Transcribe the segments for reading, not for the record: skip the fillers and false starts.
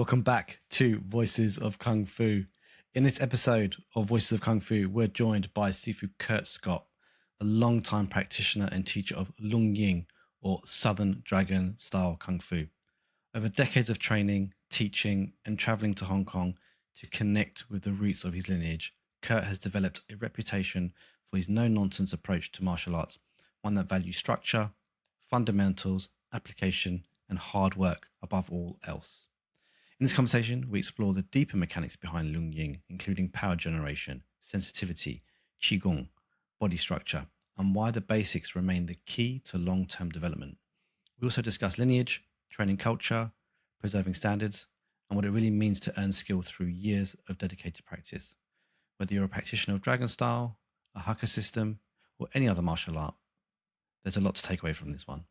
Welcome back to Voices of Kung Fu. In this episode of Voices of Kung Fu, we're joined by Sifu Kurt Scott, a long-time practitioner and teacher of Lung Ying, or Southern Dragon style Kung Fu. Over decades of training, teaching, and traveling to Hong Kong to connect with the roots of his lineage, Kurt has developed a reputation for his no-nonsense approach to martial arts, one that values structure, fundamentals, application, and hard work above all else. In this conversation, we explore the deeper mechanics behind Lung Ying, including power generation, sensitivity, qigong, body structure, and why the basics remain the key to long-term development. We also discuss lineage, training culture, preserving standards, and what it really means to earn skill through years of dedicated practice. Whether you're a practitioner of Dragon Style, a Haka system, or any other martial art, there's a lot to take away from this one.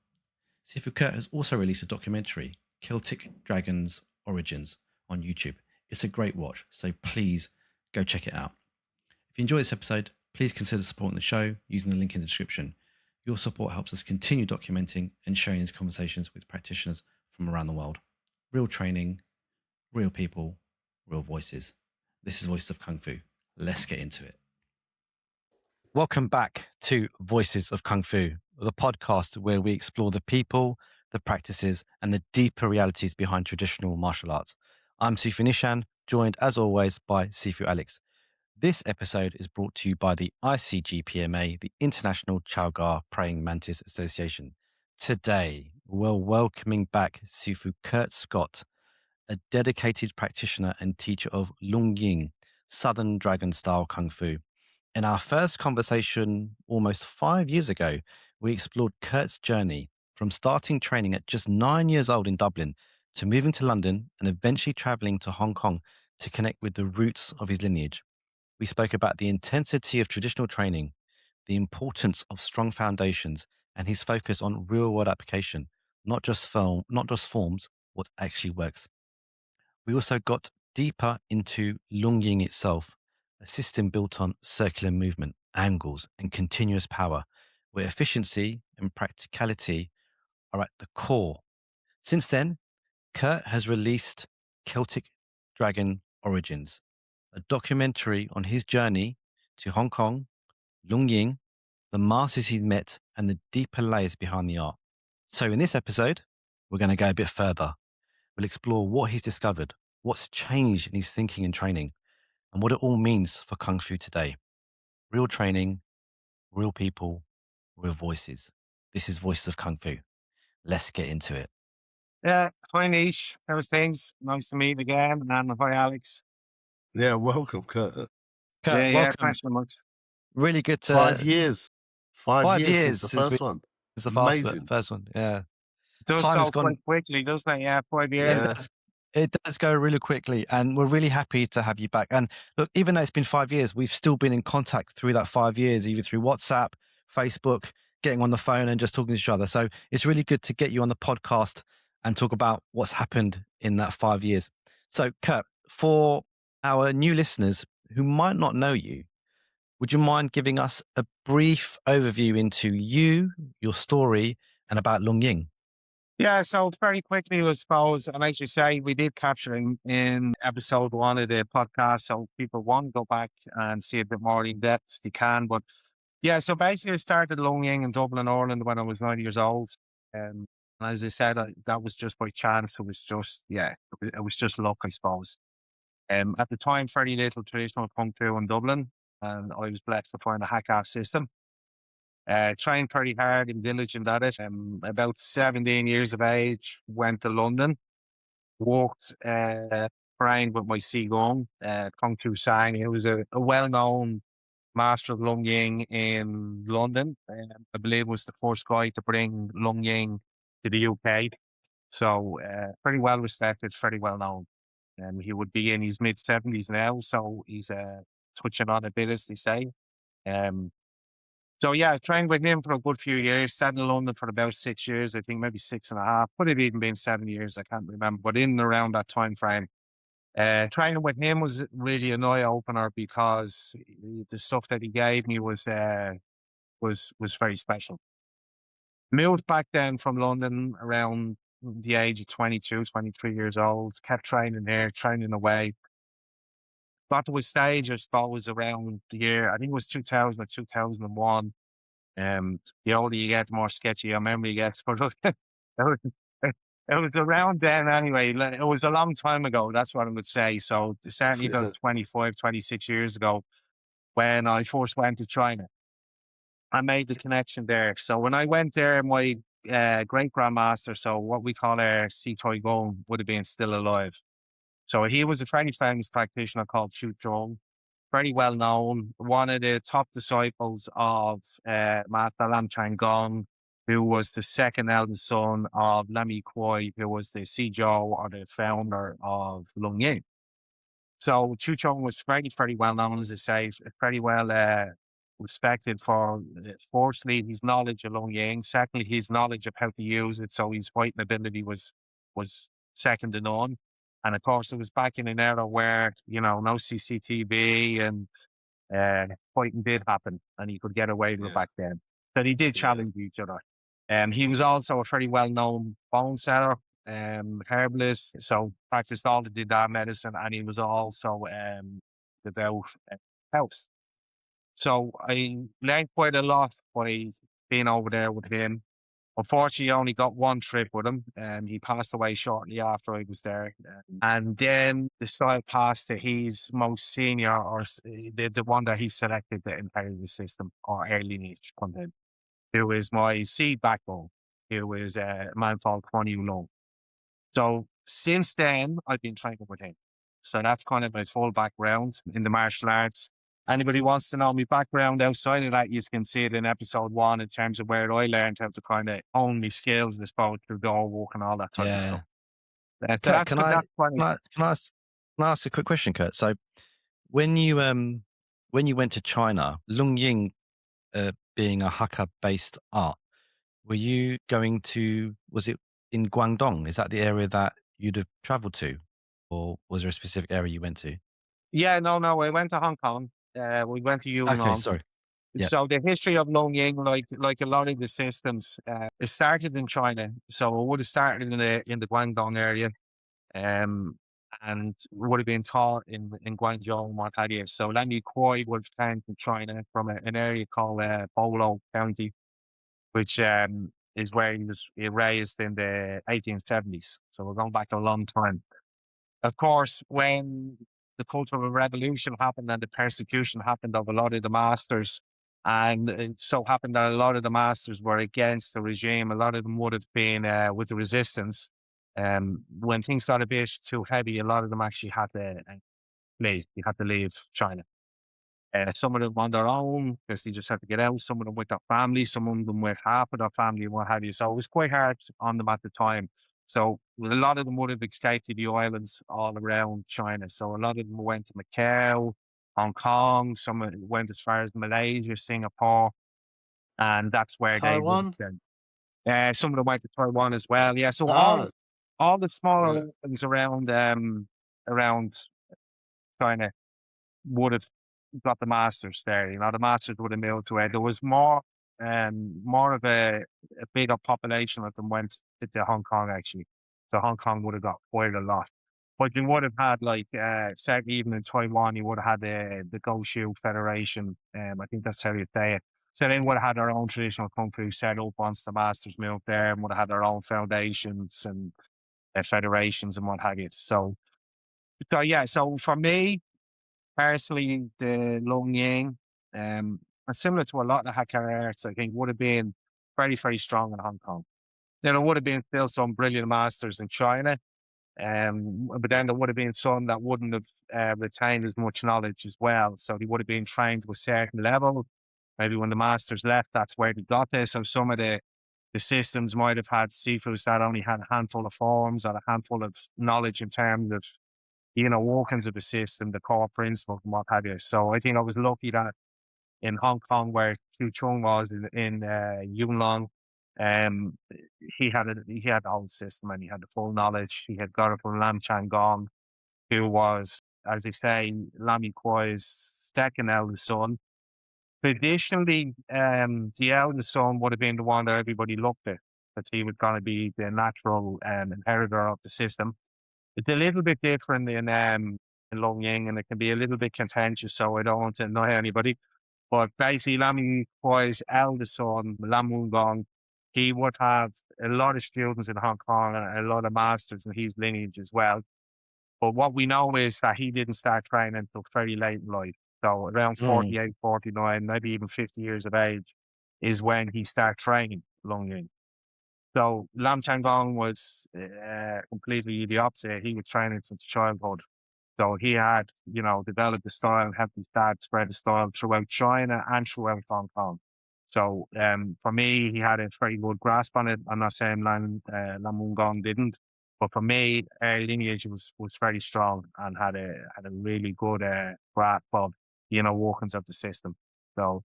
Sifu Kurt has also released a documentary, Celtic Dragons Origins, on YouTube. It's a great watch, so please go check it out. If you enjoy this episode, please consider supporting the show using the link in the description. Your support helps us continue documenting and sharing these conversations with practitioners from around the world. Real training, real people, real voices. This is Voices of Kung Fu. Let's get into it. Welcome back to Voices of Kung Fu, the podcast where we explore the people, the practices, and the deeper realities behind traditional martial arts. I'm Sifu Nishan, joined as always by Sifu Alex. This episode is brought to you by the ICGPMA, the International Chaogar Praying Mantis Association. Today, we're welcoming back Sifu Kurt Scott, a dedicated practitioner and teacher of Lung Ying, Southern Dragon style Kung Fu. In our first conversation almost 5 years ago, we explored Kurt's journey from starting training at just 9 years old in Dublin to moving to London and eventually traveling to Hong Kong to connect with the roots of his lineage. We spoke about the intensity of traditional training, the importance of strong foundations, and his focus on real-world application, not just forms, what actually works. We also got deeper into Lung Ying itself, a system built on circular movement, angles, and continuous power, where efficiency and practicality are at the core. Since then, Kurt has released Celtic Dragon Origins, a documentary on his journey to Hong Kong, Lung Ying, the masters he's met, and the deeper layers behind the art. So in this episode, we're going to go a bit further. We'll explore what he's discovered, what's changed in his thinking and training, and what it all means for Kung Fu today. Real training, real people, real voices. This is Voices of Kung Fu. Let's get into it. Yeah, hi Nish. How's things? Nice to meet again. And hi Alex. Yeah, welcome, Kurt. Kurt, Yeah, welcome. thanks so much. Really good to 5 years. 5 years since the since first one. It's the Amazing. first one. Yeah. It does Time go has gone quite quickly, doesn't it? Yeah, 5 Yeah, years. it does go really quickly, and we're really happy to have you back. And look, even though it's been 5 years, we've still been in contact through that 5 years, either through WhatsApp, Facebook, getting on the phone and just talking to each other. So it's really good to get you on the podcast and talk about what's happened in that 5 years. So Kurt, for our new listeners who might not know you, would you mind giving us a brief overview into you, your story, and about Lung Ying? Yeah, so very quickly, I suppose, and as you say, we did capture in episode 1 of the podcast. So people want to go back and see a bit more in depth, you can. But yeah, so basically I started Lung Ying in Dublin, Ireland when I was 9 years old. And as I said, that was just by chance. It was just, it was just luck, I suppose. At the time, very little traditional Kung Fu in Dublin, and I was blessed to find a hack-off system. Trained pretty hard and diligent at it. About 17 years of age, went to London, worked, trained with my Qigong, Kung Fu Sang. He was a well-known master of Lung Ying in London. I believe was the first guy to bring Lung Ying to the UK. So pretty well respected, very well known. He would be in his mid-70s now, so he's touching on a bit, as they say. So yeah, I trained with him for a good few years. Stayed in London for about 6 years, I think maybe 6.5. Could have even been 7 years, I can't remember. But in and around that time frame, training with him was really an eye opener because the stuff that he gave me was very special. Moved back then from London around the age of 22, 23 years old, kept training there, training away. Got to a stage, I suppose, around the year, I think it was 2000 or 2001. The older you get, the more sketchy your memory gets. But it was, it was around then anyway. It was a long time ago. That's what I would say. So certainly about 25, 26 years ago, when I first went to China, I made the connection there. So when I went there, my great grandmaster, so what we call our Sitoi Gong, would have been still alive. So he was a very famous practitioner called Chu Chong, very well known, one of the top disciples of Master Lam Chang Gong, who was the second eldest son of Lam Yi Kuai, who was the Sizhou or the founder of Lung Ying. So Chu Chong was very, very well known, as I say, very well respected for, firstly, his knowledge of Lung Ying, secondly, his knowledge of how to use it. So his fighting ability was second to none. And of course, it was back in an era where, no CCTV and fighting did happen and he could get away with it back then. But he did challenge each other. He was also a very well-known bone setter, herbalist, so practiced all the Dida medicine, and he was also devout health. So I learned quite a lot by being over there with him. Unfortunately, I only got one trip with him, and he passed away shortly after I was there. And then the style passed to his most senior, or the one that he selected to inherit the system, or early niche content, who is my seed backbone, who is a man called Quan Yu Long. So since then, I've been training with him. So that's kind of my full background in the martial arts. Anybody wants to know my background outside of that, you can see it in episode 1 in terms of where I learned how to kind of own my skills, I suppose, through door walk and all that type of stuff. Kurt, can I ask a quick question, Kurt? So when you went to China, Lung Ying being a Hakka-based art, were you going to, was it in Guangdong? Is that the area that you'd have traveled to? Or was there a specific area you went to? Yeah, no, I went to Hong Kong. We went to Yunnan. Okay, sorry. Yep. So the history of Lung Ying, like a lot of the systems, it started in China. So it would have started in the Guangdong area, and would have been taught in Guangzhou and what have you. So Lam Yi Kuai would have came to China from an area called Bolo County, which is where he was raised in the 1870s. So we're going back a long time. Of course, when the Cultural Revolution happened and the persecution happened of a lot of the masters, and it so happened that a lot of the masters were against the regime. A lot of them would have been with the resistance. When things got a bit too heavy, a lot of them actually had to leave. You had to leave China. Some of them on their own because they just had to get out. Some of them with their family. Some of them with half of their family and what have you. So it was quite hard on them at the time. So a lot of them would have escaped to the islands all around China. So a lot of them went to Macau, Hong Kong. Some went as far as Malaysia, Singapore, and that's where Taiwan? some of them went to Taiwan as well. Yeah, so all the smaller islands around China would have got the masters there. The masters would have moved to where there was more of a bigger population of them went to Hong Kong actually. So Hong Kong would have got quite a lot. But you would have had certainly even in Taiwan, you would have had the Goshu Federation. I think that's how you say it. So they would have had their own traditional kung fu set up once the masters moved there, and would have had their own foundations and federations and what have you. So yeah. So for me, personally, the Lung Ying, and similar to a lot of Hakka arts, I think would have been very, very strong in Hong Kong. There would have been still some brilliant masters in China, but then there would have been some that wouldn't have retained as much knowledge as well. So they would have been trained to a certain level. Maybe when the masters left, that's where they got there. So some of the systems might have had Sifus that only had a handful of forms or a handful of knowledge in terms of workings of the system, the core principles and what have you. So I think I was lucky that in Hong Kong, where Chu Chung was in Yunnan, he had the whole system and he had the full knowledge. He had got it from Lam Chang Gong, who was, as they say, Lam Yi Kuai's second eldest son. Traditionally, the eldest son would have been the one that everybody looked at. that he was going to be the natural inheritor of the system. It's a little bit different in Lung Ying, and it can be a little bit contentious, so I don't want to annoy anybody. But basically, Lam Ying's eldest son, Lam Gong, he would have a lot of students in Hong Kong and a lot of masters in his lineage as well. But what we know is that he didn't start training until very late in life. So around 48, 49, maybe even 50 years of age is when he started training Lung Ying. So Lam Gong was completely the opposite. He was training since childhood. So he had, developed the style and helped his dad spread the style throughout China and throughout Hong Kong. So for me, he had a very good grasp on it. I'm not saying Lam Gong didn't, but for me, lineage was very strong and had a really good grasp of, workings of the system. So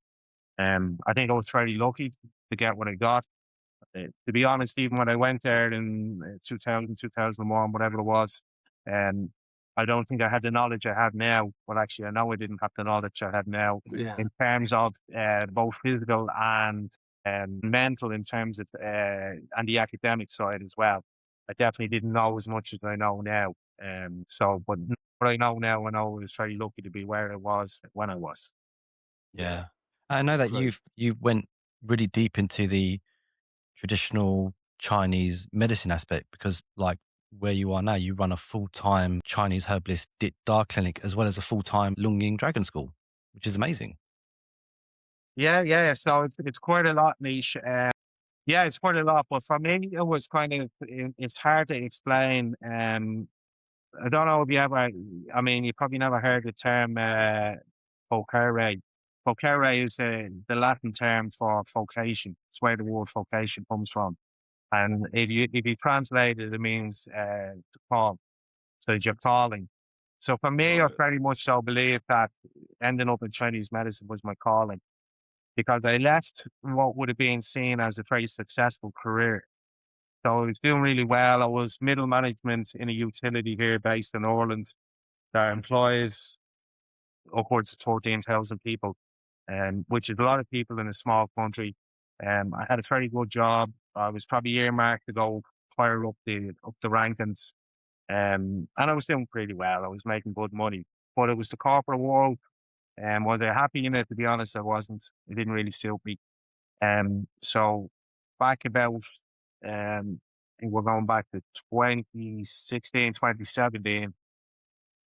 I think I was very lucky to get what I got. To be honest, even when I went there in 2000, 2001, whatever it was, I don't think I had the knowledge I have now. Well, actually, I know I didn't have the knowledge I have now in terms of both physical and mental, in terms of and the academic side as well. I definitely didn't know as much as I know now. But what I know now, I know I was very lucky to be where I was when I was. Yeah, I know that you went really deep into the traditional Chinese medicine aspect, because like where you are now, you run a full-time Chinese herbalist Da clinic as well as a full-time Lung Ying Dragon School, which is amazing. Yeah. So it's quite a lot, niche. Yeah, it's quite a lot. But for me, it was it's hard to explain. I don't know if you ever, you probably never heard the term vocare. Vocare is the Latin term for vocation. It's where the word vocation comes from. And if you translate it, it means to call. So it's your calling. So for me, I very much so believe that ending up in Chinese medicine was my calling, because I left what would have been seen as a very successful career. So I was doing really well. I was middle management in a utility here based in Ireland that employs upwards of 14,000 people, which is a lot of people in a small country. I had a very good job. I was probably earmarked to go higher up the rankings. And I was doing pretty well. I was making good money. But it was the corporate world. Was I happy in it? To be honest, I wasn't. It didn't really suit me. So back about, I think we're going back to 2016, 2017,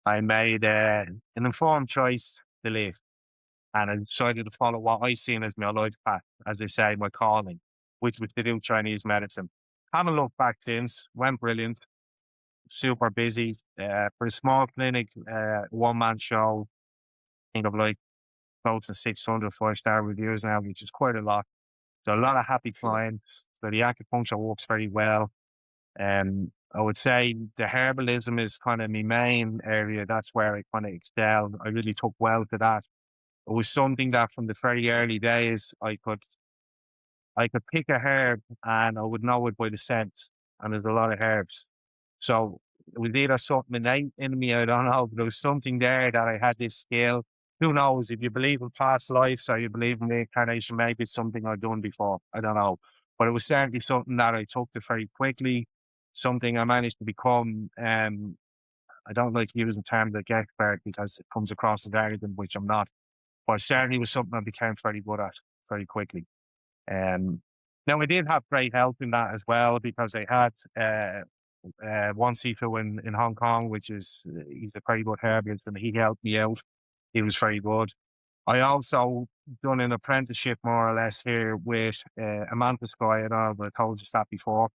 I made an informed choice to leave. And I decided to follow what I seen as my life path, as they say, my calling, which was to do Chinese medicine. Haven't looked back since, went brilliant, super busy. For a small clinic, one-man show, I think of like close to 600 five-star reviews now, which is quite a lot. So a lot of happy clients. So the acupuncture works very well. I would say the herbalism is kind of my main area. That's where I kind of excel. I really took well to that. It was something that from the very early days, I could pick a herb and I would know it by the scent. And there's a lot of herbs. So it was either something innate in me, I don't know, but there was something there that I had this skill. Who knows? If you believe in past lives or you believe in reincarnation, maybe it's something I've done before. I don't know. But it was certainly something that I took to very quickly, something I managed to become. I don't like using terms like expert because it comes across as arrogant, which I'm not. But certainly was something I became very good at very quickly. Now, I did have great help in that as well, because I had one Sifu in Hong Kong, which is, he's a very good herbalist, and he helped me out. He was very good. I also done an apprenticeship more or less here with a mantis guy. I don't know if I told you that before.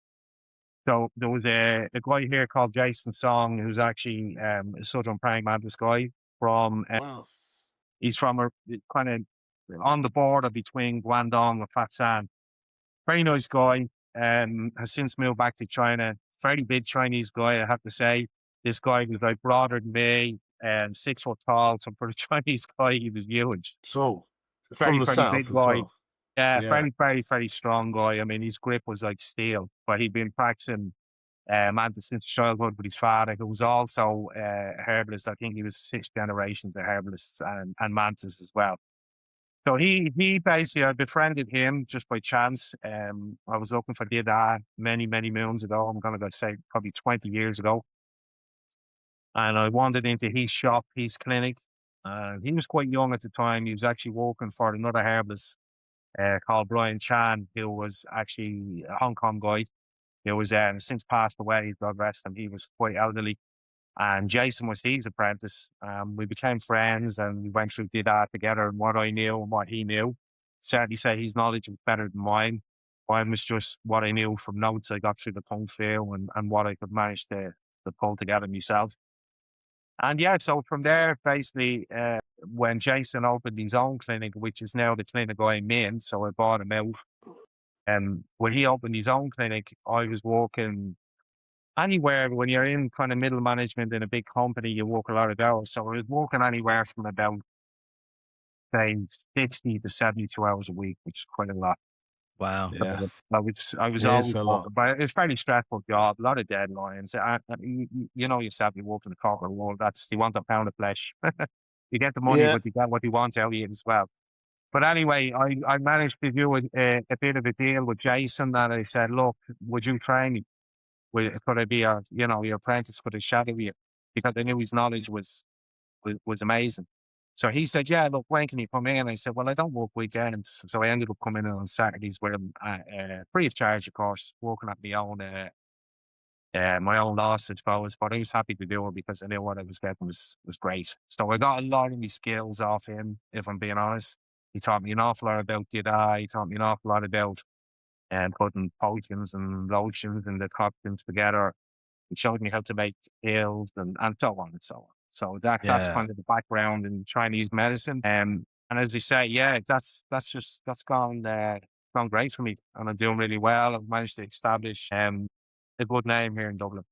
So there was a guy here called Jason Song, who's actually a southern praying mantis guy from, Wow. he's from a kind of on the border between Guangdong and Fatsan. Very nice guy. Has since moved back to China. Very big Chinese guy, I have to say. This guy was like broader than me and 6 foot tall. So for a Chinese guy, he was huge. So Very, from the very south big as guy. well. Yeah, very, very, very strong guy. I mean, his grip was like steel. But he'd been practicing mantis since childhood with his father, who was also a herbalist. I think he was 6 generations of herbalists and mantis as well. So he basically, I befriended him just by chance. I was looking for Dida many, many moons ago. I'm going to say probably 20 years ago. And I wandered into his shop, his clinic. He was quite young at the time. He was actually working for another herbalist called Brian Chan, who was actually a Hong Kong guy. He was since passed away, God rest him. He was quite elderly. And Jason was his apprentice. We became friends and we went through did that together, and what I knew and what he knew. Certainly say his knowledge was better than mine. Mine was just what I knew from notes I got through the Kung Fu and what I could manage to pull together myself. And yeah, so from there, basically, when Jason opened his own clinic, which is now the clinic I'm in, so I bought him out. And when he opened his own clinic, I was working anywhere. When you're in kind of middle management in a big company, you work a lot of hours. So I was working anywhere from about, say, 60 to 72 hours a week, which is quite a lot. Wow. Yeah. I was always working, but it's a fairly stressful job, a lot of deadlines. You know yourself, you work in the corporate world, you want a pound of flesh. You get the money, but you get what you want out of you as well. But anyway, I managed to do a bit of a deal with Jason, and I said, look, would you train me? Could I be your apprentice? Could I shadow you? Because I knew his knowledge was amazing. So he said, yeah, look, when can you come in? I said, well, I don't work weekends. So I ended up coming in on Saturdays with him, free of charge, of course, working at my own loss, I suppose. But I was happy to do it because I knew what I was getting was great. So I got a lot of my skills off him, if I'm being honest. He taught me an awful lot about He taught me an awful lot about putting potions and lotions and the cocktails together. He showed me how to make pills and so on and so on. So that's kind of the background in Chinese medicine. And as you say, yeah, that's gone great for me, and I'm doing really well. I've managed to establish a good name here in Dublin.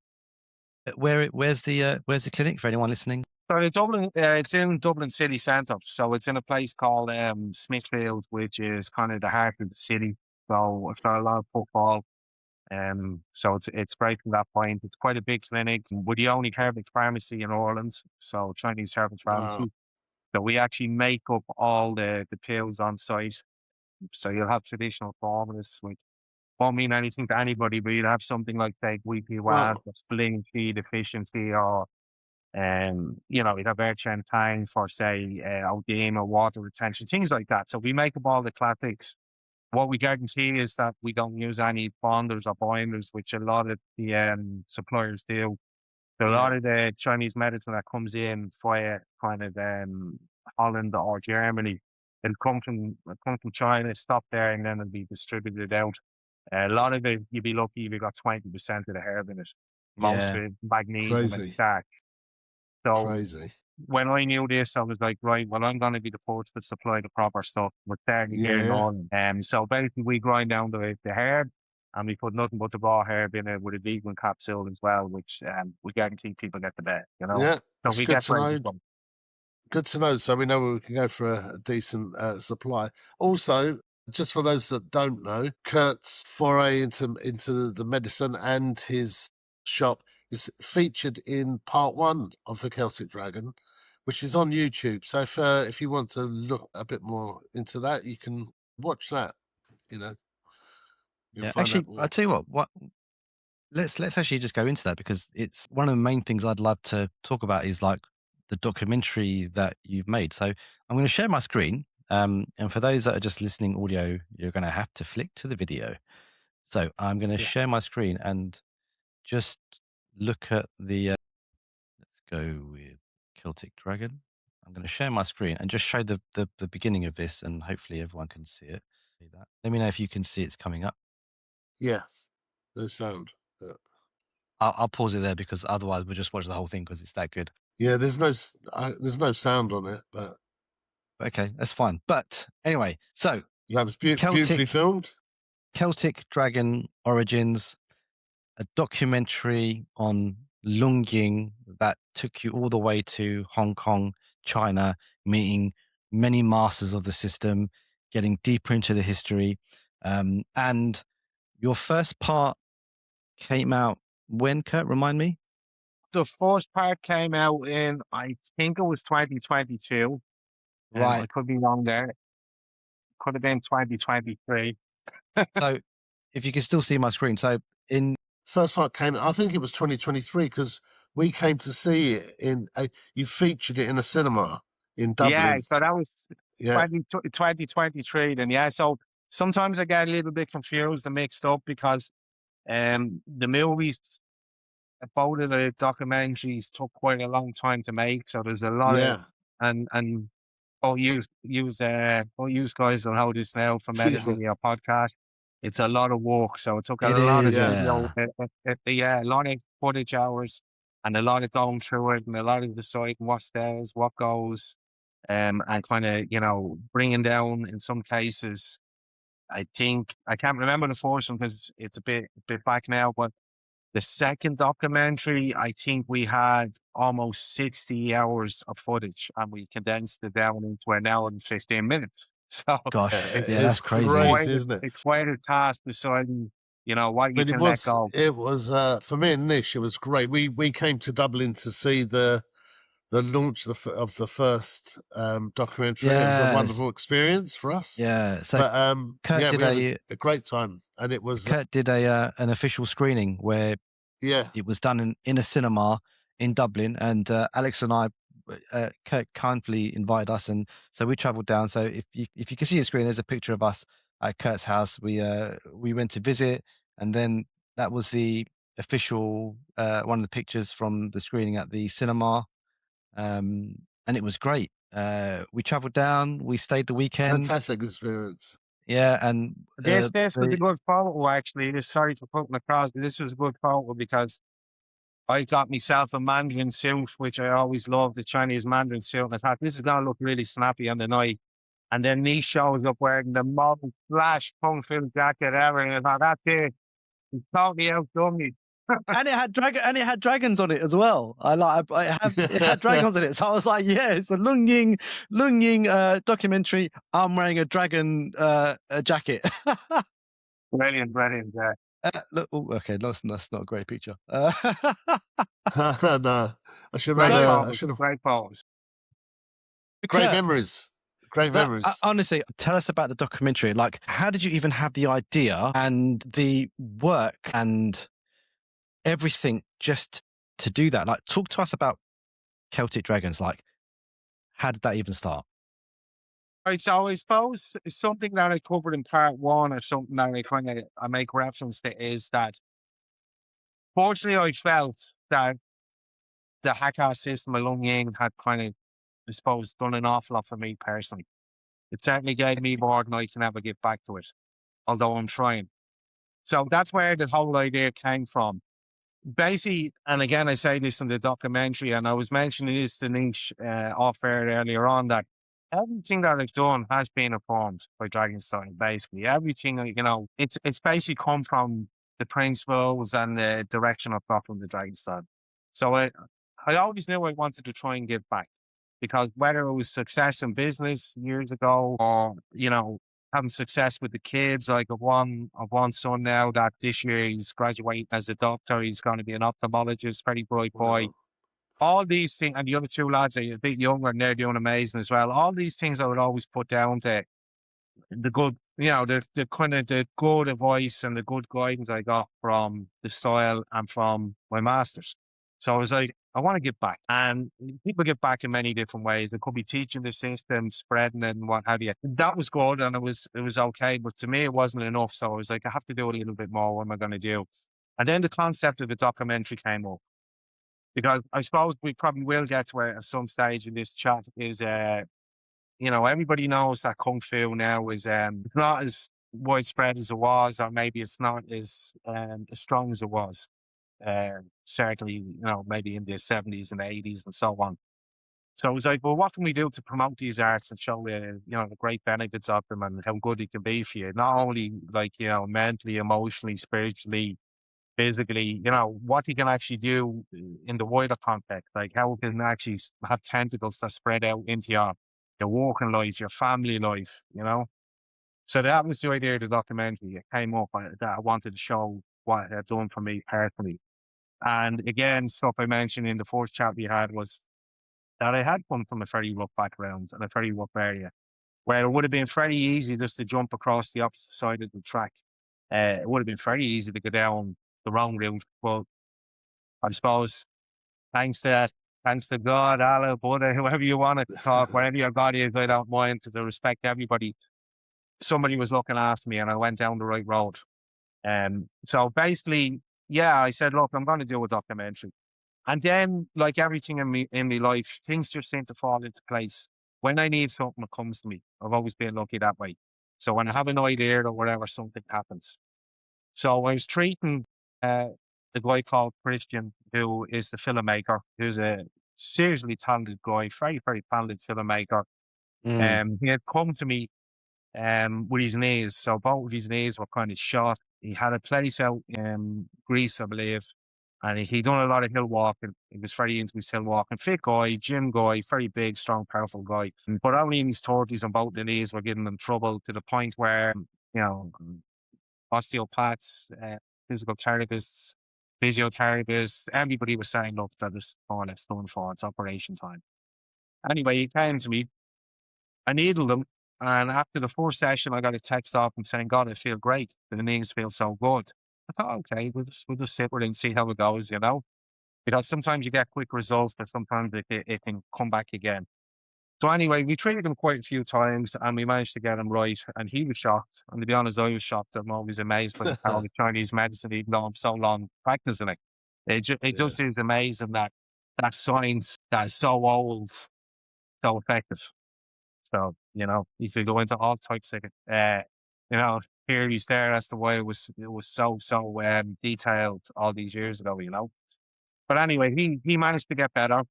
Where's the clinic for anyone listening? So in Dublin, it's in Dublin city centre. So it's in a place called Smithfield, which is kind of the heart of the city. So it's got a lot of footfall. So it's great from that point. It's quite a big clinic. We're the only herbal pharmacy in Ireland, so Chinese herbal pharmacy. Wow. So we actually make up all the pills on site. So you'll have traditional formulas, which won't mean anything to anybody, but you'll have something like, say, weekly WAD, spleen feed deficiency, or you'd have air tang for, say, oedema, water retention, things like that. So we make up all the classics. What we guarantee is that we don't use any bonders or binders, which a lot of the suppliers do. So a lot of the Chinese medicine that comes in via kind of Holland or Germany, it'll come from China, stop there, and then it'll be distributed out. A lot of it, you'd be lucky if you got 20% of the herb in it. Most of it, magnesium and starch. So crazy. When I knew this, I was like, right, well, I'm going to be the first to supply the proper stuff. We're starting here in Ireland. So basically, we grind down the herb, and we put nothing but the raw herb in it with a vegan capsule as well, which we guarantee people get the best. Yeah, so we get good to know. So we know where we can go for a decent supply. Also, just for those that don't know, Kurt's foray into the medicine and his shop is featured in part 1 of the Celtic Dragon, which is on YouTube. So if you want to look a bit more into that, you can watch that. Actually, I'll tell you what. Let's actually just go into that, because it's one of the main things I'd love to talk about is like the documentary that you've made. So I'm going to share my screen. And for those that are just listening audio, you're going to have to flick to the video. So I'm going to share my screen and just look at the, let's go with Celtic Dragon. I'm going to share my screen and just show the beginning of this, and hopefully everyone can see it. Let me know if you can see it's coming up. Yeah, no sound. Yeah. I'll pause it there, because otherwise we'll just watch the whole thing because it's that good. Yeah, there's no sound on it, but okay, that's fine. But anyway, so that was beautifully filmed. Celtic Dragon Origins, a documentary on Lung Ying that took you all the way to Hong Kong, China, meeting many masters of the system, getting deeper into the history. And your first part came out when, Kurt? Remind me. The first part came out in, I think it was 2022. Right. I could be wrong there. could have been 2023. So if you can still see my screen. So in first part came, I think it was 2023 because we came to see it you featured it in a cinema in Dublin. Yeah, so that was 2023 then. Yeah, so sometimes I get a little bit confused and mixed up because the movies, both of the documentaries took quite a long time to make. So there's a lot of, and you guys will know this now from editing your podcast. It's a lot of work. So it took a lot of, a lot of footage hours and a lot of going through it and a lot of deciding what stays, what goes, and kind of, bringing down in some cases. I think, I can't remember the first one because it's a bit back now, but the second documentary, I think we had almost 60 hours of footage and we condensed it down into an hour and 15 minutes. So gosh, that's crazy, isn't it? It's quite a task deciding, what you can let go. It was, for me and Nish, it was great. We came to Dublin to see the launch of the first documentary. It was a wonderful experience for us. Yeah. So Kurt did a great time, and it was Kurt did an official screening where it was done in a cinema in Dublin, and Alex and I, Kurt kindly invited us, and so we travelled down. So if you can see a screen, there's a picture of us at Kurt's house. We went to visit, and then that was the official one of the pictures from the screening at the cinema. And it was great. We travelled down. We stayed the weekend. Fantastic experience. Yeah, and this was a good photo actually. Sorry for putting across, but this was a good photo because I got myself a Mandarin suit, which I always loved, the Chinese Mandarin suit, and I thought this is gonna look really snappy on the night. And then he shows up wearing the most flash kung fu jacket ever, and I thought that's it. He's totally outdone me. And it had dragons on it as well. It had dragons on it. So I was like, yeah, it's a Lung Ying documentary. I'm wearing a dragon jacket. Brilliant, yeah. Look, okay, that's not a great picture. No, I should have great photos. Great memories. Great memories. Honestly, tell us about the documentary. Like, how did you even have the idea and the work and everything just to do that? Like, talk to us about Celtic dragons. Like, how did that even start? Right, so I suppose something that I covered in part one, or something that I make reference to, is that fortunately I felt that the Hakka system of Lung Ying had kind of, I suppose, done an awful lot for me personally. It certainly gave me more than I can ever give back to it, although I'm trying. So that's where the whole idea came from. Basically, and again, I say this in the documentary, and I was mentioning this to Nish off air earlier on, that everything that I've done has been informed by Dragonstein. Basically, everything, it's basically come from the principles and the direction I've got from the Dragonstein. So I always knew I wanted to try and give back, because whether it was success in business years ago, or having success with the kids, like I've one son now that this year he's graduating as a doctor. He's going to be an ophthalmologist, very bright boy. Wow. All these things, and the other two lads are a bit younger and they're doing amazing as well. All these things I would always put down to the good, the kind of the good advice and the good guidance I got from the style and from my masters. So I was like, I want to give back, and people give back in many different ways. It could be teaching the system, spreading it, and what have you. That was good, and it was okay, but to me it wasn't enough. So I was like, I have to do a little bit more. What am I going to do? And then the concept of the documentary came up, because I suppose we probably will get to it at some stage in this chat. Is everybody knows that Kung Fu now is it's not as widespread as it was, or maybe it's not as strong as it was. Certainly, maybe in the 70s and 80s and so on. So I was like, well, what can we do to promote these arts and show the great benefits of them and how good it can be for you? Not only mentally, emotionally, spiritually, physically, what you can actually do in the wider context, like how it can actually have tentacles that spread out into your working life, your family life, So that was the idea of the documentary. It came up that I wanted to show what it had done for me personally. And again, stuff I mentioned in the first chat we had was that I had come from a very rough background and a very rough area. where it would have been very easy just to jump across the opposite side of the track. It would have been very easy to go down the wrong route. But I suppose thanks to God, Allah, Buddha, whoever you want to talk, wherever your God is, I don't mind, to respect everybody. Somebody was looking after me and I went down the right road. So basically, yeah, I said, look, I'm going to do a documentary. And then, like everything in my life, things just seem to fall into place. When I need something, it comes to me. I've always been lucky that way. So when I have an idea or whatever, something happens. So I was treating the guy called Christian, who is the filmmaker, who's a seriously talented guy, very, very talented filmmaker. He had come to me with his knees. So both of his knees were kind of shot. He had a place out in Greece, I believe, and he done a lot of hill walking. He was very into his hill walking. Fit guy, gym guy, very big, strong, powerful guy. But only in his 30s and both the knees were giving him trouble to the point where, you know, osteopaths, physical therapists, physiotherapists, everybody was saying, look, that is more or less done for. It's operation time. Anyway, he came to me. I needled him. And after the first session, I got a text off him saying, God, I feel great. The knees feel so good. I thought, okay, we'll just sit with it and see how it goes, you know? Because sometimes you get quick results, but sometimes it can come back again. So anyway, we treated him quite a few times and we managed to get him right. And he was shocked. And to be honest, I was shocked. I'm always amazed by the power of Chinese medicine, even though I'm so long practicing it. It just is amazing that science that is so old, so effective. So, you know, you could go into all types of, you know, theories there as to why it was so detailed all these years ago, you know. But anyway, he managed to get better.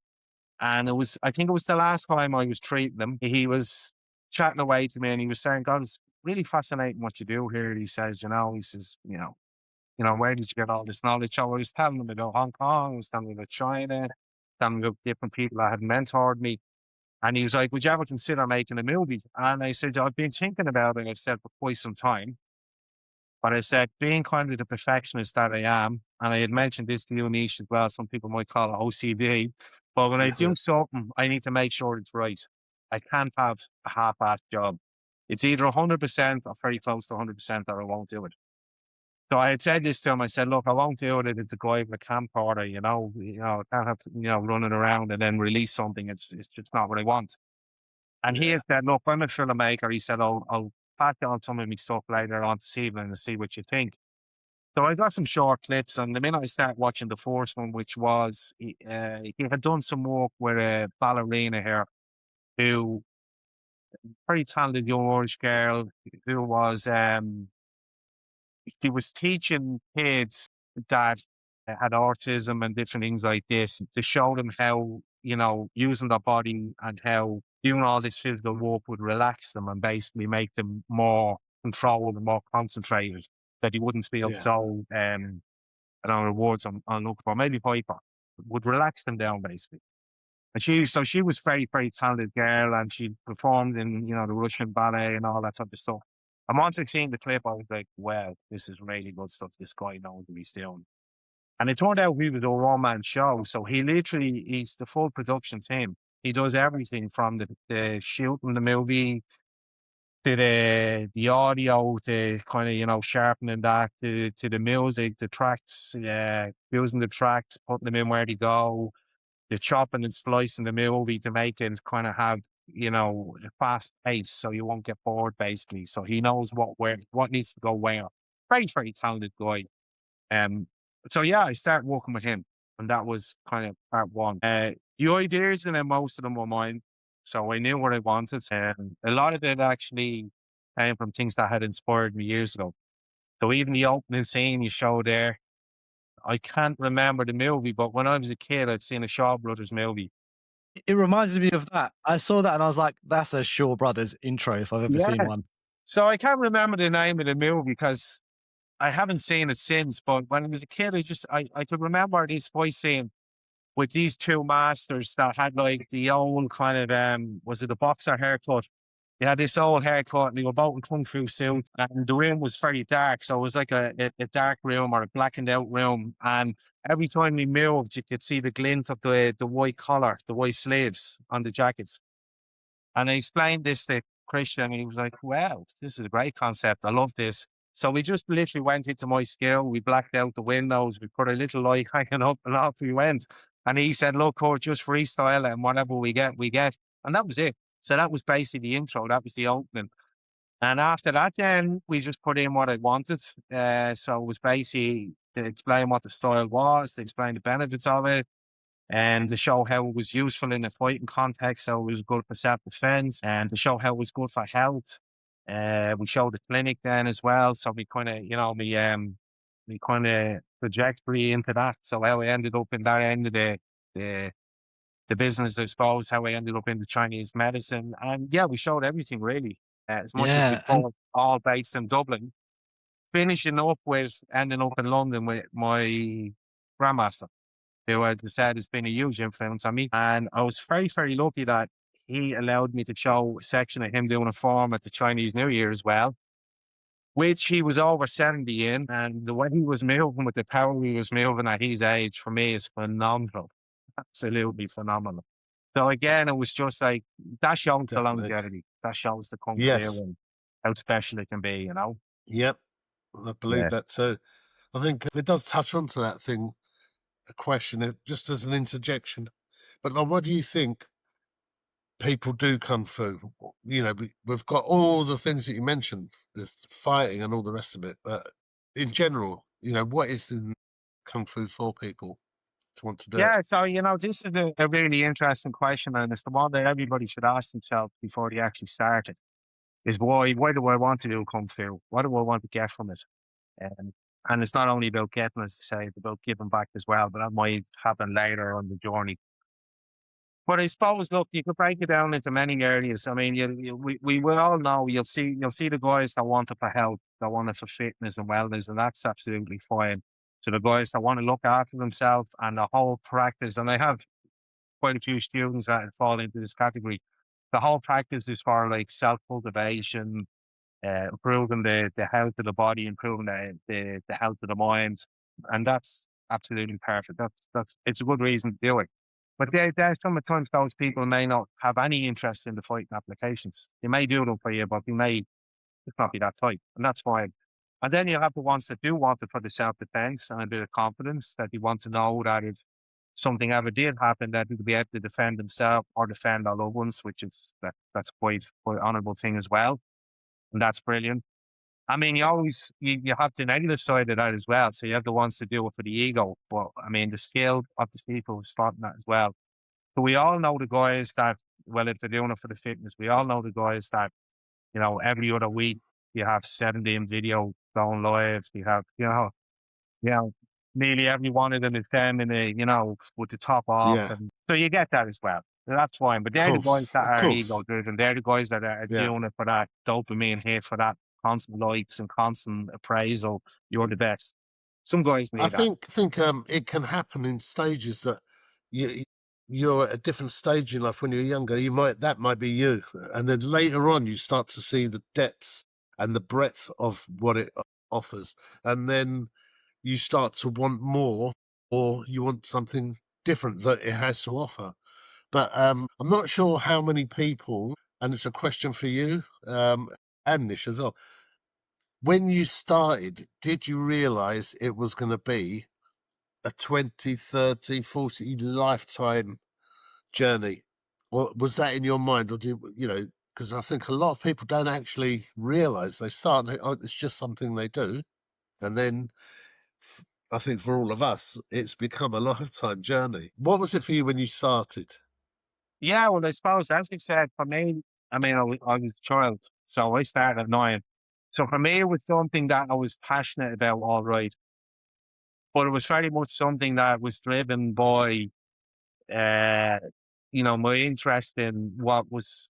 And I think it was the last time I was treating him. He was chatting away to me and he was saying, God, it's really fascinating what you do here. He says, you know, you know, where did you get all this knowledge? So I was telling him about Hong Kong, I was telling him about China, telling him about different people that had mentored me. And he was like, would you ever consider making a movie? And I said, I've been thinking about it, I said, for quite some time. But I said, being kind of the perfectionist that I am, and I had mentioned this to you, Nish, as well, some people might call it OCD, but when I do something, I need to make sure it's right. I can't have a half-assed job. It's either 100% or very close to 100% or I won't do it. So I had said this to him. I said, look, I won't do it as a guy with a camcorder, you know, I can't have, you know, running around and then release something. It's just not what I want. And he had said, look, I'm a filmmaker. He said, I'll pass on some of my stuff later on this evening and see what you think. So I got some short clips, and the minute I started watching the first one, which was, he had done some work with a ballerina here who, very talented young Irish girl who was, she was teaching kids that had autism and different things like this to show them how, you know, using their body and how doing all this physical work would relax them and basically make them more controlled and more concentrated, that you wouldn't feel so, I don't know the words I'm looking for, maybe hyper, would relax them down basically. And she was very, very talented girl and she performed in, you know, the Russian ballet and all that type of stuff. And once I seen the clip, I was like, well, this is really good stuff. This guy knows what he's doing. And it turned out he was a one-man show. So he's the full production team. He does everything from the shooting the movie to the audio, to kind of, you know, sharpening that, to the music, the tracks, using the tracks, putting them in where they go, the chopping and slicing the movie to make it kind of have, you know, a fast pace so you won't get bored basically. So he knows what needs to go where. Very, very talented guy. So yeah, I started working with him and that was kind of part one. The ideas and then most of them were mine. So I knew what I wanted. And a lot of it actually came from things that had inspired me years ago. So even the opening scene you show there, I can't remember the movie, but when I was a kid, I'd seen a Shaw Brothers movie. It reminded me of that. I saw that and I was like, that's a Shaw Brothers intro if I've ever seen one. So I can't remember the name of the movie because I haven't seen it since, but when I was a kid, I could remember this fight scene with these two masters that had like the old kind of, was it a boxer haircut? They had this old haircut and they were both in kung fu suits and the room was very dark. So it was like a dark room or a blackened out room. And every time we moved, you could see the glint of the white collar, the white sleeves on the jackets. And I explained this to Christian. He was like, wow, this is a great concept. I love this. So we just literally went into my skill. We blacked out the windows. We put a little light hanging up and off we went. And he said, look, Kurt, just freestyle it and whatever we get, we get. And that was it. So that was basically the intro. That was the opening. And after that, then we just put in what I wanted. So it was basically to explain what the style was, to explain the benefits of it, and to show how it was useful in a fighting context. So it was good for self-defense, and to show how it was good for health. We showed the clinic then as well. So we kind of, we kind of trajectory into that. So how I ended up in that end of the business, I suppose, how I ended up in the Chinese medicine. And yeah, we showed everything really, as much as we could, all based in Dublin, finishing up with ending up in London with my grandmaster, who I said has been a huge influence on me. And I was very, very lucky that he allowed me to show a section of him doing a form at the Chinese New Year as well, which he was over 70 in. And the way he was moving with the power he was moving at his age, for me, is phenomenal. Absolutely phenomenal. So again, it was just like, that shows the longevity. That shows the Kung Fu and how special it can be, you know? Yep. I believe that too. I think it does touch onto that thing, a question, just as an interjection. But what do you think people do Kung Fu? You know, we've got all the things that you mentioned, there's fighting and all the rest of it. But in general, you know, what is in Kung Fu for people to want to do it? So, this is a really interesting question, and it's the one that everybody should ask themselves before they actually start it, is why do I want to do Kung Fu? What do I want to get from it? And it's not only about getting, as I say, it's about giving back as well, but that might happen later on the journey. But I suppose, look, you could break it down into many areas. I mean, we will all know, you'll see the guys that want it for health, that want it for fitness and wellness, and that's absolutely fine. So the guys that want to look after themselves and the whole practice, and I have quite a few students that fall into this category. The whole practice is for like self-cultivation, improving the health of the body, improving the health of the mind, and that's absolutely perfect. That's it's a good reason to do it. But there's sometimes those people may not have any interest in the fighting applications. They may do them for you, but they may just not be that type, and that's fine. And then you have the ones that do want it for the self-defense and a bit of confidence, that they want to know that if something ever did happen, that they'll be able to defend themselves or defend their loved ones, which is that's quite honourable thing as well. And that's brilliant. I mean, you have the negative side of that as well. So you have the ones that do it for the ego, but I mean, the skill of the people is spotting that as well. So we all know the guys that, well, if they're doing it for the fitness, we all know the guys that, every other week you have 17 video going live. You have, nearly every one of them is them in with the top off. Yeah. And so you get that as well. That's fine. But they're the guys that are ego driven. They're the guys that are doing it for that dopamine hit, for that constant likes and constant appraisal. You're the best. Some guys need that. I think it can happen in stages that you're at a different stage in life. When you're younger, that might be you, and then later on you start to see the depths and the breadth of what it offers, and then you start to want more, or you want something different that it has to offer. But I'm not sure how many people, and it's a question for you, and Nish as well. When you started, did you realize it was going to be a 20, 30, 40 lifetime journey? Or was that in your mind? Or because I think a lot of people don't actually realize they start, it's just something they do. And then I think for all of us, it's become a lifetime journey. What was it for you when you started? Yeah, well, I suppose, as you said, for me, I mean, I was a child, so I started at 9. So for me, it was something that I was passionate about, all right. But it was very much something that was driven by, my interest in what was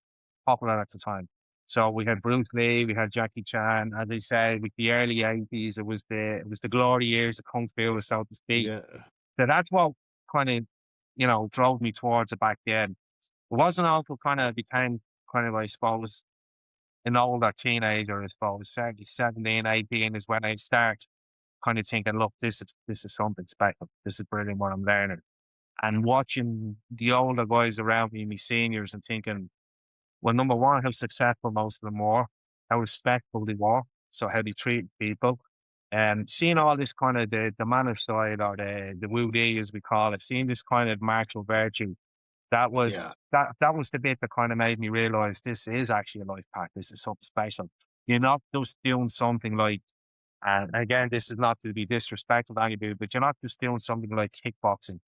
popular at the time. So we had Bruce Lee, we had Jackie Chan. As I said, with the early 80s, it was the glory years of Kung Fu, so to speak. Yeah. So that's what kind of, drove me towards it back then. It wasn't until kind of became kind of, I suppose, an older teenager, I suppose, 17, 18 is when I start kind of thinking, look, this is something special. This is brilliant what I'm learning. And watching the older guys around me, my seniors, and thinking, Well, number one, how successful most of them were, how respectful they were, so how they treat people. Seeing all this kind of the manner side, or the Wu Di as we call it, seeing this kind of martial virtue, that was Yeah. that was the bit that kind of made me realize this is actually a life pack. This is something special. You're not just doing something like, and again, this is not to be disrespectful to anybody, but you're not just doing something like kickboxing,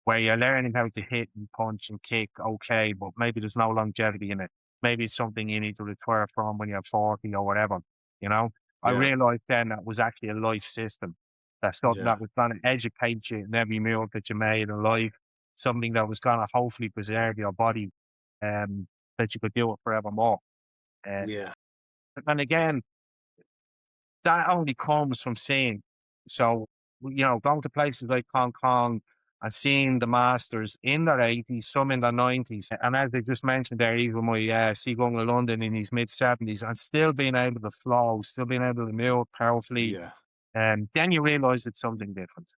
where you're learning how to hit and punch and kick, okay, but maybe there's no longevity in it. Maybe it's something you need to retire from when you're 40 or whatever, you know? I Yeah. realized then that was actually a life system. That's something that was going to educate you in every move that you made in life, something that was going to hopefully preserve your body, that you could do it forevermore. Yeah. And again, that only comes from seeing. So, going to places like Hong Kong and seeing the masters in their 80s, some in their 90s. And as they just mentioned there, even my Qigong in London in his mid 70s, and still being able to flow, still being able to move powerfully. Yeah. And then you realize it's something different.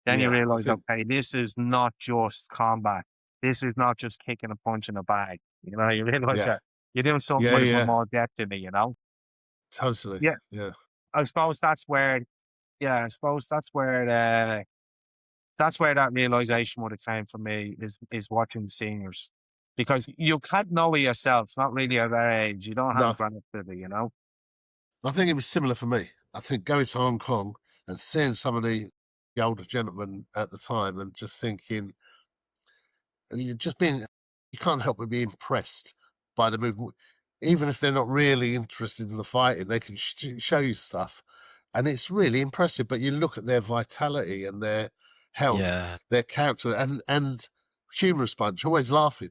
Then you Yeah, I realize, think- okay, this is not just combat. This is not just kicking a punch in a bag. You realize that you're doing something with a bit more depth in it, Totally. Yeah. Yeah. I suppose that's where that realization would have came for me is watching the seniors, because you can't know it yourself. Not really at that age. You don't have a grasp of it, I think it was similar for me. I think going to Hong Kong and seeing some of the older gentlemen at the time and just thinking, and you can't help but be impressed by the movement. Even if they're not really interested in the fighting, they can show you stuff. And it's really impressive. But you look at their vitality and their health, their character, and humorous bunch, always laughing,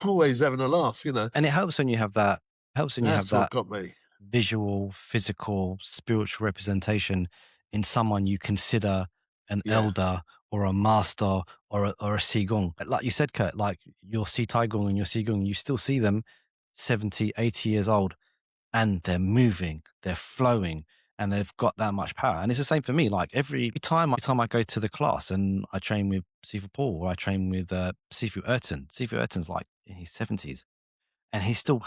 always having a laugh, And it helps when you have that. That's what got me. Visual, physical, spiritual representation in someone you consider an elder or a master or a Qigong. Like you said, Kurt, like your Si Taigong and your Qigong, you still see them 70, 80 years old, and they're moving, they're flowing, and they've got that much power. And it's the same for me. Like every time I go to the class and I train with Sifu Paul, or I train with Sifu Erten. Sifu Erten's like in his 70s, and he's still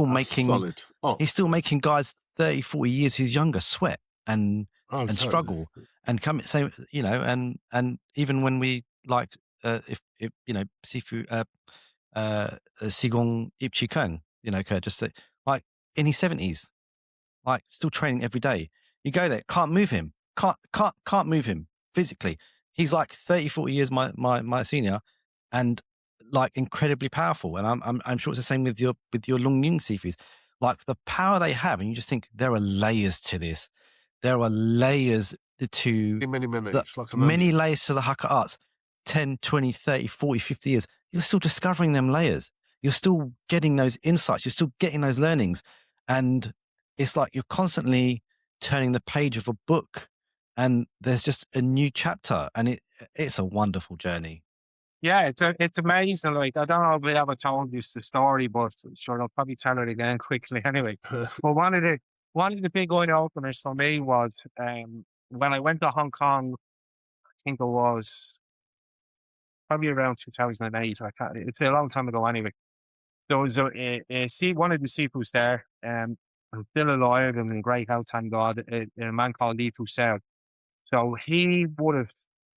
making solid. He's still making guys 30, 40 years his younger sweat and totally. struggle and come same, and even when we like if Sifu Sigong Ipchi Kung, Kurt, just say, like in his 70s, like still training every day. You go there, can't move him, can't move him physically. He's like 30, 40 years my senior, and like incredibly powerful. And I'm sure it's the same with your Lung Ying Sifus. Like the power they have, and you just think there are layers to this. There are layers to many layers to the Hakka arts. 10, 20, 30, 40, 50 years. You're still discovering them layers. You're still getting those insights. You're still getting those learnings. And it's like you're constantly turning the page of a book, and there's just a new chapter, and it's a wonderful journey. Yeah, it's amazing. Like, I don't know if I ever told you the story, but sure, I'll probably tell it again quickly anyway. But one of the big eye openers for me was when I went to Hong Kong. I think it was probably around 2008. It's a long time ago anyway. There was one of the Sifus there, still alive and in great health, thank God, a man called Li Fu Sao. So he would have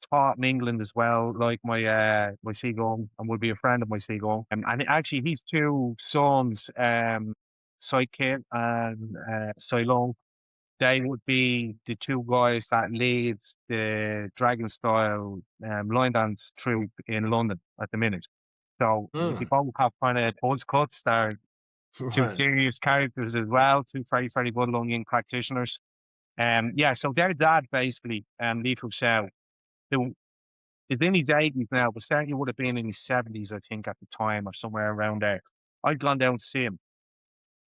taught in England as well, like my Qigong, and would be a friend of my Qigong. And actually, his two sons, Sai Kit and Sai Long, they would be the two guys that lead the Dragon Style line dance troupe in London at the minute. So they both have kind of buzz cuts. They're two serious characters as well, two very, very good Lung Ying practitioners. So their dad basically, Li Fu Sao, who is in his 80s now, but certainly would have been in his 70s, I think, at the time, or somewhere around there. I'd gone down to see him.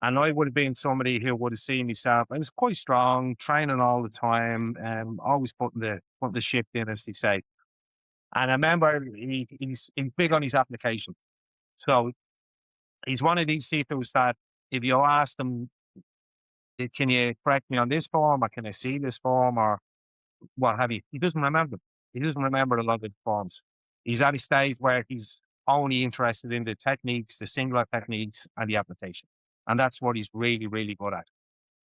And I would have been somebody who would have seen himself, and it's quite strong, training all the time, always putting the shift in, as they say. And I remember he's big on his application. So he's one of these Sifus that if you ask them, can you correct me on this form, or can I see this form, or what have you, he doesn't remember them. He doesn't remember a lot of the forms. He's at a stage where he's only interested in the techniques, the singular techniques and the application. And that's what he's really, really good at.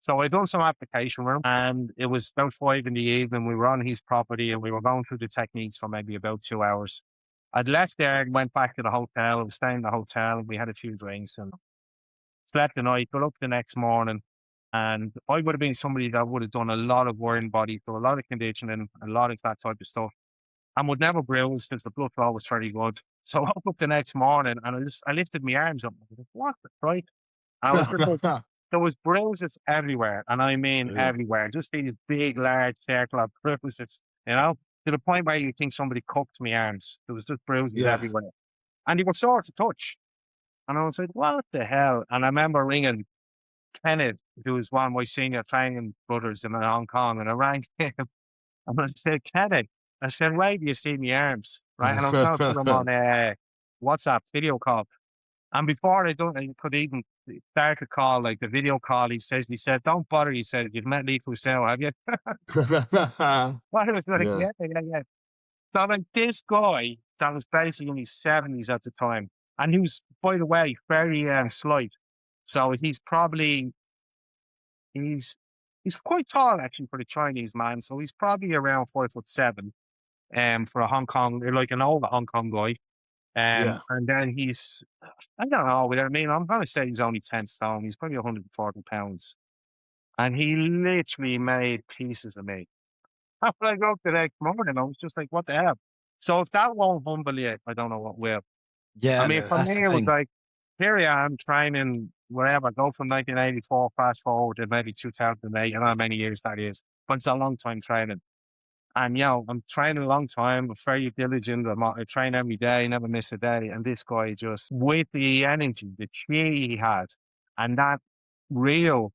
So I done some application with him, and it was about 5 in the evening. We were on his property and we were going through the techniques for maybe about 2 hours. I'd left there and went back to the hotel. I was staying in the hotel and we had a few drinks and slept the night, got up the next morning. And I would have been somebody that would have done a lot of wearing body, so a lot of conditioning, a lot of that type of stuff. And would never bruise because the blood flow was very good. So I woke up the next morning and I lifted my arms up. I was like, what? Right? And I was just like, there was bruises everywhere. And I mean everywhere. Just these big, large circular bruises, you know, to the point where you think somebody cooked my arms. There was just bruises everywhere. And they were sore to touch. And I was like, what the hell? And I remember ringing Kenneth, who was one of my senior training brothers in Hong Kong, and I rang him and I said, Kenneth, I said, why do you see my arms? Right. And I was trying to put him on WhatsApp video call. And before I could even start the call, like the video call, he said, don't bother. He said, you've met Lee Fusel, have you? Well, I was like, yeah. So like this guy that was basically in his 70s at the time, and he was, by the way, very slight. So he's quite tall actually for the Chinese man. So he's probably around 5'7", for a Hong Kong, like an older Hong Kong guy. And then he's, I don't know, I mean, I'm going to say he's only 10 stone. He's probably 140 pounds. And he literally made pieces of me. When I got up the next morning, I was just like, what the hell? So if that won't humble you, I don't know what will. Yeah. I mean, for me, it was like, here I am training whatever, go from 1984 fast forward to maybe 2008. I don't know how many years that is, but it's a long time training. And, you know, I'm training a long time, I'm very diligent. I train every day, never miss a day. And this guy just, with the energy, the chi he has, and that real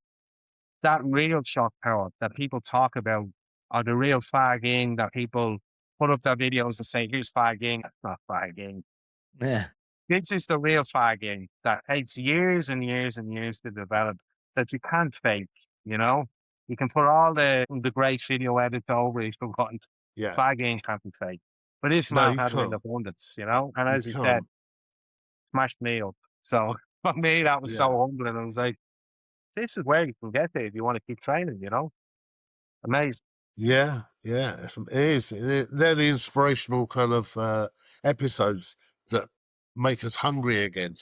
shock power that people talk about, or the real fagging that people put up their videos and say, here's fagging. It's not fagging. Yeah. This is the real fagging that takes years and years and years to develop, that you can't fake, you know? You can put all the great video edits over it, but fagging can't be fake. But it's not having in abundance, you know? And as you said, smashed me up. So for me, that was so humbling. I was like, this is where you can get there if you want to keep training, you know? Amazing. Yeah, it is. They're the inspirational kind of episodes that make us hungry again.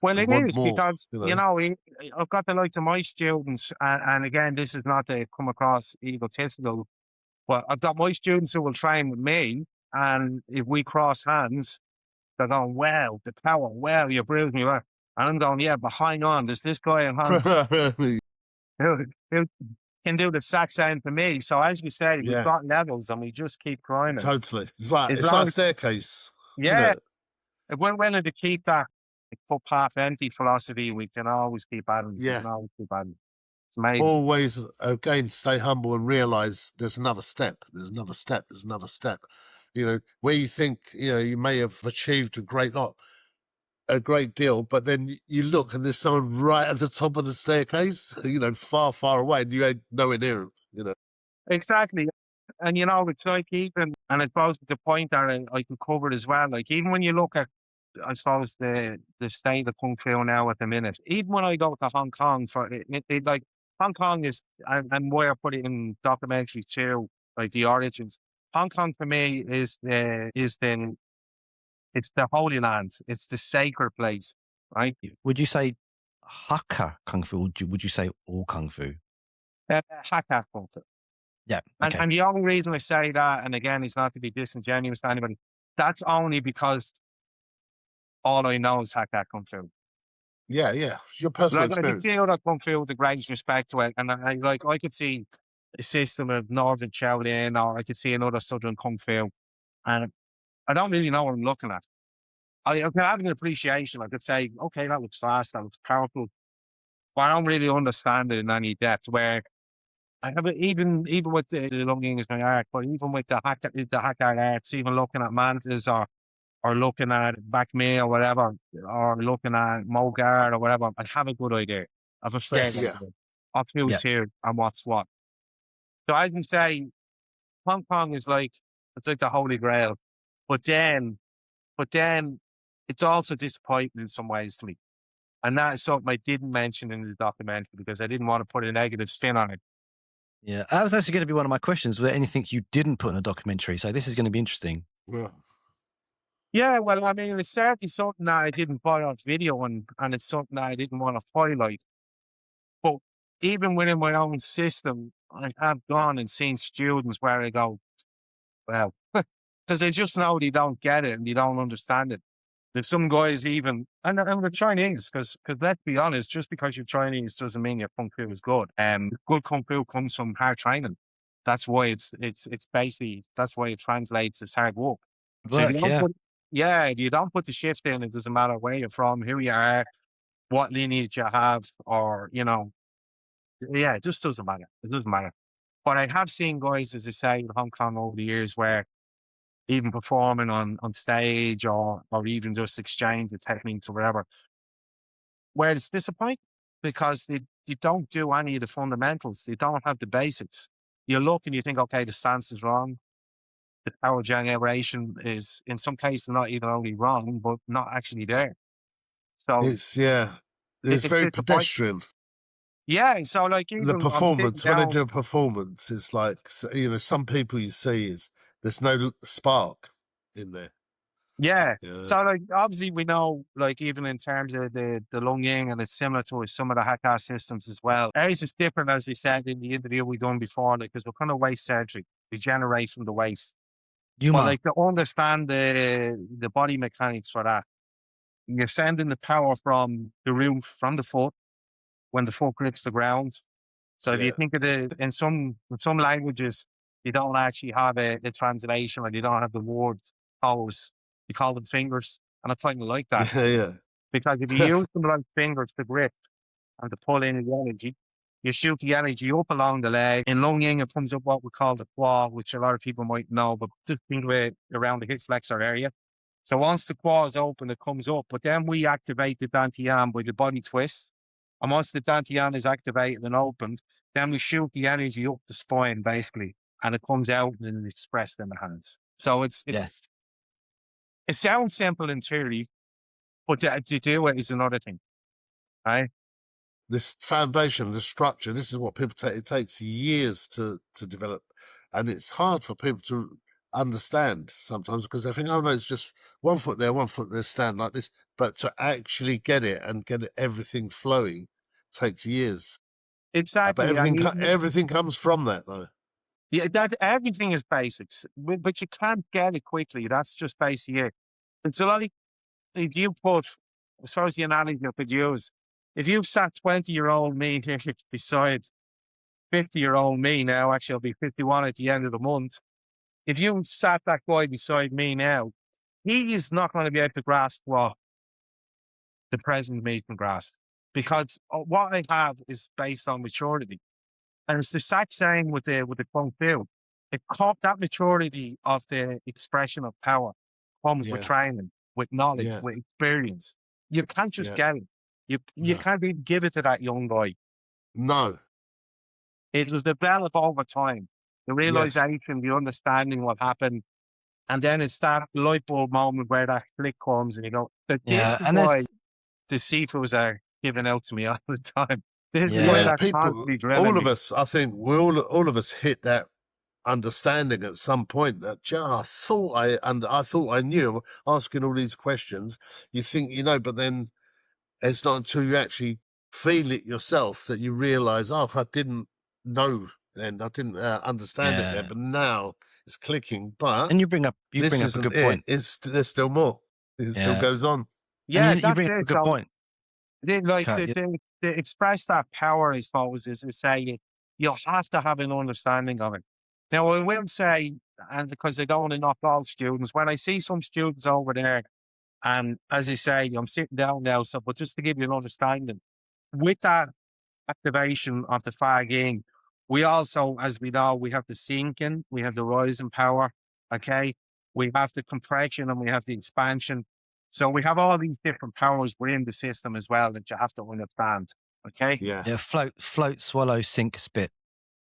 Well, it is because, you know, I've got the likes of my students, and again, this is not to come across egotistical, but I've got my students who will train with me, and if we cross hands, they're going, well, the power, well, you bruised me. Well. And I'm going, yeah, but hang on, there's this guy in Hong Kong who can do the exact same to me. So as you say, we've got levels and we just keep climbing. Totally. It's like a staircase. Yeah. If we're willing to keep that cup half empty philosophy, we can always keep adding. Yeah. We can always keep adding. It's amazing. Always, again, stay humble and realize there's another step. There's another step. There's another step. You know, where you think, you know, you may have achieved a great deal, but then you look and there's someone right at the top of the staircase, you know, far, far away, and you ain't nowhere near them, you know. Exactly. And, you know, it's like even, and I suppose the point that I can cover as well, like even when you look at, I suppose, the state of Kung Fu now at the minute, even when I go to Hong Kong for it like Hong Kong is, and why I put it in documentary too, like the origins, Hong Kong for me is it's the Holy Land. It's the sacred place, right? Would you say Hakka Kung Fu, or would you say all Kung Fu? Hakka Kung Fu. Yeah. Okay. And the only reason I say that, and again, it's not to be disingenuous to anybody, that's only because all I know is Hakka Kung Fu. Yeah. It's your personal experience. I feel that Kung Fu with the greatest respect to it. And I could see a system of Northern Shaolin, or I could see another Southern Kung Fu. And I don't really know what I'm looking at. I can have an appreciation. I could say, okay, that looks fast, that looks powerful. But I don't really understand it in any depth, where I have it, even with the Lung Ying is my art, but even with the hack art arts, even looking at mantas or looking at back me or whatever, or looking at Mogar or whatever, I have a good idea. I have a fair idea of who's here and what's what. So I can say Hong Kong is like, it's like the Holy Grail. But then it's also disappointing in some ways to me. And that is something I didn't mention in the documentary because I didn't want to put a negative spin on it. Yeah, that was actually going to be one of my questions. Were there anything you didn't put in the documentary? So this is going to be interesting. Yeah, well, I mean, it's certainly something that I didn't put on video, and it's something that I didn't want to highlight. But even within my own system, I have gone and seen students where I go, well, because they just know they don't get it and they don't understand it. There's some guys even, and they're Chinese, because let's be honest, just because you're Chinese doesn't mean your Kung Fu is good. Good Kung Fu comes from hard training. That's why it's basically, that's why it translates as hard work. Work, If you don't put the shift in, it doesn't matter where you're from, who you are, what lineage you have, or, it just doesn't matter. It doesn't matter. But I have seen guys, as I say, in Hong Kong over the years where even performing on stage or even just exchange the techniques or whatever, where it's disappointing because they don't do any of the fundamentals. They don't have the basics. You look and you think, okay, the stance is wrong. The power generation is, in some cases, not even only wrong, but not actually there. So it's very pedestrian. Yeah, so like even the performance, when down, they do a performance, it's like, some people you see there's no spark in there. Yeah. So like obviously we know, like even in terms of the Lung Ying, and it's similar to some of the Hakka systems as well. Ours is different, as they said in the interview we done before, because we're kind of waste surgery. We generate from the waste. But like to understand the body mechanics for that, you're sending the power from the roof, from the foot, when the foot grips the ground. So if you think of in some languages, you don't actually have a translation, or you don't have the word toes. You call them fingers. And I kind of like that. Because if you use them like fingers to grip and to pull in the energy, you shoot the energy up along the leg. In Lung Ying, it comes up what we call the quad, which a lot of people might know, but just think of it around the hip flexor area. So once the quad is open, it comes up. But then we activate the dantian by the body twist. And once the dantian is activated and opened, then we shoot the energy up the spine, basically, and it comes out and it's expressed in the hands. So it sounds simple in theory, but to do it is another thing, right? This foundation, this structure, this is what people take. It takes years to develop, and it's hard for people to understand sometimes because they think, oh no, it's just 1 foot there, stand like this. But to actually get it and get everything flowing takes years. Exactly. But everything comes from that, though. Yeah, everything is basics, but you can't get it quickly. That's just basically it. It's like if you put, as far as the analogy I could use, if you sat 20-year-old me here beside 50-year-old me now, actually I'll be 51 at the end of the month. If you sat that guy beside me now, he is not going to be able to grasp what the present me can grasp, because what I have is based on maturity. And it's the exact same with the Kung Fu. That maturity of the expression of power comes with training, with knowledge, with experience. You can't just get it. You can't even give it to that young guy. No. It was developed over time. The realization, the understanding what happened. And then it's that light bulb moment where that click comes and you go, this is why the Sifus are giving out to me all the time. People, all of us, I think, all of us hit that understanding at some point that I thought I knew. Asking all these questions, you think you know, but then it's not until you actually feel it yourself that you realize, oh, I didn't know then, I didn't understand it then, but now it's clicking. But and you bring up a good point. There's still more. It still goes on. Yeah, and you bring up a good point. To express that power, I suppose, is say you have to have an understanding of it. Now, I will say, and because I don't want to knock all students, when I see some students over there, and as I say, I'm sitting down now, but just to give you an understanding, with that activation of the Fa Ying, we also, as we know, we have the sinking, we have the rising power, okay? We have the compression and we have the expansion. So we have all these different powers within the system as well that you have to understand. Okay. Yeah. Float, swallow, sink, spit.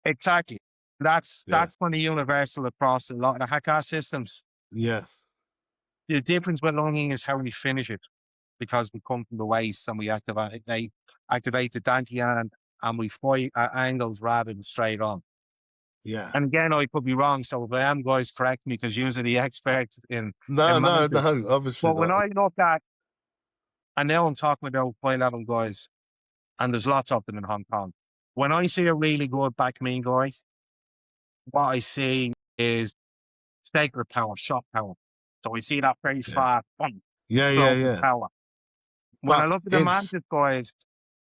Exactly. That's kind of universal across a lot of the Hakka systems. Yeah. The difference with Lung Ying is how we finish it, because we come from the waist and we activate the dantian, and we fight at angles rather than straight on. Yeah. And again, I could be wrong, so if I am, guys, correct me, because you're the expert in No, obviously But when not. I look at, and now I'm talking about high-level guys, and there's lots of them in Hong Kong. When I see a really good back mean guy, what I see is sacred power, shot power. So we see that very fast, Yeah. power. When I look at the Mantis guys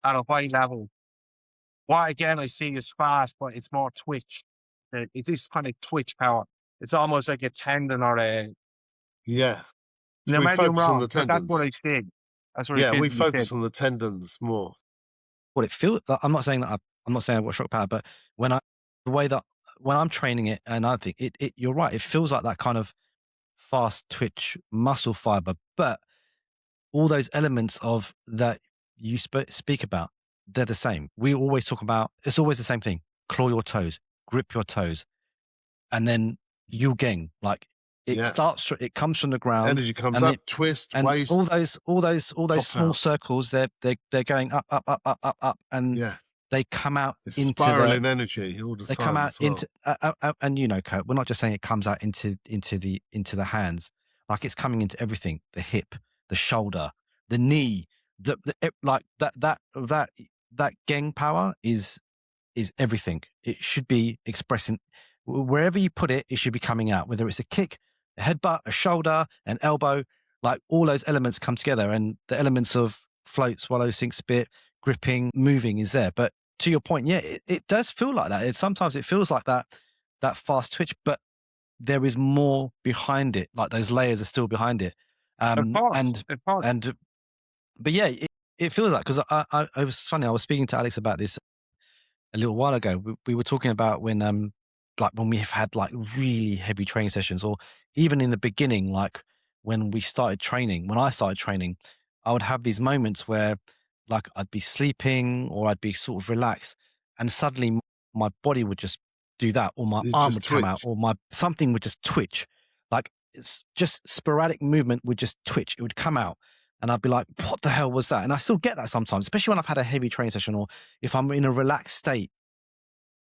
at a high level, what again I see is fast, but it's more twitch. It's this kind of twitch power. It's almost like a tendon or a... Yeah. So no, we maybe I'm focus on wrong, the but that's what I tendons. see. That's what Yeah, we focus on the tendons more. What it feels like, I'm not saying that I'm not saying I've got shock power, but when I'm training it, and I think it you're right, it feels like that kind of fast twitch muscle fiber, but all those elements of that you speak about, they're the same. We always talk about, it's always the same thing: claw your toes, grip your toes, and then Yu Geng. Like it comes from the ground, energy comes up, twist, and waist, all those small circles. They're going up, and they come out into spiraling energy all the time. They come out well. into, and Kurt, we're not just saying it comes out into the hands. Like, it's coming into everything: the hip, the shoulder, the knee, like that Geng power is everything. It should be expressing wherever you put it. It should be coming out, whether it's a kick, a headbutt, a shoulder, an elbow. Like, all those elements come together, and the elements of float, swallow, sink, spit, gripping, moving is there. But to your point, yeah, it does feel like that. Sometimes it feels like that fast twitch, but there is more behind it. Like, those layers are still behind it. Of course. But yeah, it feels like, because I was funny. I was speaking to Alex about this a little while ago. We were talking about when we've had like really heavy training sessions, or even in the beginning, like when I started training, I would have these moments where, like, I'd be sleeping or I'd be sort of relaxed, and suddenly my body would just do that, or my arm would come out, or something would just twitch. Like, it's just sporadic movement would just twitch. It would come out. And I'd be like, what the hell was that? And I still get that sometimes, especially when I've had a heavy training session, or if I'm in a relaxed state.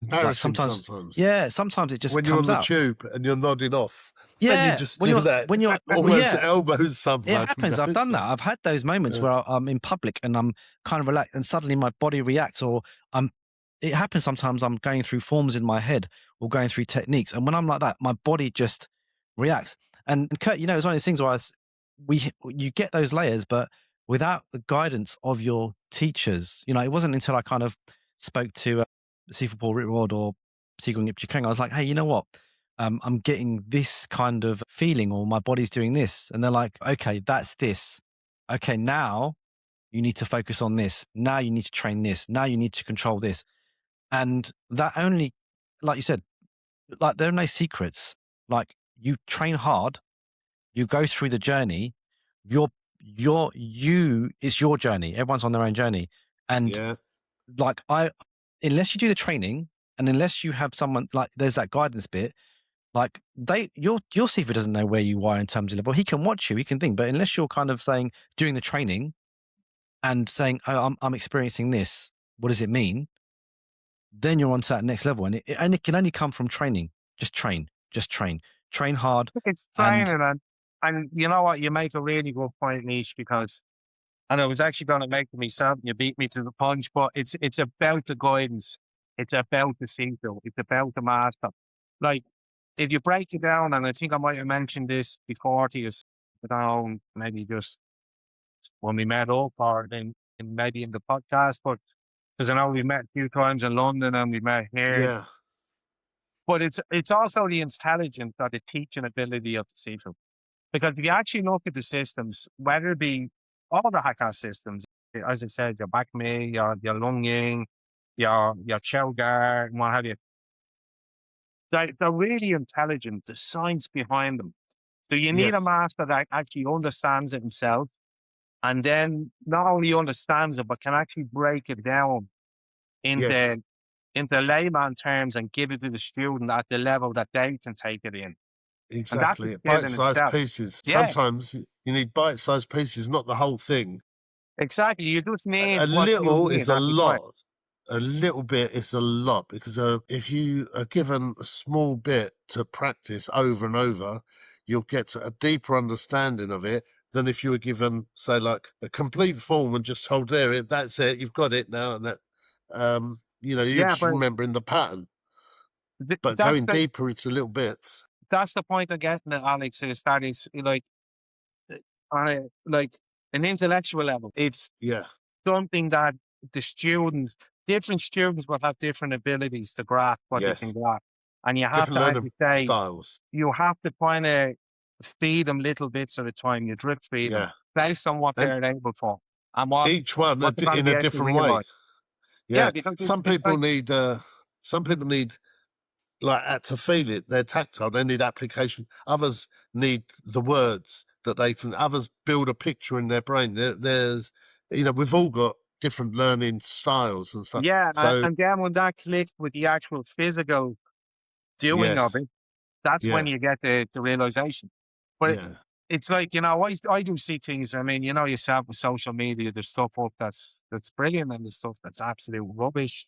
Like sometimes. Yeah, sometimes it just when comes out. you're on the tube and you're nodding off. Yeah, and you just do that. When you're almost elbows somewhere. It happens. I've done that. I've had those moments where I'm in public and I'm kind of relaxed, and suddenly my body reacts, or it happens sometimes. I'm going through forms in my head or going through techniques, and when I'm like that, my body just reacts. And Kurt, it's one of those things where you get those layers, but without the guidance of your teachers, it wasn't until I kind of spoke to Sifu Paul Ritward or Sigong Yip Chikeng, I was like, hey, you know what? I'm getting this kind of feeling, or my body's doing this. And they're like, okay, that's this. Okay, now you need to focus on this. Now you need to train this. Now you need to control this. And that only, like you said, like, there are no secrets. Like, you train hard, you go through the journey, it's your journey. Everyone's on their own journey. And like, unless you do the training, and unless you have someone, like, there's that guidance bit, like, your Sifu doesn't know where you are in terms of level. He can watch you, he can think, but unless you're kind of doing the training and saying, oh, I'm experiencing this, what does it mean? Then you're on to that next level, and it can only come from training. Just train hard. It's training, and you know what? You make a really good point, Nish, because, and I was actually going to make it myself, and you beat me to the punch, but it's about the guidance. It's about the Sifu. It's about the master. Like, if you break it down, and I think I might have mentioned this before to you, down maybe just when we met up, or maybe in the podcast, but because I know we met a few times in London and we met here. Yeah. But it's also the intelligence or the teaching ability of the Sifu. Because if you actually look at the systems, whether it be all the Hakka systems, as I said, your Back Me, your Lung Ying, your Chow Gar, and what have you, they're really intelligent, the science behind them. So you need a master that actually understands it himself, and then not only understands it, but can actually break it down into layman terms and give it to the student at the level that they can take it in. Exactly. Bite-sized pieces. Yeah. Sometimes you need bite-sized pieces, not the whole thing. Exactly. You just need a little is a lot. Point. A little bit is a lot, because if you are given a small bit to practice over and over, you'll get a deeper understanding of it than if you were given, say, like a complete form and just told, there, that's it, you've got it now, and that, you're just remembering the pattern. But going deeper into little bits. That's the point of getting it, Alex, is that it's like, on an intellectual level, it's something that different students will have different abilities to grasp what they can grasp. And you have to, as you say, styles. You have to kind of feed them little bits at a time. You drip feed them based on what they're able for. And each one in a different way. Yeah, because some people need like to feel it. They're tactile. They need application. Others need the words that they can. Others build a picture in their brain. There's, we've all got different learning styles and stuff. Yeah, so, and then when that clicks with the actual physical doing of it, that's when you get the realization. But it's like, I do see things. I mean, yourself with social media, there's stuff up that's brilliant, and there's stuff that's absolute rubbish.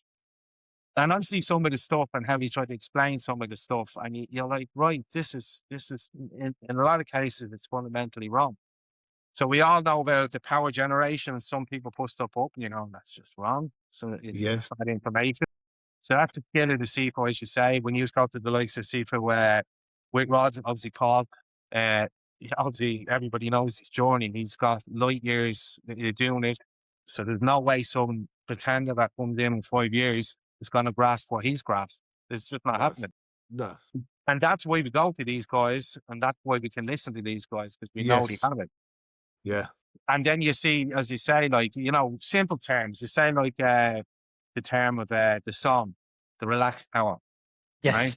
And I see some of the stuff and how you try to explain some of the stuff, and you're like, right, this is in a lot of cases, it's fundamentally wrong. So we all know about the power generation, and some people put stuff up, that's just wrong. So it's bad information. So that's the skill of the Sifu, as you say. When you go to the likes of Sifu, with Rod, obviously called, obviously everybody knows his journey. He's got light years doing it. So there's no way some pretender that comes in 5 years is going to grasp what he's grasped. It's just not happening. No. And that's why we go to these guys, and that's why we can listen to these guys, because we know they have it. Yeah. And then you see, as you say, like, simple terms. You say like the term of the song, the relaxed power. Yes. Right?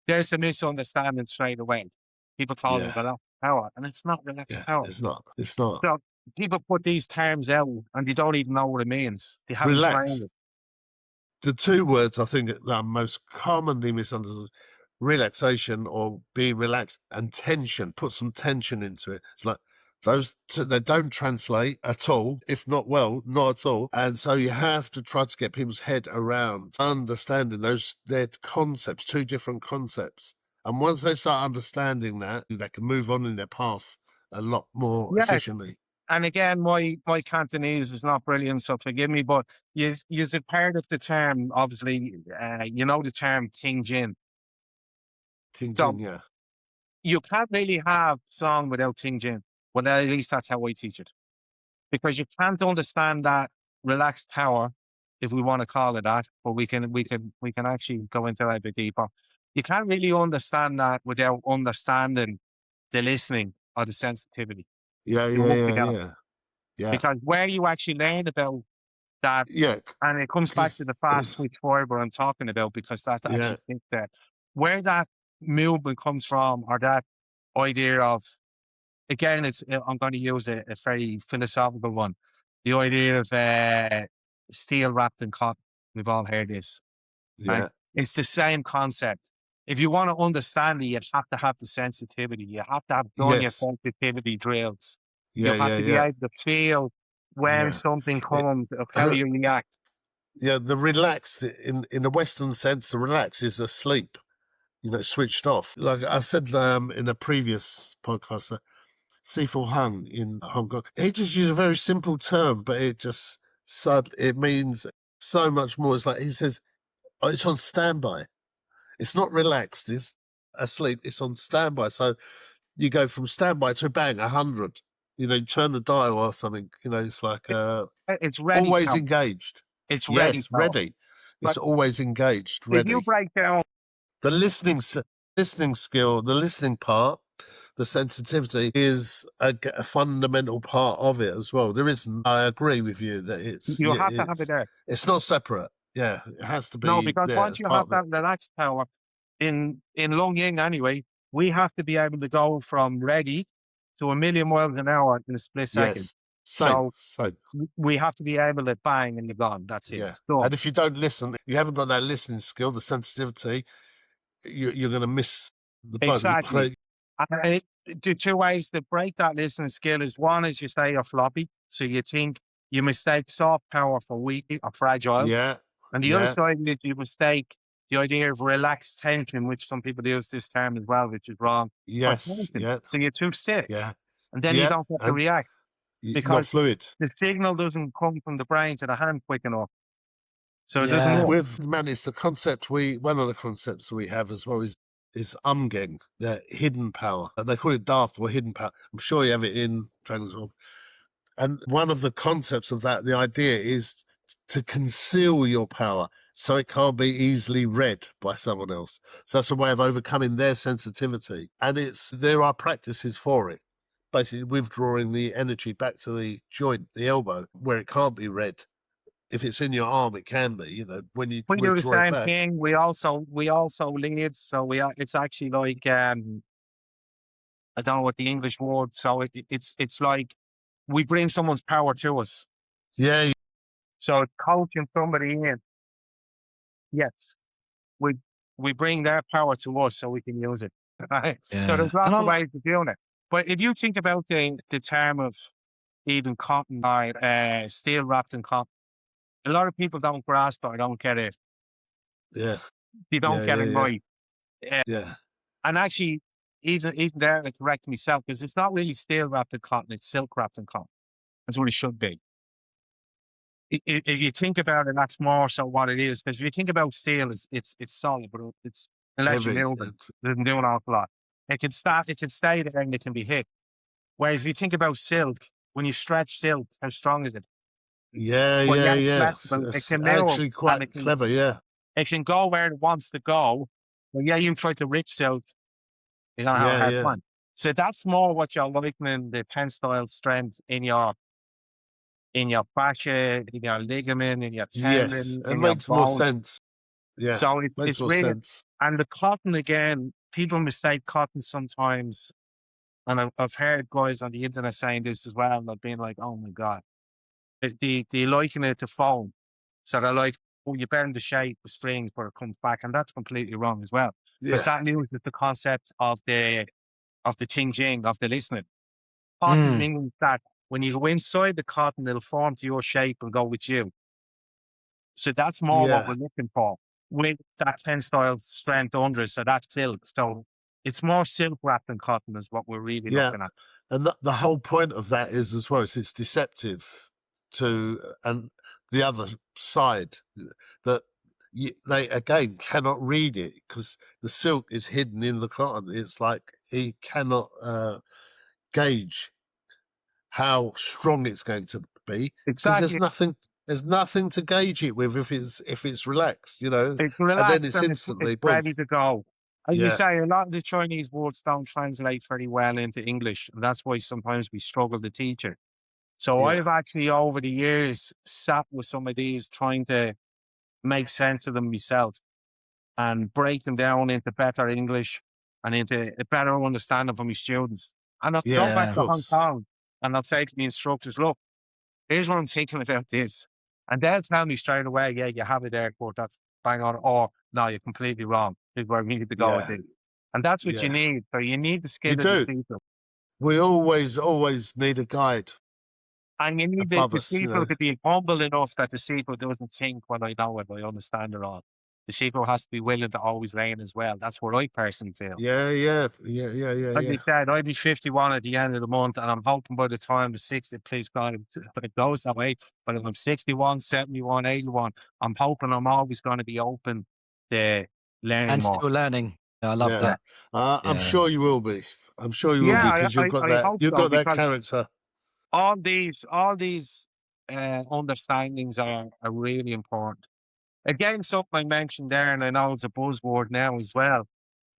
There's a misunderstanding straight away. People call it relaxed power, and it's not relaxed power. It's not. It's not. So people put these terms out, and they don't even know what it means. They haven't trained it. The two words I think that are most commonly misunderstood: relaxation, or being relaxed, and tension. Put some tension into it. It's like those two, they don't translate at all, if not not at all. And so you have to try to get people's head around understanding they're concepts, two different concepts. And once they start understanding that, they can move on in their path a lot more efficiently. And again, my Cantonese is not brilliant, so forgive me, but is it part of the term, obviously, the term Ting Jin. Ting Jin, You can't really have song without Ting Jin. Well, at least that's how I teach it. Because you can't understand that relaxed power, if we want to call it that, but we can actually go into that a bit deeper. You can't really understand that without understanding the listening or the sensitivity. Yeah. Because where you actually learn about that, and it comes back to the fast switch fiber I'm talking about, because that's actually there. Where that movement comes from, or that idea of, again, I'm going to use a very philosophical one. The idea of steel wrapped in cotton. We've all heard this. Yeah. Right? It's the same concept. If you want to understand it, you have to have the sensitivity. You have to have done your sensitivity drills. You have to be able to feel when something comes, of how you react. Yeah, the relaxed, in the Western sense, the relaxed is asleep, switched off. Like I said in a previous podcast, Sifu Hung in Hong Kong, he just used a very simple term, but it means so much more. It's like he says, it's on standby. It's not relaxed, it's asleep, it's on standby. So you go from standby to bang, 100. Turn the dial or something. It's like it's ready, always engaged. It's ready. Yes, ready. It's always engaged, ready. If you break down the listening skill, the listening part, the sensitivity is a fundamental part of it as well. There isn't. I agree with you that you have to have it there. It's not separate. Yeah, it has to be. No, because once you have that relaxed power in Lung Ying anyway, we have to be able to go from ready to 1,000,000 miles an hour in a split second. Yes. So we have to be able to bang and you're gone. That's it. Yeah. So, and if you don't listen, you haven't got that listening skill, the sensitivity, you're going to miss The bogey Exactly. break. And the two ways to break that listening skill is one is you say you're floppy. So you think you mistake soft power for weak or fragile. Yeah. And the other side is you mistake the idea of relaxed tension, which some people use this term as well, which is wrong. Yes. Yeah. So you're too stiff. Yeah. And then you don't get to react Not fluid. the signal doesn't come from the brain to the hand quick enough. So it doesn't work. With Manis, the concept one of the concepts we have as well is Umgeng, the hidden power. They call it dark or hidden power. I'm sure you have it in Dragons World. And one of the concepts of that, the idea is to conceal your power so it can't be easily read by someone else. So that's a way of overcoming their sensitivity. And there are practices for it. Basically withdrawing the energy back to the joint, the elbow, where it can't be read. If it's in your arm, it can be. When you we do the withdraw it same back. thing. We also lead. So it's actually like I don't know what the English word. So it's like we bring someone's power to us. Yeah. So it's coaching somebody in. Yes, we bring their power to us so we can use it. Right? Yeah. So there's lots of ways of doing it. But if you think about the term of even cotton or steel wrapped in cotton, a lot of people don't grasp it or don't get it. Yeah. They don't get it right. Yeah. And actually, even there, I correct myself because it's not really steel wrapped in cotton; it's silk wrapped in cotton. That's what it should be. If you think about it, that's more so what it is. Because if you think about steel, it's solid, but it's unless you move it, doesn't do an awful lot. It can stay there and it can be hit. Whereas if you think about silk, when you stretch silk, how strong is it? Yeah. It can move, actually quite clever. Yeah. It can go where it wants to go. But you try to rip silk, you're gonna have a hard time. So that's more what you're likening the tensile strength in your fascia, in your ligament, in your tendon. Yes, it makes more sense. Yeah. So it's really sense. And the cotton again, people mistake cotton sometimes. And I've heard guys on the internet saying this as well, and being like, "Oh my god," they liken it to foam. So they're like, "Oh, you bend the shape of strings, but it comes back," and that's completely wrong as well. Because that uses the concept of the Ting Jin, of the listening. Cotton means that when you go inside the cotton, it'll form to your shape and go with you. So that's more what we're looking for with that tensile strength under it. So that's silk. So it's more silk wrapped than cotton is what we're really looking at. And the whole point of that is as well, it's deceptive and the other side that they again cannot read it because the silk is hidden in the cotton. It's like he cannot gauge how strong it's going to be because there's nothing to gauge it with if it's relaxed, It's relaxed and then it's instantly it's ready to go. As you Yeah. say, a lot of the Chinese words don't translate very well into English, and that's why sometimes we struggle to teach it. So I've actually, over the years, sat with some of these trying to make sense of them myself and break them down into better English and into a better understanding for my students. And I'll go back to Hong Kong and I'll say to the instructors, look, here's what I'm thinking about this. And they'll tell me straight away, yeah, you have it there, but that's bang on. Or, no, you're completely wrong. This is where we need to go with it. And that's what you need. So you need the skill of the people. We always need a guide. And you need the people to be humble enough that the people doesn't think, well, I know it, I understand it all. The people has to be willing to always learn as well. That's what I personally feel. Yeah. Like you said, I'll be 51 at the end of the month, and I'm hoping by the time I'm 60, please God, it goes that way. But if I'm 61, 71, 81, I'm hoping I'm always going to be open to learning and more. still learning. I love that. I'm sure you will be. I'm sure you will be because you've got that. You've got that character. All these understandings are really important. Again, something I mentioned there, and I know it's a buzzword now as well,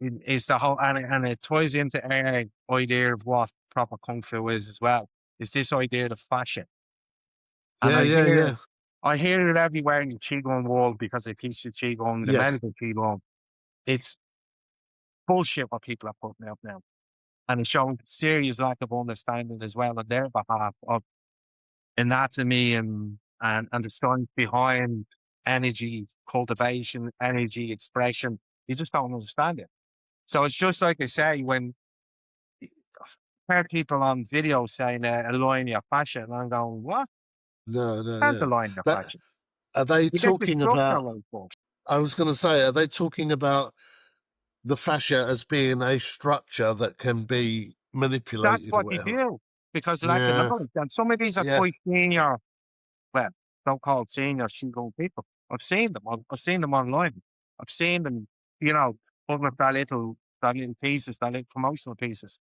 is the whole, and it ties into our idea of what proper Kung Fu is as well, is this idea of fashion. And I hear it everywhere in the Qigong world because I teach the Qigong, the medical Qigong. It's bullshit what people are putting out now. And it's showing serious lack of understanding as well on their behalf of anatomy and the science behind energy cultivation, energy expression. You just don't understand it. So it's just like I say, when I hear people on video saying align your fascia, and I'm going, what? No, Can't yeah. align your fascia. Are they You get the talking structure about? right for. I was going to say, are they talking about the fascia as being a structure that can be That's manipulated or what you whatever? do because lack of Yeah, knowledge. And some of these are yeah, quite senior, well, don't call it senior, single people. I've seen them. I've seen them online. I've seen them, you know, putting up that little pieces, that little promotional pieces.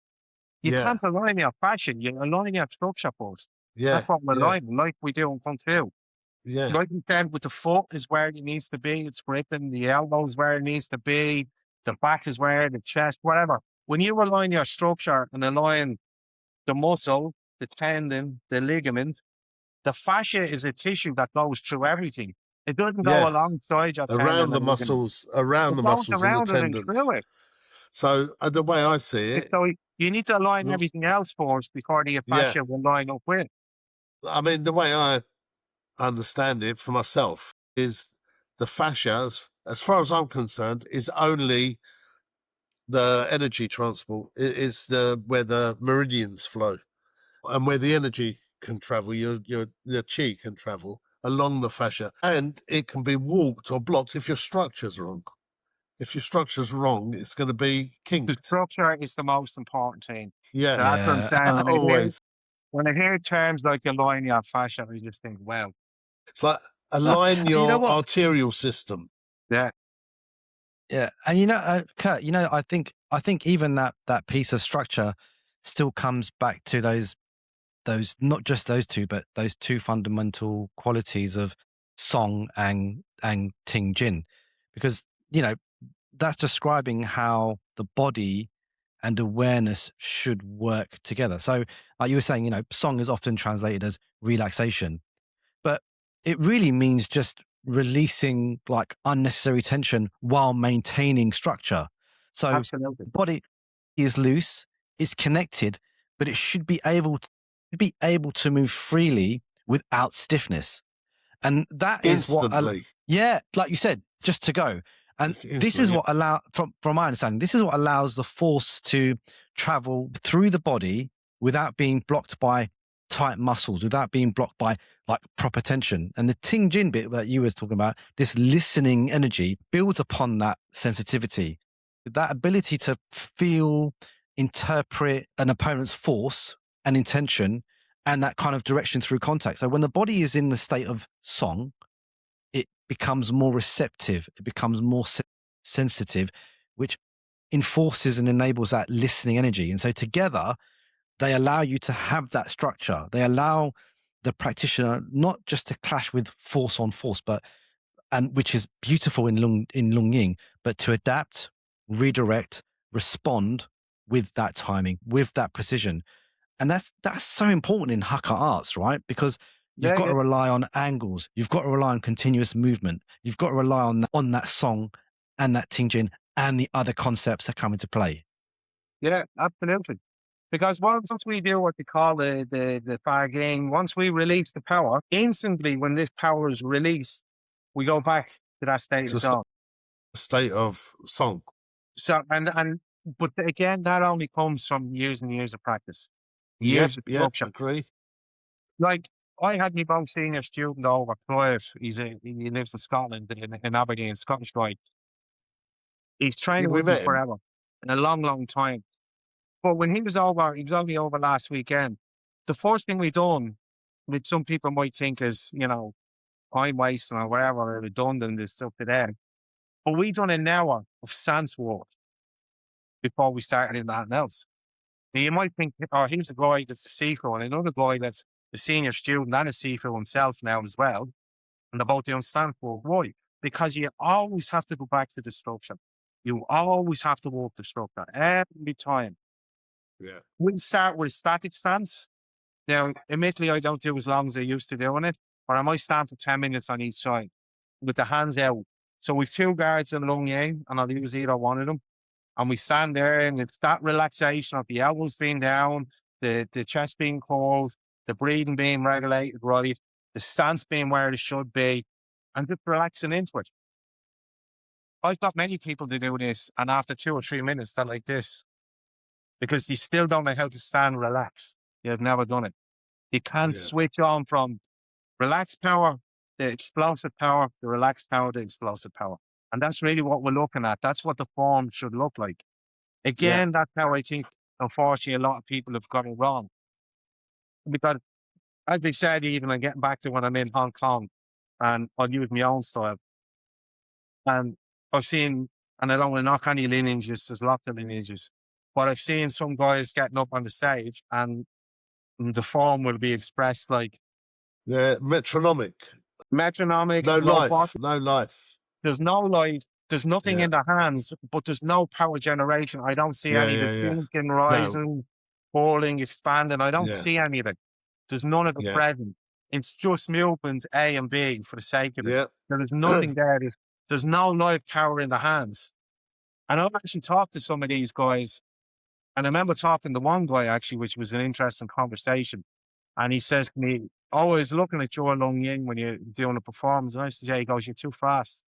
You yeah, can't align your fashion. You align your structure first. That's yeah, what we're yeah, aligning, like we do in Kung Fu. yeah, Like you said, with the foot is where it needs to be. It's gripping. The elbow is where it needs to be. The back is where the chest, whatever. When you align your structure and align the muscle, the tendon, the ligament, the fascia is a tissue that goes through everything. It doesn't go yeah. alongside your tendon Around the and ligament. muscles, around It the goes muscles and the around it and tendons. through it. So the way I see it, So you need to align the, everything else first before the yeah, fascia will line up with. I mean, the way I understand it for myself is the fascia, as far as I'm concerned, is only the energy transport. It is where the meridians flow and where the energy can travel. Your chi can travel along the fascia, and it can be walked or blocked if your structure's wrong. If your structure's wrong, it's going to be The kinked. structure is the most important thing. Yeah, So that's what I'm Yeah. saying. always. When I hear terms like align your fascia, I just think, wow, It's like align You know your what? arterial system. yeah, Yeah, and Kurt, I think even that piece of structure still comes back to those not just those two, but those two fundamental qualities of song and Ting Jin, because that's describing how the body and awareness should work together. So, like you were saying, song is often translated as relaxation, but it really means just releasing like unnecessary tension while maintaining structure. So absolutely. the body is loose, it's connected, but it should be able to move freely without stiffness. And that is what, Instantly. yeah, like you said, just to go. And It's this is instantly. what from my understanding, this is what allows the force to travel through the body without being blocked by tight muscles, without being blocked by like proper tension. And the Ting Jin bit that you were talking about, this listening energy builds upon that sensitivity, that ability to feel, interpret an opponent's force and intention and that kind of direction through contact. So when the body is in the state of song, it becomes more receptive, it becomes more sensitive, which enforces and enables that listening energy. And so together, they allow you to have that structure. They allow the practitioner not just to clash with force on force, and which is beautiful in Lung Ying, but to adapt, redirect, respond with that timing, with that precision. And that's so important in Hakka arts, right? Because you've got to rely on angles, you've got to rely on continuous movement, you've got to rely on that song and that Ting Jin and the other concepts that come into play. Yeah, absolutely. Because once we do what they call the bargaining, once we release the power, instantly when this power is released, we go back to that state of song. State of song. So but again, that only comes from years and years of practice. Years of structure. Agree. Like I had my most senior student over, Clive. He lives in Scotland, in Aberdeen, Scottish guy. He's training We with me met him. forever, in a long, long time. But when he was only over last weekend. The first thing we done, which some people might think is, time wasting or whatever, or redundant, is stuff to them. But we done an hour of stance work before we started in anything else. Now you might think, oh, here's a guy that's a Sifu, and another guy that's a senior student and a Sifu himself now as well, and about doing stance work. Why? Because you always have to go back to the structure. You always have to work the structure every time. Yeah. We start with a static stance. Now, admittedly, I don't do as long as I used to doing it, but I might stand for 10 minutes on each side with the hands out. So we've two guards in Lung Ying, and I'll use either one of them. And we stand there, and it's that relaxation of the elbows being down, the chest being cold, the breathing being regulated right, the stance being where it should be, and just relaxing into it. I've got many people to do this, and after 2 or 3 minutes, they're like this because they still don't know how to stand relax. They've never done it. You can't switch on from relaxed power, the explosive power, the relaxed power, the explosive power. And that's really what we're looking at. That's what the form should look like. Again, that's how I think, unfortunately, a lot of people have got it wrong. Because, as we said, even I'm getting back to when I'm in Hong Kong, and I'll use my own style. And I've seen, and I don't want to knock any lineages, there's lots of lineages, but I've seen some guys getting up on the stage and the form will be expressed like metronomic. No life. No life. There's no light. There's nothing in the hands, but there's no power generation. I don't see any of the thinking, rising, falling, expanding. I don't see any of it. There's none of it present. It's just movement A and B for the sake of it. There is nothing there. There's no life power in the hands. And I've actually talked to some of these guys, and I remember talking to one guy actually, which was an interesting conversation. And he says to me, "Oh, I was looking at your Lung Ying when you're doing a performance." And I said, "Yeah," he goes, "You're too fast."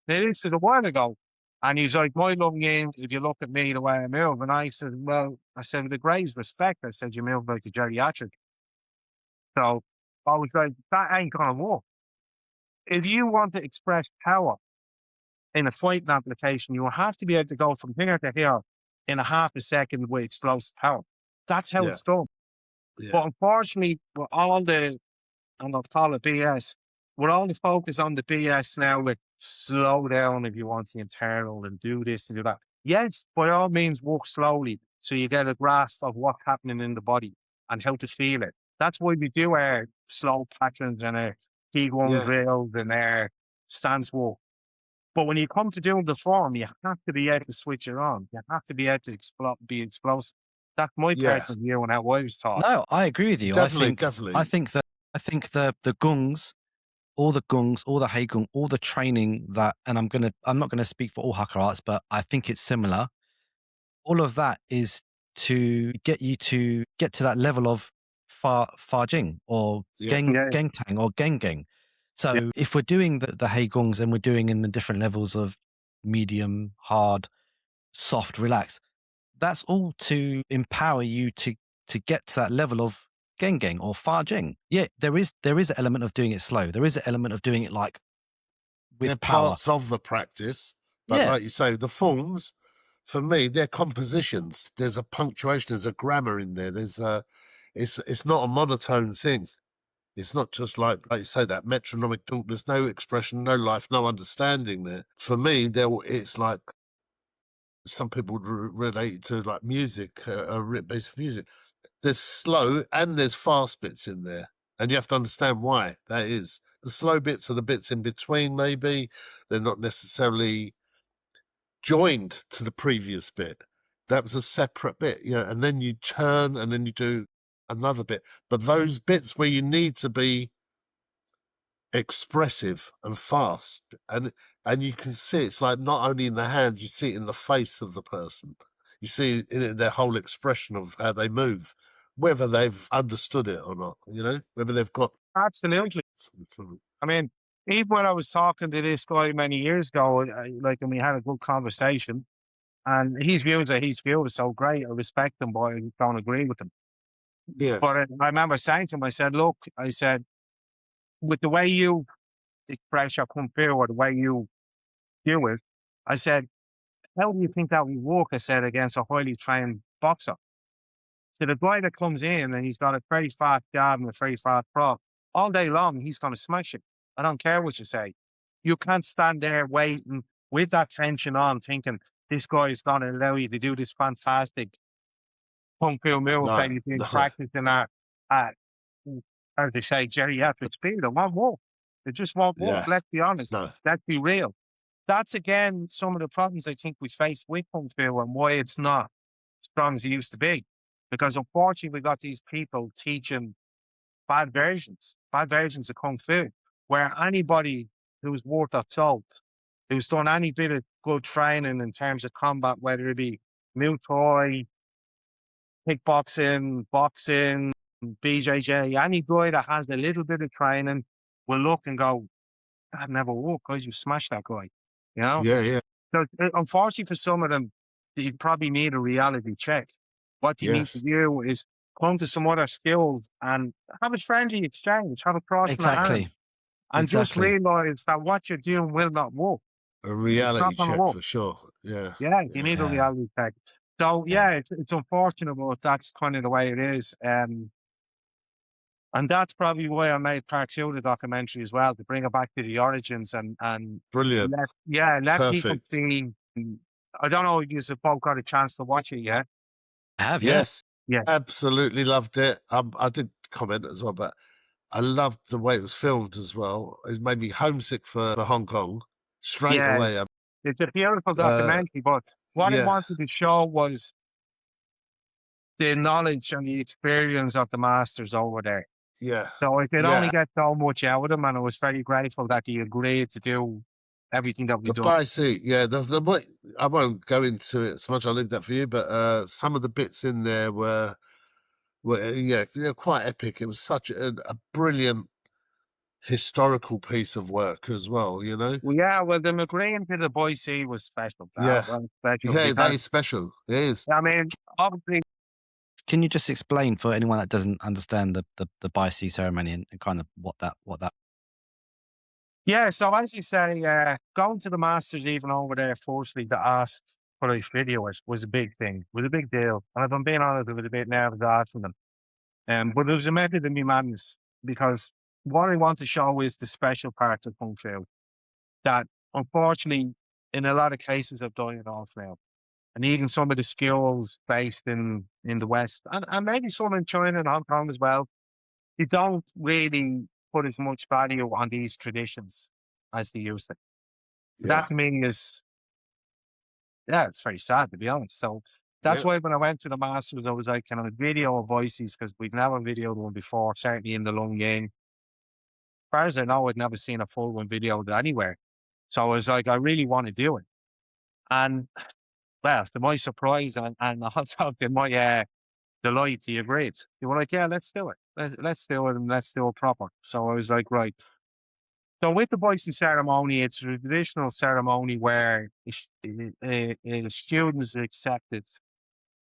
This is a while ago. And he's like, "My Lung Ying, if you look at me the way I move." And I said, "Well," I said, "with the greatest respect," I said, "you move like a geriatric." So I was like, that ain't going to work. If you want to express power in a fighting application, you will have to be able to go from here to here in a half a second with explosive power. That's how it's done. But unfortunately, with all the, and I'll call it BS, with all the focus on the BS now, with slow down if you want the internal and do this and do that. Yes, by all means, walk slowly so you get a grasp of what's happening in the body and how to feel it. That's why we do our slow patterns and our T1 drills and our stance walk. But when you come to doing the form, you have to be able to switch it on. You have to be able to be explosive. That's my personal view on how I was taught. No, I agree with you. Definitely. I think the gungs, all the Hei Gung, all the training that, and I'm not gonna speak for all Hakka arts, but I think it's similar. All of that is to get you to get to that level of Fa Jing or Geng Tang or Geng. So if we're doing the Hei Gungs and we're doing in the different levels of medium, hard, soft, relax, that's all to empower you to get to that level of Geng or Fa Jing. Yeah, there is an element of doing it slow. There is an element of doing it like with power. Parts of the practice, but like you say, the forms, for me, they're compositions. There's a punctuation, there's a grammar in there. It's not a monotone thing. It's not just like you say, that metronomic talk. There's no expression, no life, no understanding there. For me, it's like some people relate to like music, a basic music. There's slow and there's fast bits in there, and you have to understand why that is. The slow bits are the bits in between. Maybe they're not necessarily joined to the previous bit. That was a separate bit, and then you turn and then you do another bit. But those bits where you need to be expressive and fast, and you can see it's like not only in the hand, you see it in the face of the person. You see in their whole expression of how they move, whether they've understood it or not, whether they've got... Absolutely. I mean, even when I was talking to this guy many years ago, and we had a good conversation, and his views are so great. I respect them, but I don't agree with them. Yeah. But I remember saying to him, I said, "Look," I said, "with the way you express your kung fu or the way you do it," I said, "how do you think that would work?" I said, "against a highly trained boxer." So the guy that comes in and he's got a very fast jab and a very fast prop, all day long, he's going to smash it. I don't care what you say. You can't stand there waiting with that tension on, thinking this guy is going to allow you to do this fantastic kung fu move that you've been practicing at, as they say, geriatric speed. It won't work. It just won't work. Let's be honest. Let's be real. That's, again, some of the problems I think we face with kung fu and why it's not as strong as it used to be. Because unfortunately, we've got these people teaching bad versions of kung fu, where anybody who's worth their salt, who's done any bit of good training in terms of combat, whether it be Muay Thai, kickboxing, boxing, BJJ, any guy that has a little bit of training will look and go, that never worked, guys. You smashed that guy, you know? Yeah, yeah, So unfortunately for some of them, you probably need a reality check. What you need to yes, do is come to some other skills and have a friendly exchange, have a cross in the arm, Exactly. and just Exactly. realize that what you're doing will not work. a It's reality not going to check work. for sure. Yeah, Yeah, you yeah, need a Yeah. reality check. So Yeah. it's unfortunate, but that's kind of the way it is. And that's probably why I made part two of the documentary as well, to bring it back to the origins and brilliant, let people perfect. see. I don't know if you've both got a chance to watch it yet. I have, yeah. Yes, Yeah. absolutely loved it. I did comment as well, but I loved the way it was filmed as well. It made me homesick for Hong Kong straight Yeah, away. it's a beautiful Uh, documentary, but what it yeah, wanted to show was the knowledge and the experience of the masters over there. yeah, So I could only yeah. get so much out of them, and I was very grateful that he agreed to do everything that we The done. buy seat, yeah. The way, I won't go into it so much. I'll leave that for you. But some of the bits in there were yeah, quite epic. It was such a brilliant historical piece of work as well. You know. Well, yeah, well, the agreeing to the Boise was special. That Yeah, was special yeah. That because, is special. It is. I mean, obviously, Can you just explain for anyone that doesn't understand the Bai Si ceremony and kind of what that yeah. So as you say, going to the masters even over there, firstly to ask for a video was a big thing, was a big deal. And if I'm being honest, it was a bit nervous asking them. But it was a method in my madness because what I want to show is the special parts of Kung Fu that unfortunately in a lot of cases have died off now. And even some of the skills based in the West and maybe some in China and Hong Kong as well, you don't really put as much value on these traditions as they used to. Yeah. That to me is, yeah, it's very sad to be honest. So that's Yeah. why when I went to the Masters, I was like, can I video voices? Because we've never videoed one before, certainly in the Lung Ying. As far as I know, I'd never seen a full one videoed anywhere. So I was like, I really want to do it. And well, to my surprise and also to my delight, he agreed. They were like, yeah, let's do it. Let's do it and let's do it proper. So I was like, right. So with the Boyson ceremony, it's a traditional ceremony where a student is accepted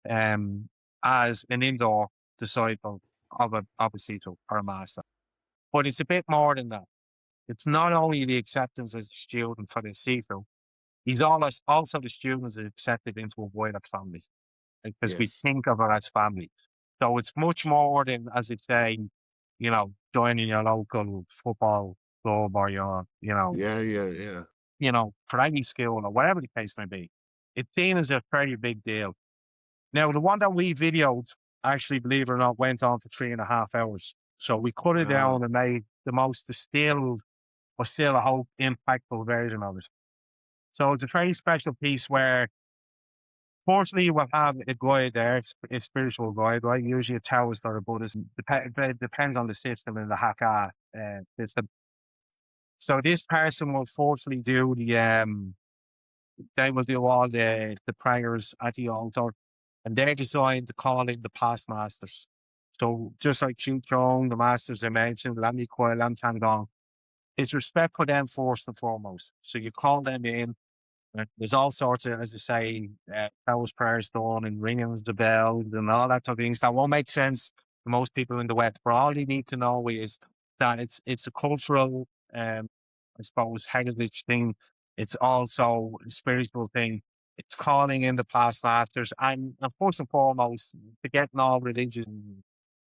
as an indoor disciple of a Sifu or a master. But it's a bit more than that. It's not only the acceptance as a student for the Sifu, he's also the student is accepted into a wider family because we Yes. think of it as family. So it's much more than, as it's saying, joining your local football club or your, Yeah. for any skill or whatever the case may be. It's seen as a very big deal. Now, the one that we videoed, actually, believe it or not, went on for 3.5 hours. So we cut it Wow. down and made the most distilled, but still a whole impactful version of it. So it's a very special piece where, fortunately, we'll have a guide there, a spiritual guide, right? Usually a Taoist or a Buddhist. It depends on the system in the Hakka system. So this person will fortunately do they will do all the prayers at the altar, and they're designed to call in the past masters. So just like Ching Chong, the masters I mentioned, Lam Yi Kwai, Lam Tang Dong, it's respect for them first and foremost. So you call them in. There's all sorts of, as I say, Taoist prayers done and ringing the bell and all that sort of things that won't make sense to most people in the West. But all you need to know is that it's a cultural, I suppose, heritage thing. It's also a spiritual thing. It's calling in the past masters, and first and foremost, forgetting all religious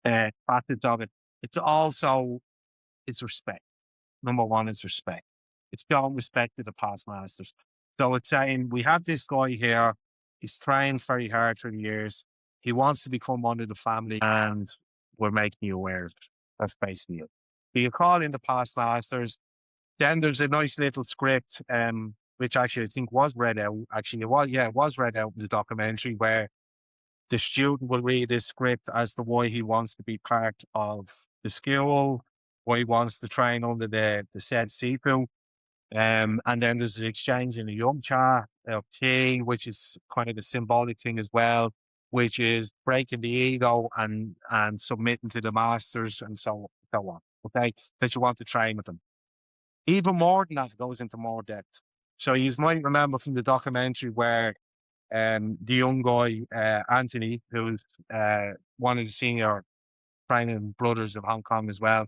facets of it. It's also it's respect. Number one is respect. It's showing respect to the past masters. So it's saying we have this guy here. He's trained very hard through the years. He wants to become one of the family, and we're making you aware of it. That's basically it. So you call in the past masters. Then there's a nice little script, which actually I think was read out. Actually, it was read out in the documentary where the student will read this script as to why he wants to be part of the school, why he wants to train under the said Sifu. And then there's the exchange in the yum cha of tea, which is kind of the symbolic thing as well, which is breaking the ego and submitting to the masters and so on. Okay, that you want to train with them. even more than that, it goes into more depth. So you might remember from the documentary where the young guy, Anthony, who's one of the senior training brothers of Hong Kong as well.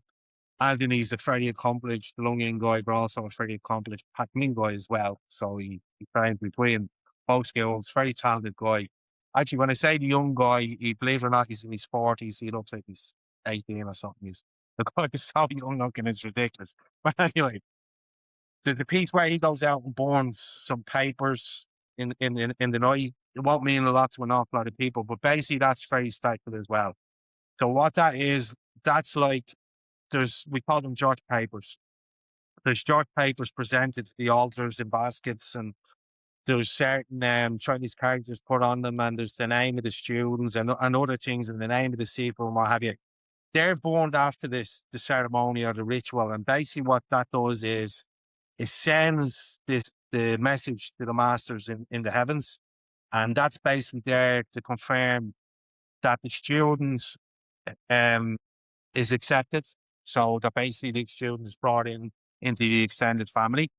Anthony's a very accomplished Lung Ying guy, but also a very accomplished Pat Ming guy as well. So he trains between both skills, very talented guy. Actually, when I say the young guy, believe it or not, he's in his 40s. He looks like he's 18 or something. The guy is so young looking, it's ridiculous. But anyway, the piece where he goes out and burns some papers in the night, it won't mean a lot to an awful lot of people, but basically that's very spectacular as well. So what that is, that's like, we call them George papers. There's George papers presented to the altars in baskets, and there's certain Chinese characters put on them, and there's the name of the students and other things, and the name of the Sifu and what have you. They're burned after the ceremony or the ritual, and basically what that does is it sends the message to the masters in the heavens, and that's basically there to confirm that the student is accepted. So that basically the student is brought into the extended family,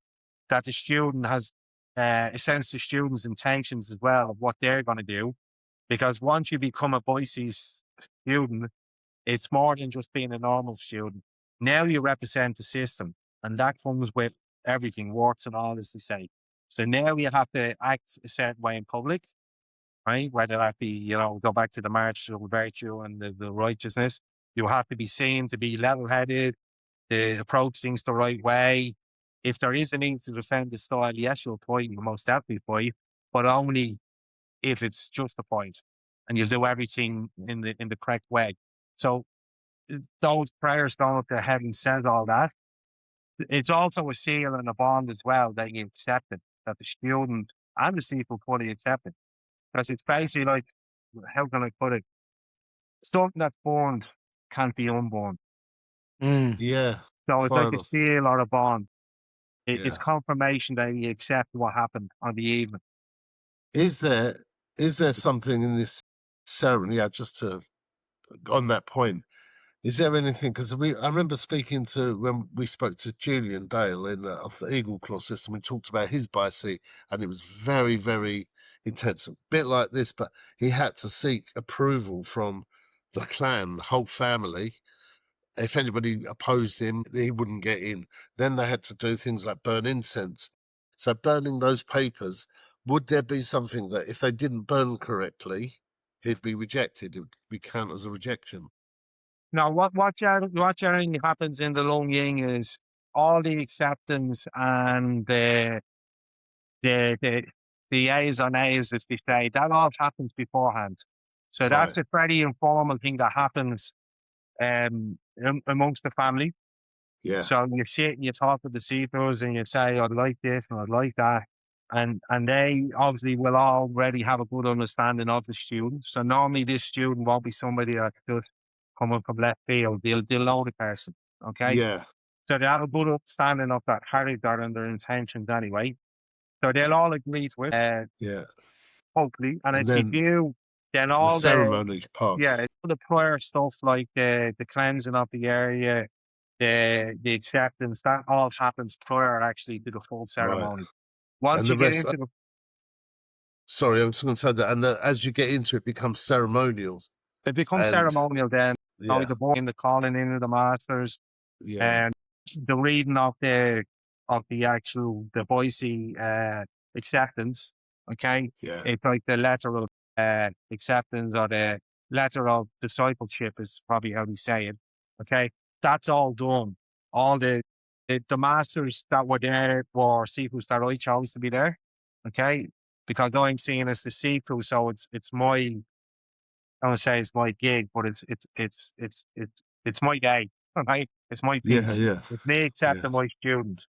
that the student has a sense of students' intentions as well of what they're going to do. Because once you become a Boise's student, it's more than just being a normal student. Now you represent the system, and that comes with everything, warts and all, as they say. So now you have to act a certain way in public, right? Whether that be, go back to the march of virtue and the righteousness. You have to be seen to be level-headed, to approach things the right way. If there is a need to defend the style, yes, you'll fight, you most definitely fight, but only if it's justified, and you'll do everything in the correct way. So those prayers going up to heaven says all that. It's also a seal and a bond as well that you accept it, that the student and the Sifu fully accept it. Because it's basically like, how can I put it? Something that's born can't be unborn. Yeah. So it's like a Final. seal or a bond. Yeah. It's confirmation that you accept what happened on the evening. Is there something in this ceremony? Yeah, just to on that point. Is there anything? Because I remember speaking to when we spoke to Julian Dale of the Eagle Claw system. We talked about his Baisi, and it was very, very intense. A bit like this, but he had to seek approval from the clan, the whole family. If anybody opposed him, he wouldn't get in. Then they had to do things like burn incense. So burning those papers, would there be something that if they didn't burn correctly, he'd be rejected? It would be counted as a rejection. Now, what generally happens in the Lung Ying is all the acceptance and the A's on A's, as they say, that all happens beforehand. So that's a very informal thing that happens amongst the family. Yeah. So you sit and you talk with the Sifus and you say, I'd like this and I'd like that. And they obviously will already have a good understanding of the student. So normally this student won't be somebody that's just coming from left field. They'll know the person. Okay. Yeah. So they have a good understanding of that character and their intentions anyway. So they'll all agree to it. Yeah. Hopefully. And if they do, then all the ceremony parts. Yeah, all the prayer stuff like the cleansing of the area, the acceptance, that all happens prior actually to the full ceremony. Right. Once you get into the... Sorry, I was going to say that. And as you get into it, it becomes ceremonial. It becomes ceremonial then. Yeah. The calling in of the masters. Yeah. And the reading of the actual Boise acceptance. Okay. Yeah. It's like the letter of acceptance or the letter of discipleship is probably how we say it. Okay. That's all done. All the masters that were there were Sifus that I chose to be there. Okay. Because I'm seen as the Sifu, so it's my, I don't want to say it's my gig, but it's my day. Right? It's my piece. Yeah. It's me accepting my student.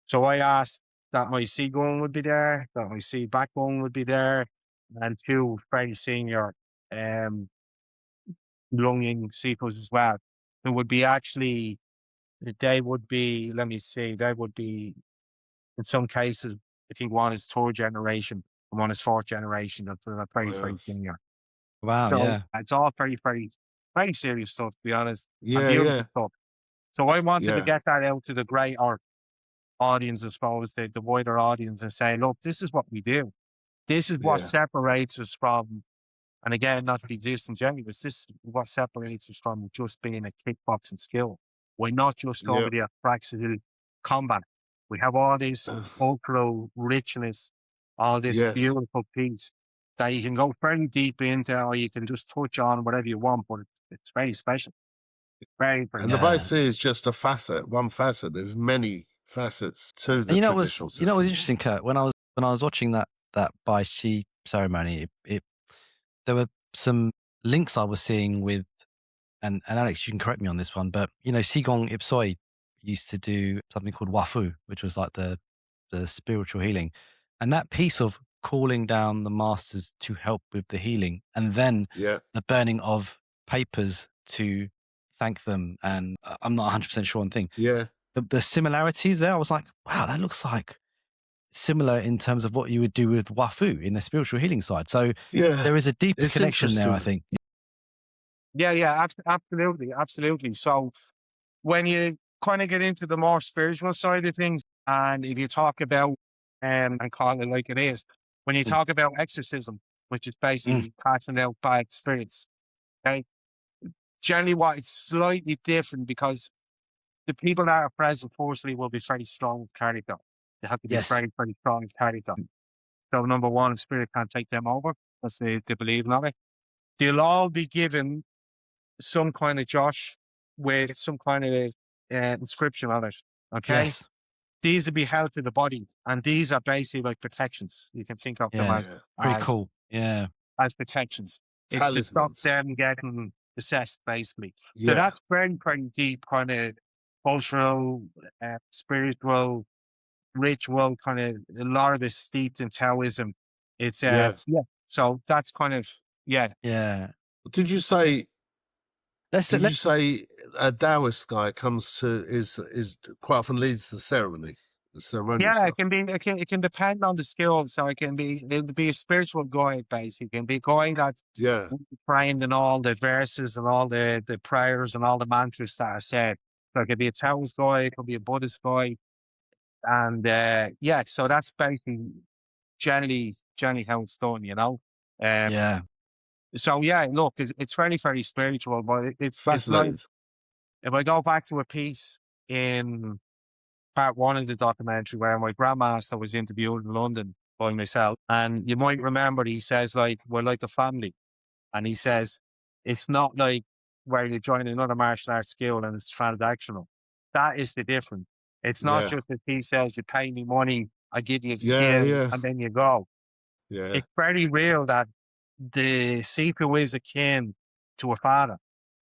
So I asked that my Seagun would be there, that my C backbone would be there, and two very senior Lung Ying Sifus as well. It would be actually, they would be, let me see, they would be, in some cases, I think one is third generation and one is fourth generation. That's very, very senior. Wow, so it's all very, very, very serious stuff, to be honest. Yeah. Stuff. So I wanted to get that out to the greater audience, I suppose, the wider audience, and say, look, this is what we do. This is what separates us from, and again, not to be disingenuous, this is what separates us from just being a kickboxing skill. We're not just over there practicing combat. We have all this cultural richness, all this beautiful piece that you can go very deep into, or you can just touch on whatever you want, but it's very special. Very, very. And the base is just a facet, one facet. There's many facets to the traditional system. You know what was interesting, Kurt? When I was watching that Bai Chi ceremony, there were some links I was seeing with, and Alex, you can correct me on this one, but you know, Qigong Ipsoi used to do something called Wafu, which was like the spiritual healing, and that piece of calling down the masters to help with the healing, and then the burning of papers to thank them. And I'm not 100% sure on thing. Yeah. The similarities there, I was like, wow, that looks like similar in terms of what you would do with Wafu in the spiritual healing side. So there is a deeper connection there, I think. Yeah, absolutely, absolutely. So when you kind of get into the more spiritual side of things, and if you talk about, and call it like it is, when you talk about exorcism, which is basically casting out bad spirits, okay, generally what it's slightly different because the people that are present, firstly, will be very strong character. They have to be very, very strong character. So number one, spirit can't take them over. That's the belief of it. They'll all be given some kind of Josh with some kind of inscription on it. Okay. Yes. These will be held to the body, and these are basically like protections. You can think of them as pretty cool. Yeah, as protections. It's to stop them getting possessed, basically. So that's very, very deep kind of cultural, spiritual, ritual kind of. A lot of it steeped in Taoism. It's So that's kind of Did you say? Did you say a Taoist guy comes to is quite often leads the ceremony? The ceremonial stuff? It can depend on the skill. So it'll be a spiritual guide, basically. It can be a guy that's trained in all the verses and all the prayers and all the mantras that are said. So it could be a Taoist guy, it could be a Buddhist guy. And so that's basically generally how it's done, you know. So look, it's very, very spiritual, but it's fascinating. Like, if I go back to a piece in part one of the documentary where my grandmaster was interviewed in London by myself, and you might remember he says, like, we're like a family, and he says it's not like where you join another martial arts skill and it's transactional. That is the difference. It's not just that he says you pay me money, I give you a skill, and then you go. It's very real that the Sifu is akin to a father.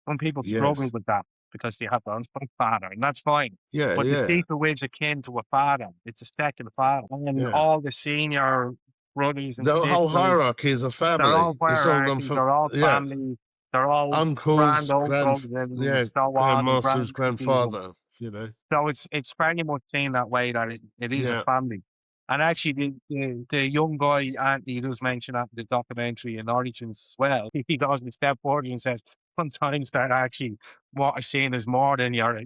Some people struggle with that because they have their own father, and that's fine. But the Sifu is akin to a father. It's a second father. And all the senior brothers and sisters. The whole hierarchy is a family. They're all hierarchies, they're all family. They're all uncles, grandmaster's grandfather, you know. So it's very much seen that way, that it is a family. And actually, the young guy, Anthony, does mention that in the documentary in Origins as well. He goes a step forward and says, sometimes that actually what I'm seeing is more than your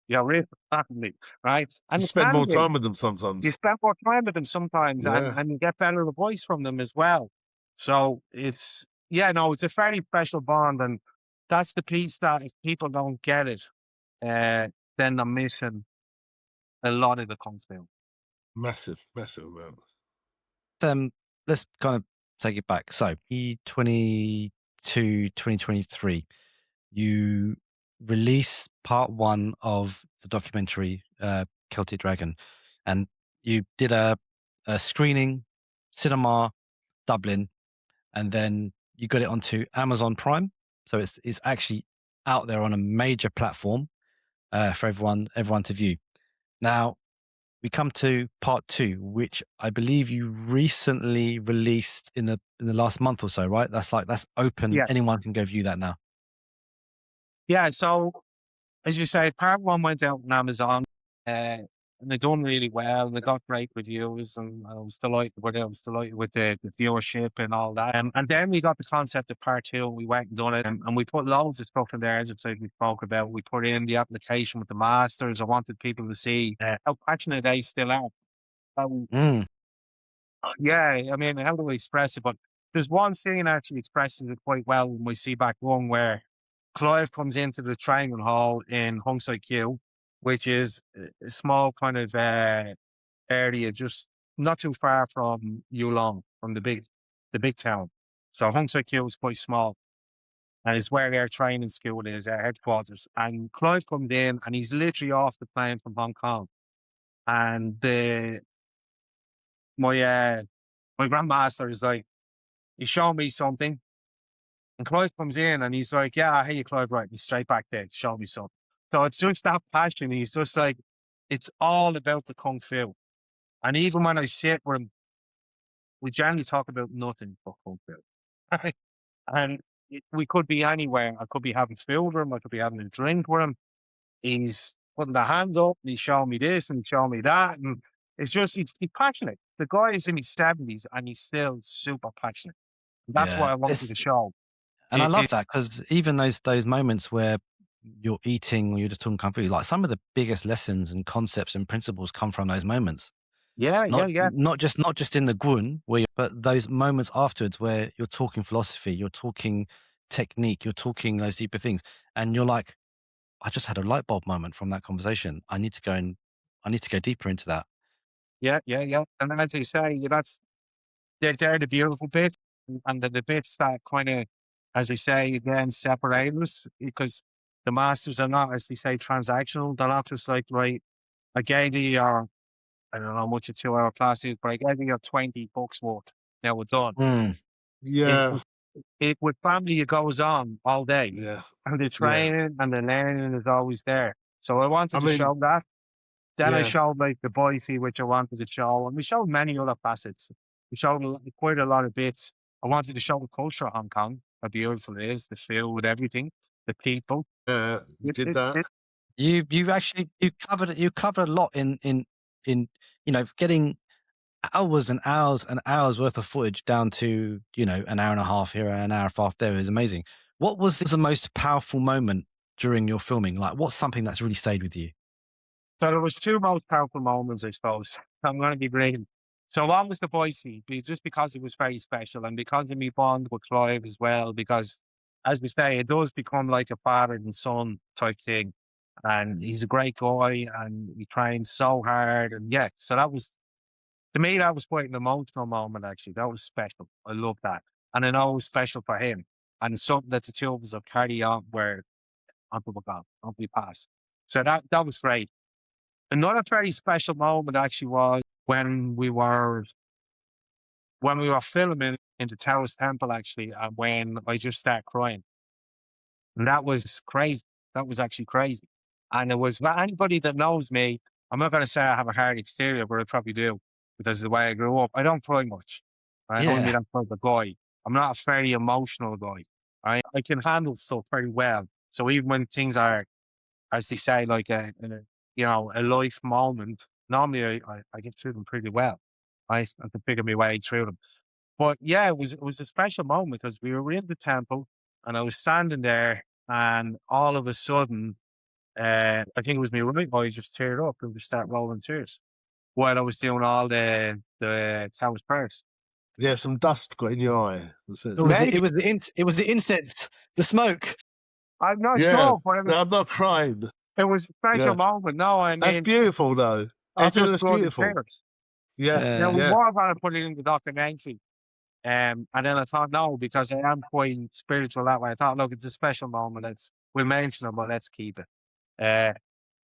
real family, right? And you spend more time with them sometimes. You spend more time with them sometimes, and you get better advice from them as well. So it's a very special bond, and that's the piece that if people don't get it, then they're missing a lot of the concept. Massive amount. Let's kind of take it back. So, 2023, you released part one of the documentary Celtic Dragon, and you did a screening, cinema, Dublin, and then you got it onto Amazon Prime. So it's actually out there on a major platform for everyone to view. Now, we come to part two, which I believe you recently released in the last month or so, right? That's open. Yeah. Anyone can go view that now. Yeah. So as you say, part one went out on Amazon. and they done really well. They got great reviews, and I was delighted with it. I was delighted with the viewership and all that. And then we got the concept of part two. We went and done it, and we put loads of stuff in there, as I said, we spoke about. We put in the application with the masters. I wanted people to see how passionate they still are. Yeah, I mean, how do we express it? But there's one scene actually expresses it quite well when we see back one where Clive comes into the training hall in Hung Sai Q, which is a small kind of area just not too far from Yulong, from the big town. So Hung Sai Q is quite small, and it's where their training school is, their headquarters. And Clive comes in, and he's literally off the plane from Hong Kong, and my grandmaster is like, he's showing me something. And Clive comes in and he's like, yeah, I hear you, Clive, right. He's straight back there, show me something. So it's just that passion. He's just like, it's all about the Kung Fu. And even when I sit with him, we generally talk about nothing but Kung Fu. And we could be anywhere. I could be having food with him. I could be having a drink with him. He's putting the hands up and he's showing me this and he's showing me that. And it's just, he's passionate. The guy is in his 70s and he's still super passionate. That's what I wanted to show. And I love that, because even those moments where you're eating or you're just talking Kung Fu, like some of the biggest lessons and concepts and principles come from those moments. Not just in the Gun, but those moments afterwards where you're talking philosophy, you're talking technique, you're talking those deeper things, and you're like, I just had a light bulb moment from that conversation. I need to go deeper into that. Yeah. And as you say, they're the beautiful bits, and the bits that kind of, as they say, again, separate us, because the masters are not, as they say, transactional. They're not just like, right, I gave you your, I don't know how much a 2-hour class is, but I gave you your 20 books worth. Now we're done. Yeah. It with family, it goes on all day. Yeah. And the training and the learning is always there. So I wanted to show that. Then I showed like the boyfie, which I wanted to show. And we showed many other facets. We showed quite a lot of bits. I wanted to show the culture of Hong Kong, how beautiful it is, the food, everything, the people. Yeah, you did that. You covered a lot in getting hours and hours and hours worth of footage down to an hour and a half here and an hour and a half there is amazing. What was the most powerful moment during your filming? Like, what's something that's really stayed with you? So there was two most powerful moments, I suppose. I'm going to be brief. So one was the boyfie, just because it was very special, and because of me bond with Clive as well, because as we say, it does become like a father and son type thing. And he's a great guy and he trains so hard. And so that was, to me, that was quite an emotional moment, actually. That was special. I love that. And I know it was special for him. And it's something that the two of us have carried on where until we pass. So that was great. Another very special moment actually was when we were filming in the Taoist Temple, actually, when I just started crying. And that was crazy. That was actually crazy. And it was, anybody that knows me, I'm not going to say I have a hard exterior, but I probably do, because of the way I grew up. I don't cry much. Right? I don't mean that type of guy. I'm not a very emotional guy. Right? I can handle stuff very well. So even when things are, as they say, like a life moment, normally I get through them pretty well. Right? I can figure my way through them. But yeah, it was a special moment because we were in the temple and I was standing there, and all of a sudden, I think it was my right eye just teared up and just started rolling tears while I was doing all the Taoist prayers. Yeah, some dust got in your eye. It was the incense, the smoke. I'm not sure, but no, I'm not crying. It was a special moment. No, I mean, that's beautiful, though. I think that's beautiful. Yeah. Now we were going to put it in the documentary. And then I thought, no, because I am quite spiritual that way. I thought, look, it's a special moment. We'll mention it, but let's keep it.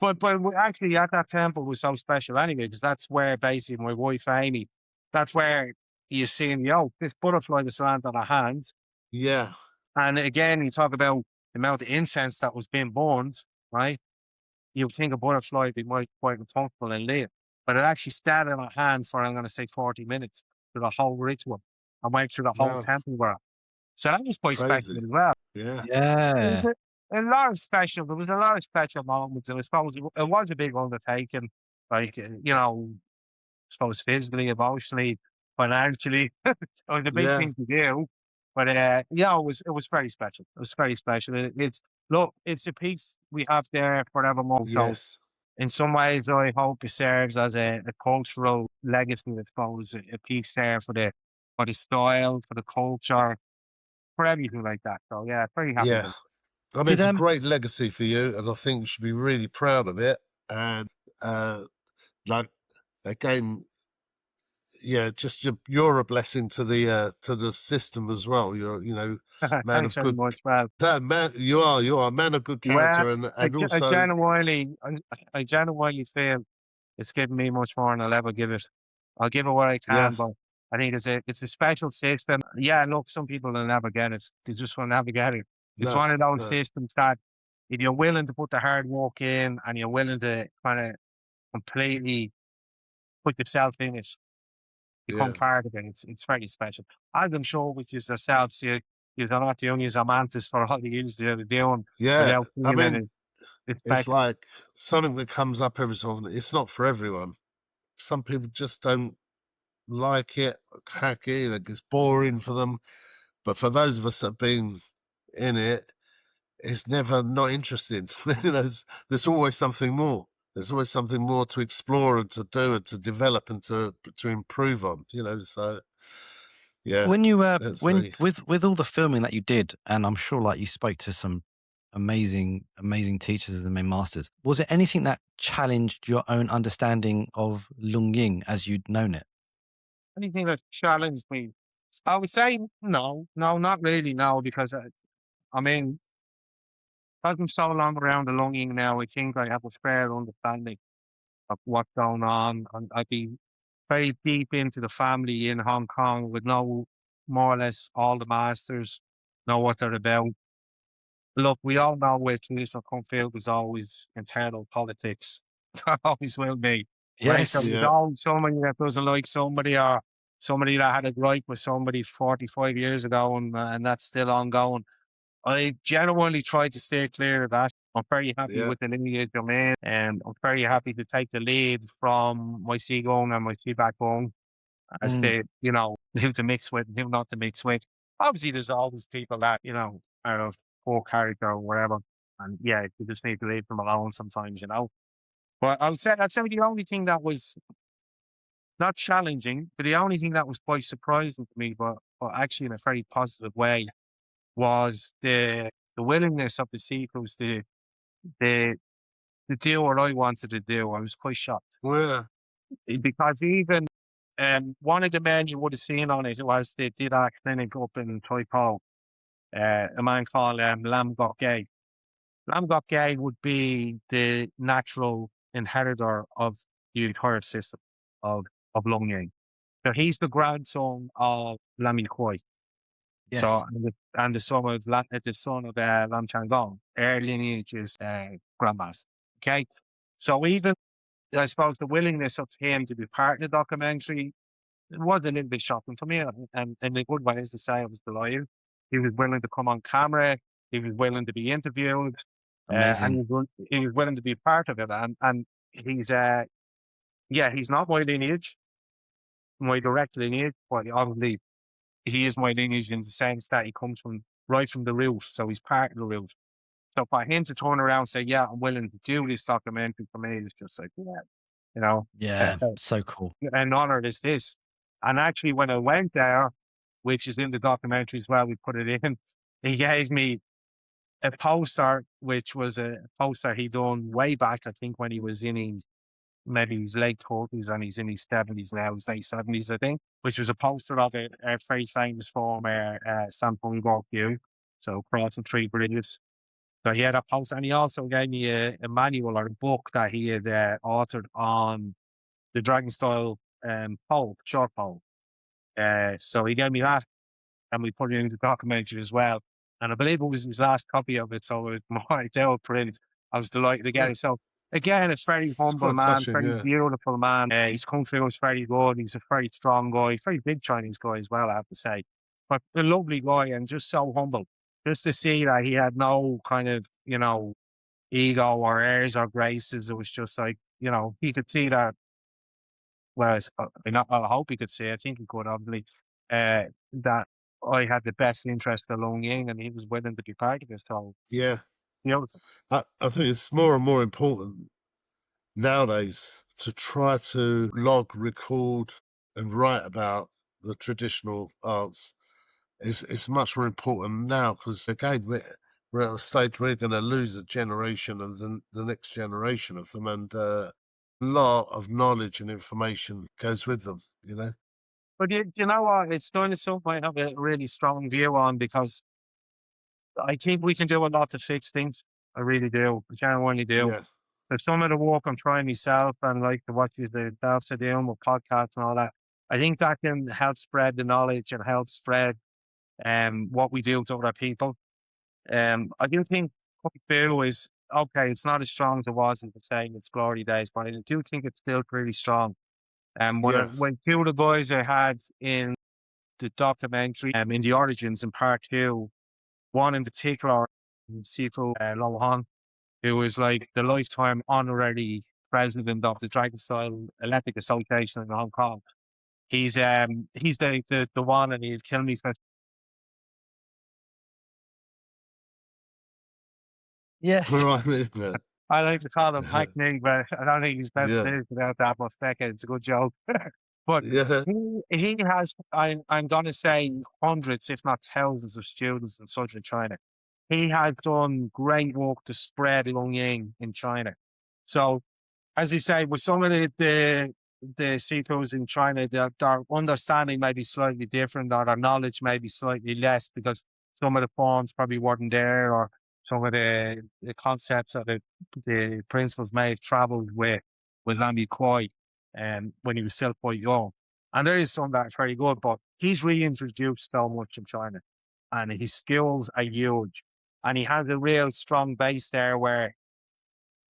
But actually at that temple was so special anyway, because that's where basically my wife Amy, that's where you're seeing, this butterfly was landed on her hands. Yeah. And again, you talk about the amount of incense that was being burned, right? You would think a butterfly would be quite uncomfortable and live. But it actually started on her hands for, I'm going to say, 40 minutes for the whole ritual. I went through the whole temple world. So that was quite special as well. Yeah. Yeah. There was a lot of special moments, and I suppose it was a big undertaking. like, I suppose physically, emotionally, financially. It was a big Yeah. thing to do. But yeah, it was very special. It was very special. It's a piece we have there forevermore. So Yes. in some ways, I hope it serves as a cultural legacy, I suppose, a piece there for the style, for the culture, for everything like that. So yeah, very happy Yeah. with it. I mean, Did it's a great legacy for you, and I think you should be really proud of it. And like again, yeah, just you're a blessing to the system as well. You're, man Thanks of very good. much. Well, Man, you are a man of good well, character, and also, I genuinely feel it's given me much more than I'll ever give it. I'll give it what I yeah, can, but I think it's a special system. Yeah, look, some people will never get it. They just will never get it. It's no, one of those no, systems that if you're willing to put the hard work in and you're willing to kind of completely put yourself in it, become yeah, part of it, it's very special. As I'm sure with yourselves, you're not the only amantis for all the years you're doing yeah. without I feeling mean, it's it's special. like something that comes up every so often. It's not for everyone. Some people just don't like it, hacky, it gets boring for them. But for those of us that have been in it, it's never not interesting. There's always something more. There's always something more to explore and to do and to develop and to improve on. So yeah, when you that's when me. with all the filming that you did, and I'm sure like you spoke to some amazing teachers and main masters, was there anything that challenged your own understanding of Lung Ying as you'd known it? Anything that challenged me, I would say no, not really, no, because I mean, because I'm so long around the Lung Ying now, I think I have a fair understanding of what's going on, and I'd be very deep into the family in Hong Kong with know more or less all the masters, know what they're about. Look, we all know with traditional kung fu there's always internal politics. There always will be, right? So Yes. there's Yeah, always somebody that doesn't like somebody, or somebody that had a gripe with somebody 45 years ago, and that's still ongoing. I genuinely try to stay clear of that. I'm very happy yeah, with the lineage I'm in, and I'm very happy to take the lead from my Qigong and my Qi Gong as Mm. they, who to mix with and who not to mix with. Obviously, there's always people that, are of poor character or whatever. And yeah, you just need to leave them alone sometimes. But I'd say the only thing that was not challenging, but the only thing that was quite surprising to me, but actually in a very positive way, was the willingness of the Seafoods to do what I wanted to do. I was quite shocked. yeah, Because even one of the men you would have seen on it was they did our clinic up in Toy Po, a man called Lam Gok Gay. Lam Gok Gay would be the natural inheritor of the entire system of Lung Ying. So he's the grandson of Lam Yi Kwai. So Yes. and the son of Lam Chang Gong. Their lineage is grandmaster. Okay, so even I suppose the willingness of him to be part of the documentary, it was a little bit shocking for me, and in a good way, as to say, I was delighted. He was willing to come on camera. He was willing to be interviewed, and Amazing. he was willing to be part of it. And he's, he's not my lineage, my direct lineage, but obviously he is my lineage in the sense that he comes from right from the root, so he's part of the root. So for him to turn around and say, "Yeah, I'm willing to do this documentary," for me, it's just like, yeah, you know, Yeah. So cool. an honor is this. And actually, when I went there, which is in the documentary as well, we put it in, he gave me a poster, which was a poster he done way back, I think, when he was in maybe his late 30s and he's in his 70s now, his late 70s, I think, which was a poster of a very famous former Sampung Gok Yu, so crossing three bridges. So he had a poster, and he also gave me a manual or a book that he had authored on the Dragon style pole, short pole. So he gave me that, and we put it into the documentary as well. And I believe it was his last copy of it, so it was out print. I was delighted to get yeah. it. So again, a very It's humble quite man, touching. very Yeah, beautiful man. His kung fu is very good. He's a very strong guy, very big Chinese guy as well, I have to say. But a lovely guy and just so humble. Just to see that he had no kind of, ego or airs or graces. It was just like he could see that. Well, I hope he could see. I think he could, obviously, that I had the best interest of Lung Ying, and he was willing to be part of it. So, Yeah. beautiful. I think it's more and more important nowadays to try to log, record, and write about the traditional arts. It's much more important now because, again, we're at a stage we're going to lose a generation and the next generation of them, and a lot of knowledge and information goes with them, But you know what? It's going to something I have a really strong view on, because I think we can do a lot to fix things. I really do. I genuinely do. Yeah. But some of the work I'm trying myself, and like the what you the devs are doing with podcasts and all that, I think that can help spread the knowledge and help spread what we do to other people. I do think Kung Fu is okay. It's not as strong as it was in its glory days, but I do think it's still pretty strong. When two of the guys I had in the documentary, in the origins in part 2, one in particular, Sifu Kurt, who was like the lifetime honorary president of the Dragon Style Athletic Association in Hong Kong. He's the one, and he'll kill me for. Yes. I like to call him technique, but I don't think he's best pleased without that. But feck it, it's a good joke. But he has, I'm going to say, hundreds, if not thousands, of students in southern China. He has done great work to spread Lung Ying in China. So, as you say, with some of the Sifus in China, their understanding may be slightly different, or their knowledge may be slightly less, because some of the forms probably weren't there, or some of the concepts or the principles may have travelled with Lammy Kwai when he was still quite young. And there is some that's very good, but he's reintroduced so much in China, and his skills are huge. And he has a real strong base there where,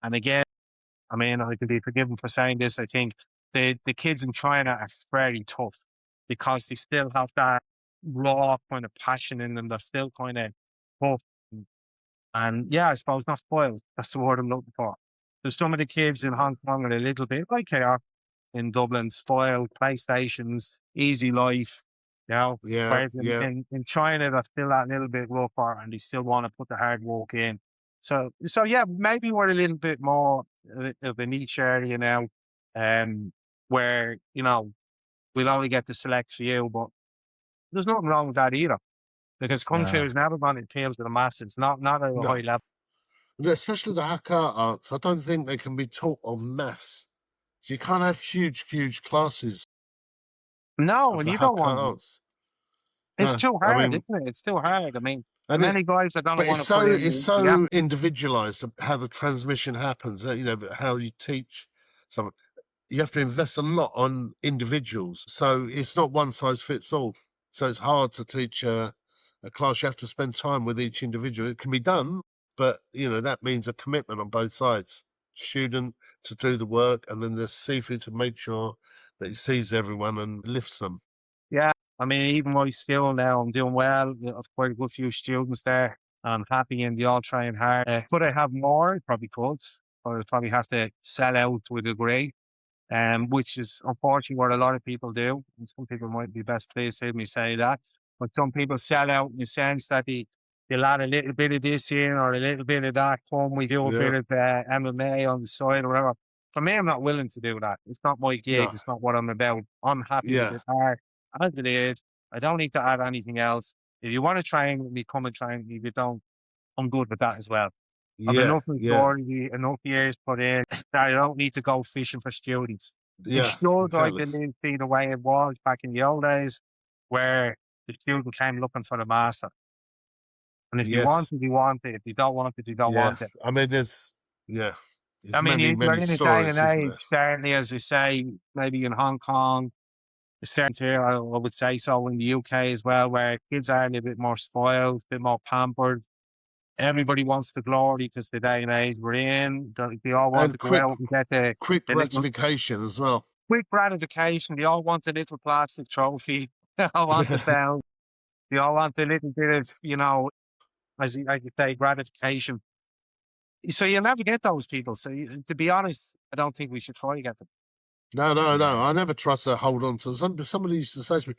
and again, I mean, I can be forgiven for saying this, I think the kids in China are very tough, because they still have that raw kind of passion in them. They're still kind of tough. And yeah, I suppose not spoiled. That's the word I'm looking for. So some of the kids in Hong Kong are a little bit like they are in Dublin, spoiled, PlayStations, easy life, Whereas in China, they're still that little bit rougher, and they still want to put the hard work in. So yeah, maybe we're a little bit more of a niche area now, where, we'll only get the select few, but there's nothing wrong with that either, because Kung Fu is never going to appeal to the masses, not at a high level. Especially the Hakka arts, I don't think they can be taught en masse. You can't have huge classes. No, and you don't want arts. It's too hard, isn't it? It's too hard. I mean, many guys are going to want to put in. It's so individualized how the transmission happens, how you teach someone. You have to invest a lot on individuals. So it's not one size fits all. So it's hard to teach a class. You have to spend time with each individual. It can be done, but, that means a commitment on both sides. Student to do the work, and then there's Sifu to make sure that he sees everyone and lifts them. Yeah. I mean, even my skill now, I'm doing well. I've quite a good few students there. I'm happy, and they all trying hard. Could I have more? Probably could. I'd probably have to sell out to a degree, which is unfortunately what a lot of people do. And some people might be best pleased to hear me say that. But some people sell out in the sense that they'll add a little bit of this in or a little bit of that. We do a bit of MMA on the side or whatever. For me, I'm not willing to do that. It's not my gig. No. It's not what I'm about. I'm happy with it as it is. I don't need to add anything else. If you want to train with me, come and train with me. If you don't, I'm good with that as well. I've enough years put in that I don't need to go fishing for students. It shows I didn't see the way it was back in the old days, where the student came looking for the master. And if you want it, you want it. If you don't want it, you don't want it. I mean, there's many stories, day and age, certainly, as you say, maybe in Hong Kong, certainly here, I would say so in the UK as well, where kids are a little bit more spoiled, a bit more pampered. Everybody wants the glory because the day and age we're in. They all want to go out and get the quick gratification as well. Quick gratification. They all want a little plastic trophy. They all want the belt. They all want a little bit of, as you say, gratification. So you'll never get those people. So to be honest, I don't think we should try to get them. No. I never trust to hold on to somebody used to say to me,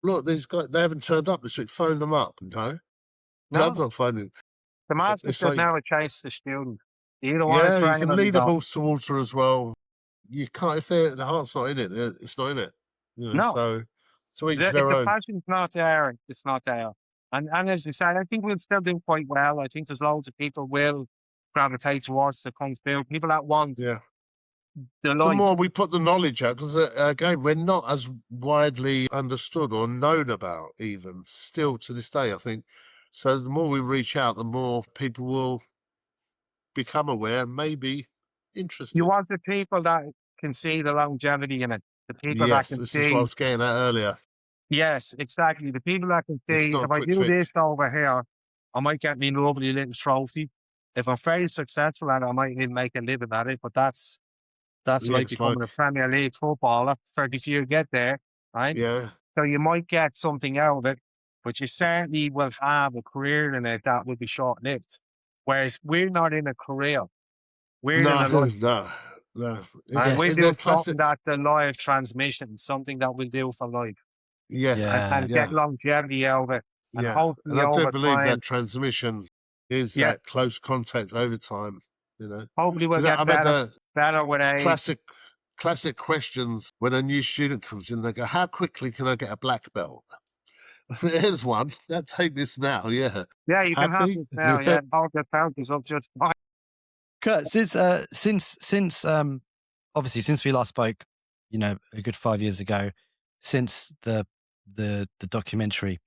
"Look, these guys, they haven't turned up this week. Phone them up." No, I'm not phoning. The master It's should like, never chase the student. You either want to you train can or lead you a don't. horse to water as well. You can't if the heart's not in it. It's not in it. No. So each If their the own. passion's not there, it's not there. And as you said, I think we'll still do quite well. I think there's loads of people will gravitate towards the Kung Fu. People that want Yeah. the The more we put the knowledge out, because again, we're not as widely understood or known about, even still to this day, I think. So the more we reach out, the more people will become aware and maybe interested. You want the people that can see the longevity in it. The people that can this see. is what I was getting at earlier. Yes, exactly. The people that can see, not a if I quick do fix. this over here, I might get me lovely little trophy. If I'm very successful at it, I might even make a living at it. But that's like becoming a Premier League footballer. 30 few get there, right? Yeah. So you might get something out of it, but you certainly will have a career in it that will be short-lived. Whereas we're not in a career. We're in a life. No. And we do something that's a live transmission, something that we'll do for life. Yes. And get longevity out of it. And hopefully and I do over believe time, that transmission is that close contact over time, Hopefully we'll get better with age. Classic questions when a new student comes in, they go, "How quickly can I get a black belt?" Here's one. Take this now, Yeah, you can have this now, yeah. I'll get bounties up just fine. Kurt, since obviously since we last spoke, a good 5 years ago, since the documentary,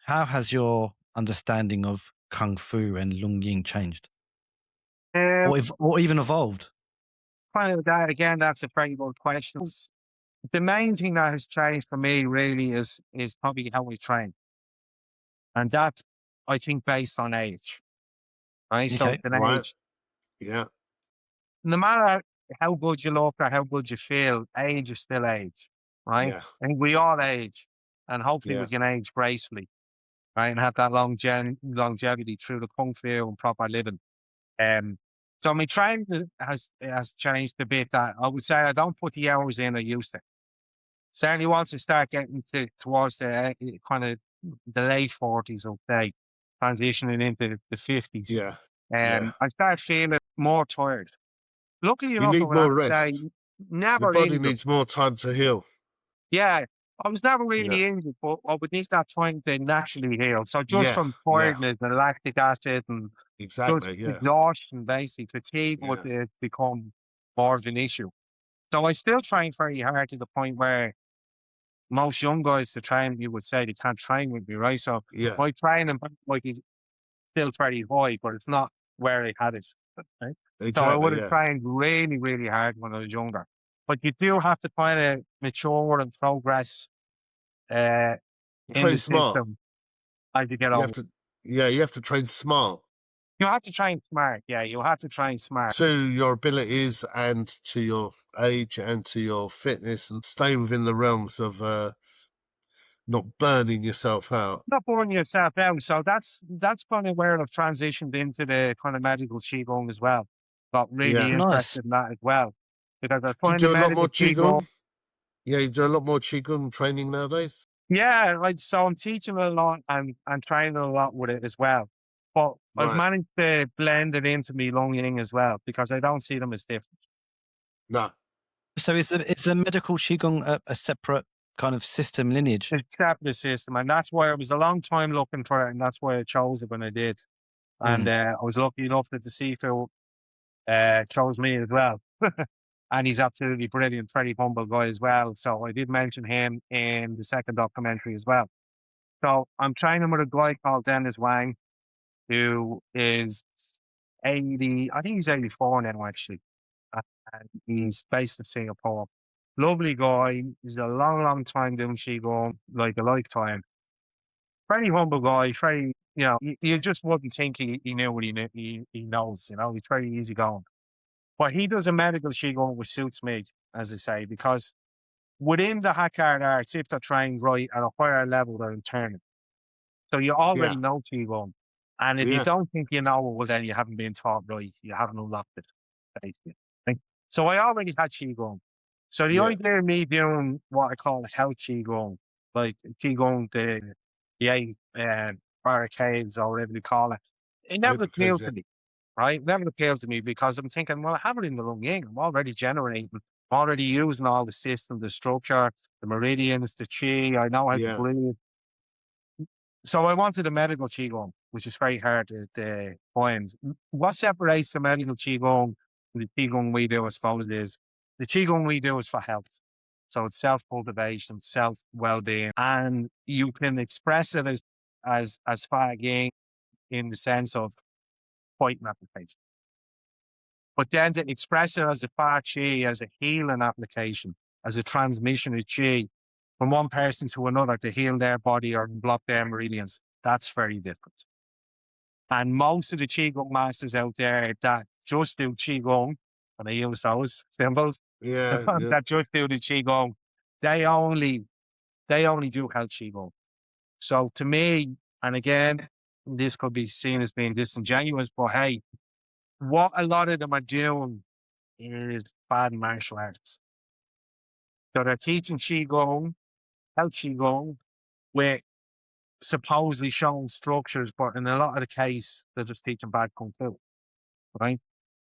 how has your understanding of Kung Fu and Lung Ying changed? Or even evolved? Kind of that again, that's a very good question. The main thing that has changed for me really is probably how we train. And that's, I think, based on age. Right? So it's an age. Yeah. No matter how good you look or how good you feel, age is still age. Right? Yeah. I think we all age. And hopefully we can age gracefully. Right? And have that longevity through the Kung Fu and proper living. So my training has changed a bit. That I would say I don't put the hours in I used to. Certainly once I start getting towards the kind of the late 40s, okay, transitioning into the 50s. Yeah. I start feeling more tired. Luckily you need more rest. Never Your body injured. needs more time to heal. Yeah, I was never really injured, but I would need that time to naturally heal. So just from tiredness and lactic acid and exhaustion, basically, fatigue would become more of an issue. So I still train very hard to the point where most young guys to train you would say they can't train with me, right? So my training might be still very high, but it's not where I had it. Right? Exactly, so I would have trained really, really hard when I was younger. But you do have to kind of mature and progress in the system as you get older. You have to train smart. You have to train smart, you have to train smart. To your abilities and to your age and to your fitness and stay within the realms of not burning yourself out. Not burning yourself out. So that's kind of where I've transitioned into the kind of medical Qigong as well. Got really interested in that as well. Because I find do a lot more Qigong. Yeah, you do a lot more Qigong training nowadays. Yeah, so I'm teaching a lot and training a lot with it as well. But I've managed to blend it into me Lung Ying as well because I don't see them as different. No. So is the medical Qigong a separate kind of system lineage? It's a separate system, and that's why I was a long time looking for it, and that's why I chose it when I did. And I was lucky enough that the Sifu chose me as well. And he's absolutely brilliant, very humble guy as well. So I did mention him in the second documentary as well. So I'm training with a guy called Dennis Wang, who is 80, I think he's 84 now actually. And he's based in Singapore. Lovely guy. He's a long, long time doing Qigong, like a lifetime. Very humble guy, very, you just wouldn't think he knew what he knows, he's very easygoing. But he does a medical Qigong which suits me, as I say, because within the Hakard arts, if they're trained right at a higher level, they're internal. So you already know Qigong. And if you don't think you know it, well, then you haven't been taught right. You haven't unlocked it, basically. Right? So I already had Qigong. So the idea of me doing what I call health Qigong, like Qigong, the eight barricades or whatever they call it, it never appealed to me, right? Never appealed to me because I'm thinking, well, I have it in the Lung Ying. I'm already generating, I'm already using all the system, the structure, the meridians, the Qi. I know how to breathe. So I wanted a medical Qigong, which is very hard to find. What separates the medical Qigong from the Qigong we do, I suppose, is the Qigong we do is for health. So it's self-cultivation, self-well-being, and you can express it as Fa Ying in the sense of fighting application. But then to express it as a Fa Qi, as a healing application, as a transmission of Qi from one person to another to heal their body or block their meridians, that's very different. And most of the Qigong masters out there that just do Qigong, and I use those symbols, that just do the Qigong, they only do health Qigong. So to me, and again, this could be seen as being disingenuous, but hey, what a lot of them are doing is bad martial arts. So they're teaching Qigong, health Qigong, with supposedly showing structures, but in a lot of the case, they're just teaching bad Kung Fu, right?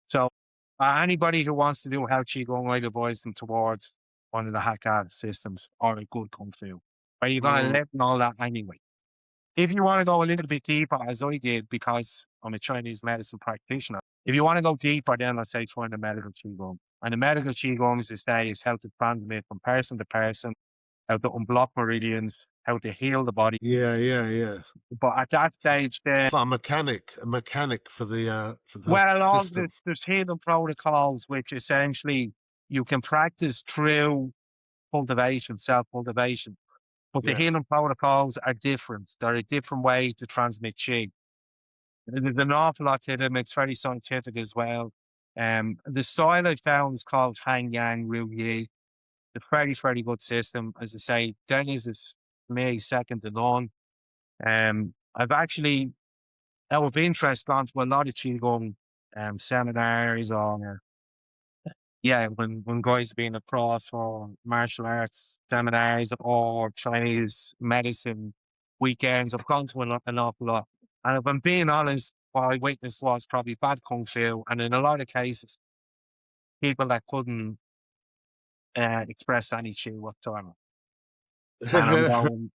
So anybody who wants to do health Qigong, I'd advise them towards one of the Hakka systems or a good Kung Fu, where you're going to learn all that anyway. If you want to go a little bit deeper, as I did, because I'm a Chinese medicine practitioner, if you want to go deeper, then I say find the medical Qigong. And the medical Qigong, as I say, is how to transmit from person to person, how to unblock meridians, how to heal the body. Yeah. But at that stage, it's like a mechanic for the system. There's healing protocols, which essentially you can practice through cultivation, self-cultivation. But the healing protocols are different. They're a different way to transmit Qi. There's an awful lot to them. It's very scientific as well. The style I found is called Hang Yang Ru Yi. It's a very, very good system. As I say, Dennis is, for me, second to none. I've actually, out of interest, gone to a lot of Qigong seminars or when guys are being across for martial arts seminars or Chinese medicine weekends, I've gone to an awful lot. And if I'm being honest, what I witnessed was probably bad Kung Fu. And in a lot of cases, people that couldn't express any Qi whatsoever. And I'm going,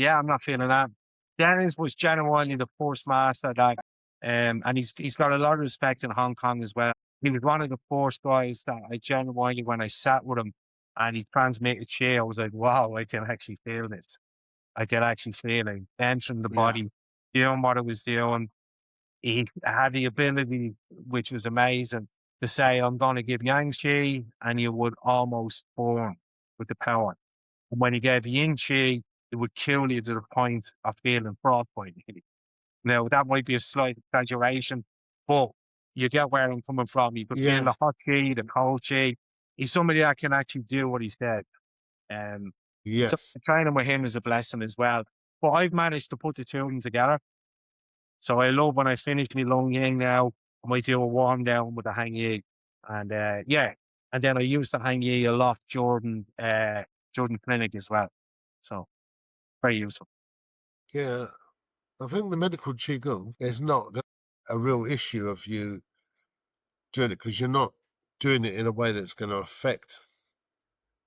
I'm not feeling that. Dennis was genuinely the first master that, and he's got a lot of respect in Hong Kong as well. He was one of the first guys that I genuinely, when I sat with him and he transmitted Qi, I was like, wow, I can actually feel this. I can actually feel it entering the body, doing what it was doing. He had the ability, which was amazing, to say, I'm going to give Yang Qi, and you would almost burn with the power. And when he gave Yin Qi, it would kill you to the point of feeling frostbite. Now, that might be a slight exaggeration, but you get where I'm coming from. You could feel the hot Qi, the cold Qi. He's somebody that can actually do what he said. So training with him is a blessing as well. But I've managed to put the two of them together. So I love when I finish my Lung Ying now, I might do a warm down with the Hang Yi. And and then I use the Hang Yi a lot during clinic as well. So very useful. Yeah. I think the medical Qigong is not a real issue of you doing it because you're not doing it in a way that's going to affect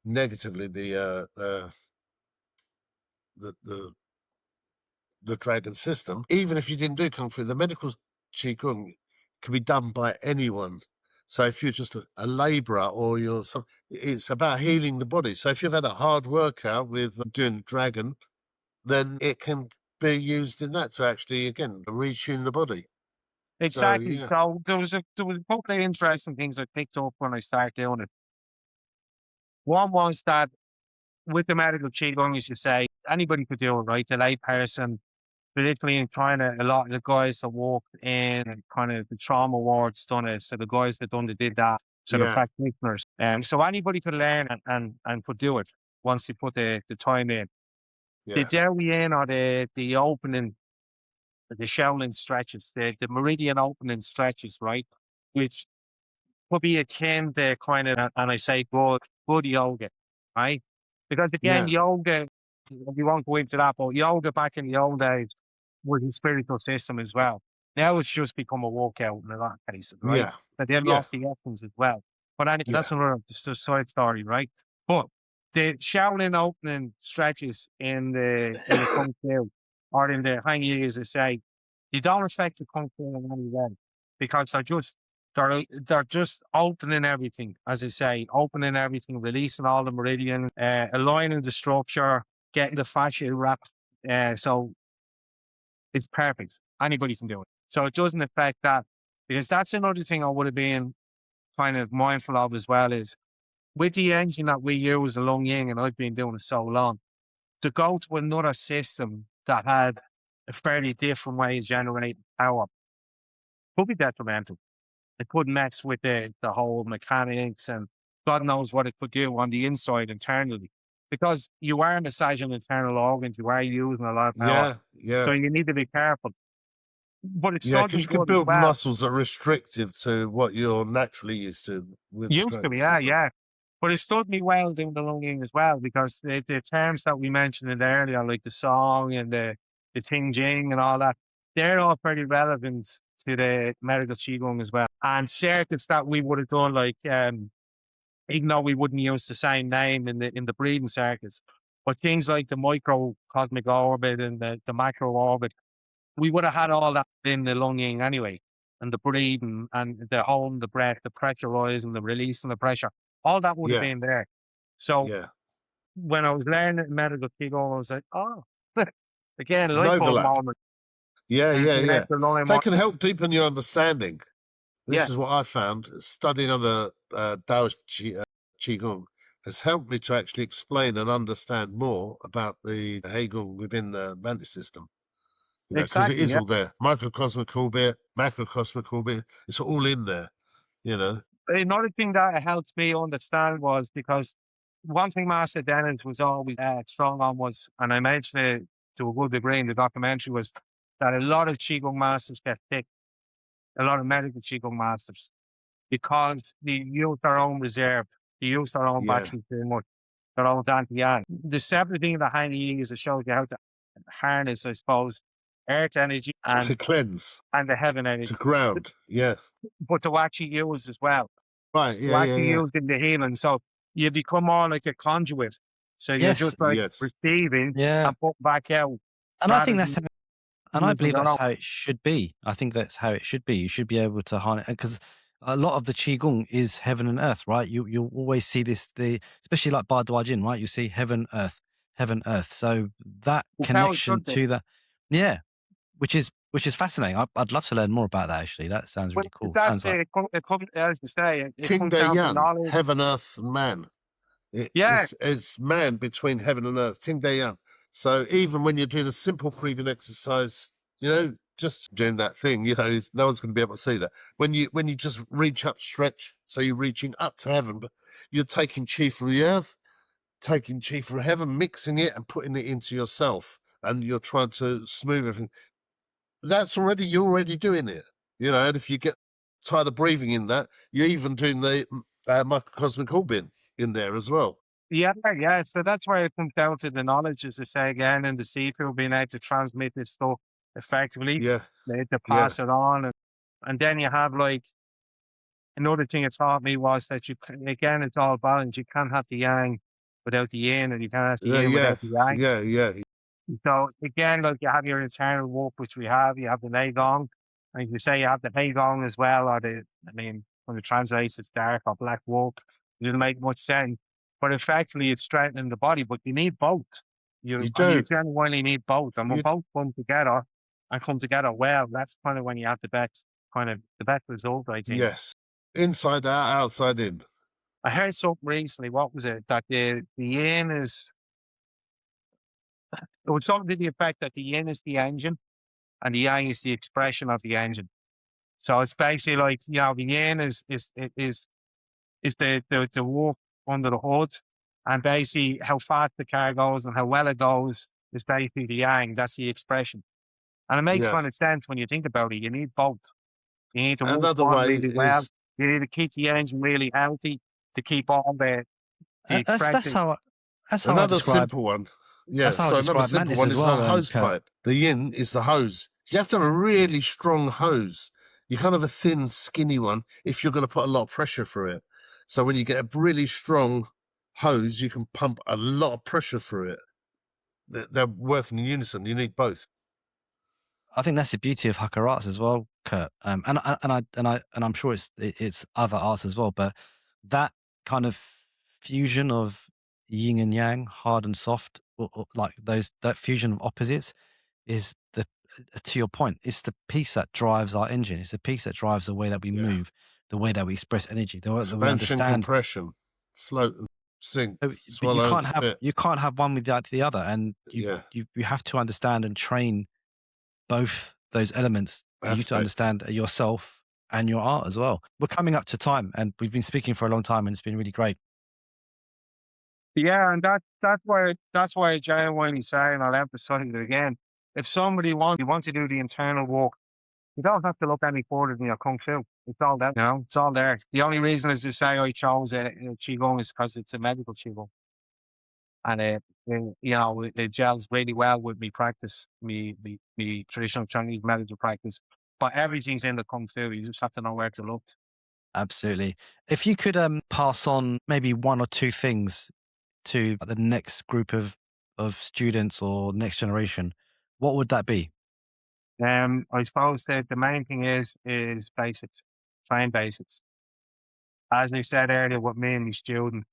negatively the dragon system. Even if you didn't do Kung Fu, the medical Qigong can be done by anyone. So if you're just a labourer or it's about healing the body. So if you've had a hard workout with doing the dragon, then it can be used in that to actually, again, retune the body. Exactly. So there was a couple of interesting things I picked up when I started doing it. One was that with the medical Qigong, as you say, anybody could do it, right? The lay person, particularly in China, a lot of the guys that walked in kind of the trauma wards done it. So the guys that did that, so the practitioners. So anybody could learn and could do it once you put the time in. The Dao Yin or the opening the Shaolin stretches, the meridian opening stretches, right? Which could be akin to kind of, and I say good yoga, right? Because again, Yeah. yoga, we won't go into that, but yoga back in the old days was a spiritual system as well. Now it's just become a workout in a lot of cases, right? Yeah. But they Yeah. lost the essence as well. But anyway, Yeah. that's another side story, right? But the Shaolin opening stretches in the Kung Fu or in the Hang Yi, as I say, they don't affect the Kung Fu in any way because they're just opening everything, as I say, opening everything, releasing all the meridian, aligning the structure, getting the fascia wrapped. So it's perfect. Anybody can do it. So it doesn't affect that because that's another thing I would have been kind of mindful of as well is with the engine that we use, the Lung Ying, and I've been doing it so long, to go to another system that had a fairly different way of generating power could be detrimental. It could mess with the whole mechanics and God knows what it could do on the inside internally. Because you are massaging internal organs, you are using a lot of power. Yeah. Yeah. So you need to be careful. But it's Yeah, so because you can good as build well. muscles that are restrictive to what you're naturally used to with the practice system. Yeah. But it stood me well doing the Lung Ying as well because the terms that we mentioned in there earlier, like the song and the Ting Jin and all that, they're all pretty relevant to the medical Qigong as well. And circuits that we would have done, like even though we wouldn't use the same name in the breathing circuits, but things like the microcosmic orbit and the macro orbit, we would have had all that in the Lung Ying anyway. And the breathing and the holding the breath, the pressurizing, the releasing the pressure, all that would have Yeah. been there. So Yeah. when I was learning medical Qigong, I was like, oh, again, There's an light bulb overlap. moment. Yeah, And yeah, being yeah. able to learn They more. can help deepen your understanding. This Yeah. is what I found. Studying other Taoist Qigong has helped me to actually explain and understand more about the Heigong within the Mantis system. You know, because it Exactly. is Yeah. all there. Microcosmic orbit, macrocosmic orbit, it's all in there, you know. Another thing that helped me understand was because one thing Master Dennis was always strong on was, and I mentioned it to a good degree in the documentary, was that a lot of Qigong masters get sick, a lot of medical Qigong masters, because they use their own reserve, they use their own Yeah. battery too much, their own Dantian. The separate thing that Hang Yi is it shows you how to harness, I suppose, earth energy To cleanse, and the heaven energy. to ground. Yeah. But to actually use as well. Right. To Yeah. actually Yeah. use in the healing. So you become more like a conduit. So you're Yes. just like Yes. receiving Yeah. and put back out. And I think that's how, and I believe using that's their own. how it should be. I think that's how it should be. You should be able to harness, because a lot of the Qigong is heaven and earth, right? You always see this, especially like Ba Dua Jin, right? You see heaven, earth, heaven, earth. So that It's how it connection should be. to that, yeah, which is fascinating. I'd love to learn more about that. Actually, that sounds really cool. That's Sounds like it comes, as you say, it Ting comes down to Yan, knowledge. heaven, earth, and man. Yeah. It's man between heaven and earth. Ting Yan. So even when you're doing a simple breathing exercise, you know, just doing that thing, you know, no one's going to be able to see that. When you just reach up, stretch, so you're reaching up to heaven, but you're taking chi from the earth, taking chi from heaven, mixing it and putting it into yourself, and you're trying to smooth everything. You're already doing it, you know. And if you tie the breathing in that, you're even doing the microcosmic orbit in there as well. Yeah. So that's where it comes down to the knowledge, as I say again, and the Sifu being able to transmit this stuff effectively, Yeah. to pass it on. And then you have like, another thing it taught me was that again, it's all balance. You can't have the yang without the yin, and you can't have the yin without the yang. Yeah. So again, like you have your internal work, which we have. You have the Neigong, and you say you have the Heigong as well, or when it translates, it's dark or black work. It doesn't make much sense, but effectively, it's strengthening the body. But you need both. You do. You genuinely need both, and when both come together and come together well, that's kind of when you have the best result, I think. Yes. Inside out, outside in. I heard something recently. What was it? That the yin is. It was something to the effect that the yin is the engine and the yang is the expression of the engine. So it's basically like, you know, the yin is the work under the hood, and basically how fast the car goes and how well it goes is basically the yang. That's the expression. And it makes kind of sense when you think about it. You need both. You need to move Another on way really well. is You need to keep the engine really healthy to keep all the That's how I another describe. simple one. Yeah, That's how I so another describe simple Mantis one as is well, the hose Kurt. pipe. The yin is the hose. You have to have a really strong hose. You can't have a thin, skinny one if you're going to put a lot of pressure through it. So when you get a really strong hose, you can pump a lot of pressure through it. They're working in unison. You need both. I think that's the beauty of haka arts as well, Kurt. And I'm sure it's other arts as well. But that kind of fusion of yin and yang, hard and soft, or like that fusion of opposites, is to your point. It's the piece that drives our engine. It's the piece that drives the way that we move, the way that we express energy, the way that we Expansion, understand. compression, float, and sink, But swallow, and spit. you can't have one without the other, and you have to understand and train both those elements for you to understand yourself and your art as well. We're coming up to time, and we've been speaking for a long time, and it's been really great. Yeah, and that's why I genuinely say, and I'll emphasize it again. If somebody wants to do the internal work, you don't have to look any further than your kung fu. It's all there, it's all there. The only reason is to say I chose qigong is because it's a medical qigong, and it gels really well with me practice, me traditional Chinese medical practice. But everything's in the kung fu. You just have to know where to look. Absolutely. If you could pass on maybe one or two things to the next group of students or next generation, what would that be? I suppose that the main thing is basics, train basics. As I said earlier with me and my student,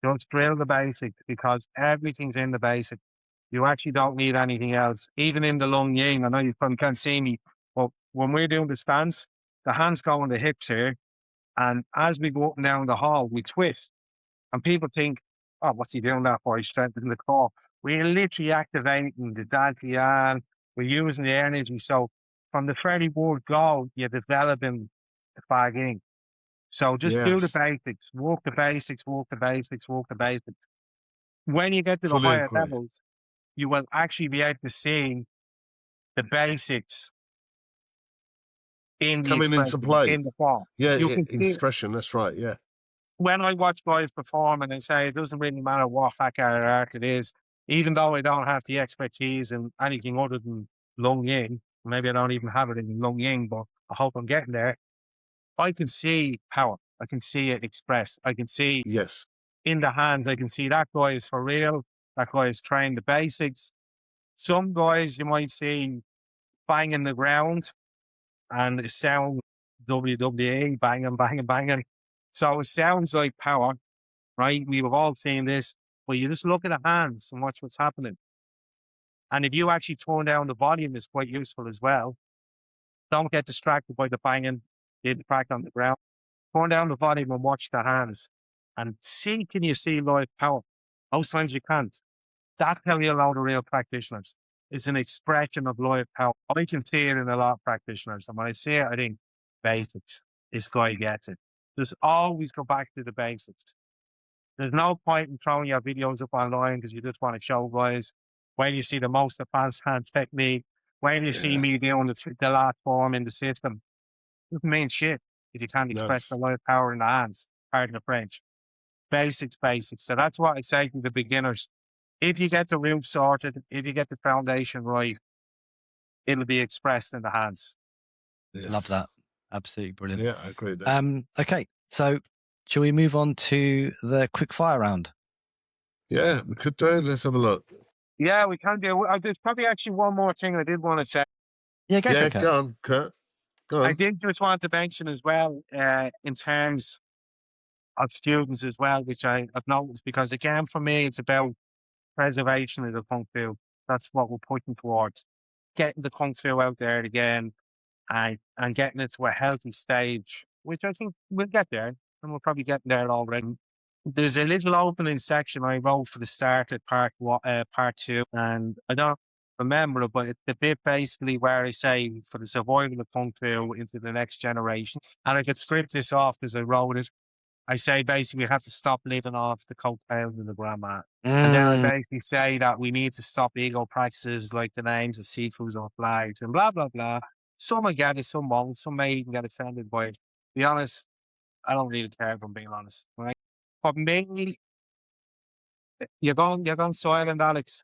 just drill the basics because everything's in the basics. You actually don't need anything else. Even in the Lung Ying, I know you probably can't see me, but when we're doing the stance, the hands go on the hips here, and as we go up and down the hall, we twist. And people think, oh, what's he doing that for? He's strengthening the core. We're literally activating the dantian. We're using the energy. So from the very word go, you're developing the fag yin. So just do the basics, walk the basics, walk the basics, walk the basics. When you get to the higher levels, you will actually be able to see the basics in the coming into play. in the form. Yeah, expression. That's right. Yeah. When I watch guys perform and they say it doesn't really matter what haka art it is, even though I don't have the expertise in anything other than Lung Ying, maybe I don't even have it in Lung Ying, but I hope I'm getting there. I can see power. I can see it expressed. I can see in the hands. I can see that guy is for real. That guy is trained the basics. Some guys you might see banging the ground and it sounds WWE, banging, banging, banging. So it sounds like power, right? We've all seen this, but you just look at the hands and watch what's happening. And if you actually tone down the volume, it's quite useful as well. Don't get distracted by the banging, the impact on the ground. Tone down the volume and watch the hands and see, can you see live power? Most times you can't. That's how you know the real practitioners. It's an expression of live power. I can see it in a lot of practitioners. And when I see it, I think basics. This guy gets it. Just always go back to the basics. There's no point in throwing your videos up online because you just want to show guys when you see the most advanced hand technique, when you see me doing the last form in the system. It doesn't mean shit if you can't express the live power in the hands, pardon the French. Basics, basics. So that's what I say to the beginners. If you get the roof sorted, if you get the foundation right, it'll be expressed in the hands. Yes. Love that. Absolutely brilliant. Yeah, I agree with that. Okay, so shall we move on to the quick fire round? Yeah, we could do it. Let's have a look. Yeah, we can do it. There's probably actually one more thing I did want to say. Yeah, go for it, Kurt. Go on, Kurt. Go on. I did just want to mention as well, in terms of students as well, which I've noticed, because again, for me, it's about preservation of the Kung Fu. That's what we're pushing towards. Getting the Kung Fu out there again and getting it to a healthy stage, which I think we'll get there, and we're probably getting there already. There's a little opening section I wrote for the start of part 2, and I don't remember it, but it's the bit basically where I say for the survival of Kung Fu into the next generation. And I could script this off because I wrote it. I say basically we have to stop living off the coattails of the grandma. And then I basically say that we need to stop ego practices like the names of Sifus or flags and blah, blah, blah. Some I get it, some won't. Some may even get offended by it. To be honest, I don't really care if I'm being honest. Right? But mainly, you're going silent, Alex.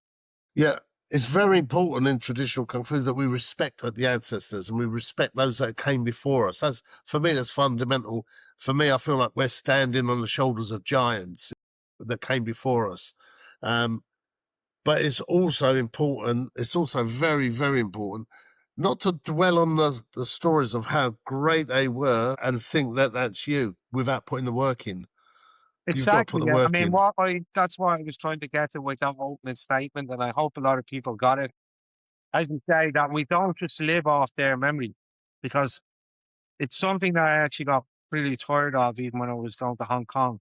Yeah. It's very important in traditional Kung Fu that we respect the ancestors and we respect those that came before us. That's, for me, that's fundamental. For me, I feel like we're standing on the shoulders of giants that came before us. But it's also important, it's also very, very important not to dwell on the stories of how great they were and think that that's you without putting the work in. Exactly. You've got to put the work in. That's what I was trying to get to with that opening statement, and I hope a lot of people got it. As you say, that we don't just live off their memory, because it's something that I actually got really tired of even when I was going to Hong Kong.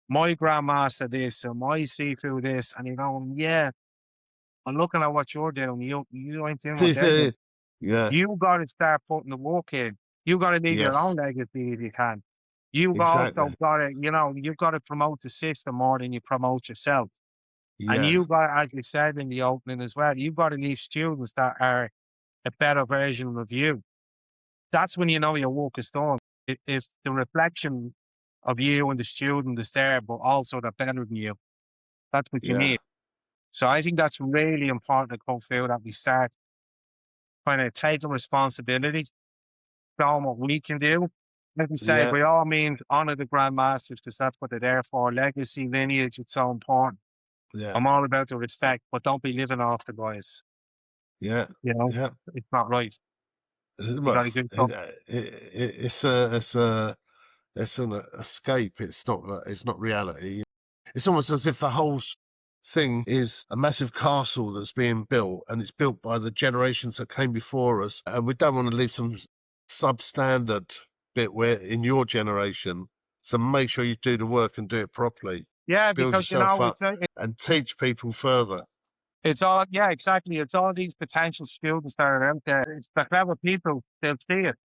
My grandmaster this, or my Sifu this, and yeah, I'm looking at what you're doing. You ain't doing what they're doing. Yeah. You got to start putting the work in. You got to leave your own legacy if you can. You've also got to, you've got to promote the system more than you promote yourself. Yeah. And you've got, as you said in the opening as well, you've got to leave students that are a better version of you. That's when you know your work is done. If the reflection of you and the student is there, but also they're better than you, that's what you need. So I think that's really important to Kung Fu, that we start kind of taking responsibility, showing what we can do. Let me say, by all means, honor the grandmasters, because that's what they're there for. Legacy, lineage, it's so important. Yeah. I'm all about the respect, but don't be living off the guys. Yeah. It's not right. Well, it's an escape. It's not reality. It's almost as if the whole thing is a massive castle that's being built, and it's built by the generations that came before us. And we don't want to leave some substandard bit where in your generation. So make sure you do the work and do it properly. Yeah, build because yourself up and teach people further. It's all, exactly. It's all these potential students that are out there. It's the clever people. They'll see it.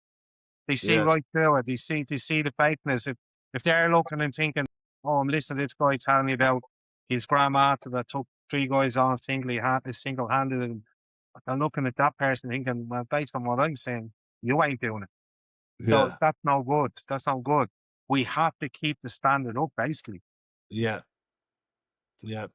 They see right through it. They see the fakeness. If they're looking and thinking, oh, I'm listening to this guy telling me about his grandmaster that took 3 guys on single-handed, and I'm looking at that person thinking, well, based on what I'm saying, you ain't doing it. So that's no good. That's not good. We have to keep the standard up, basically. Yeah. I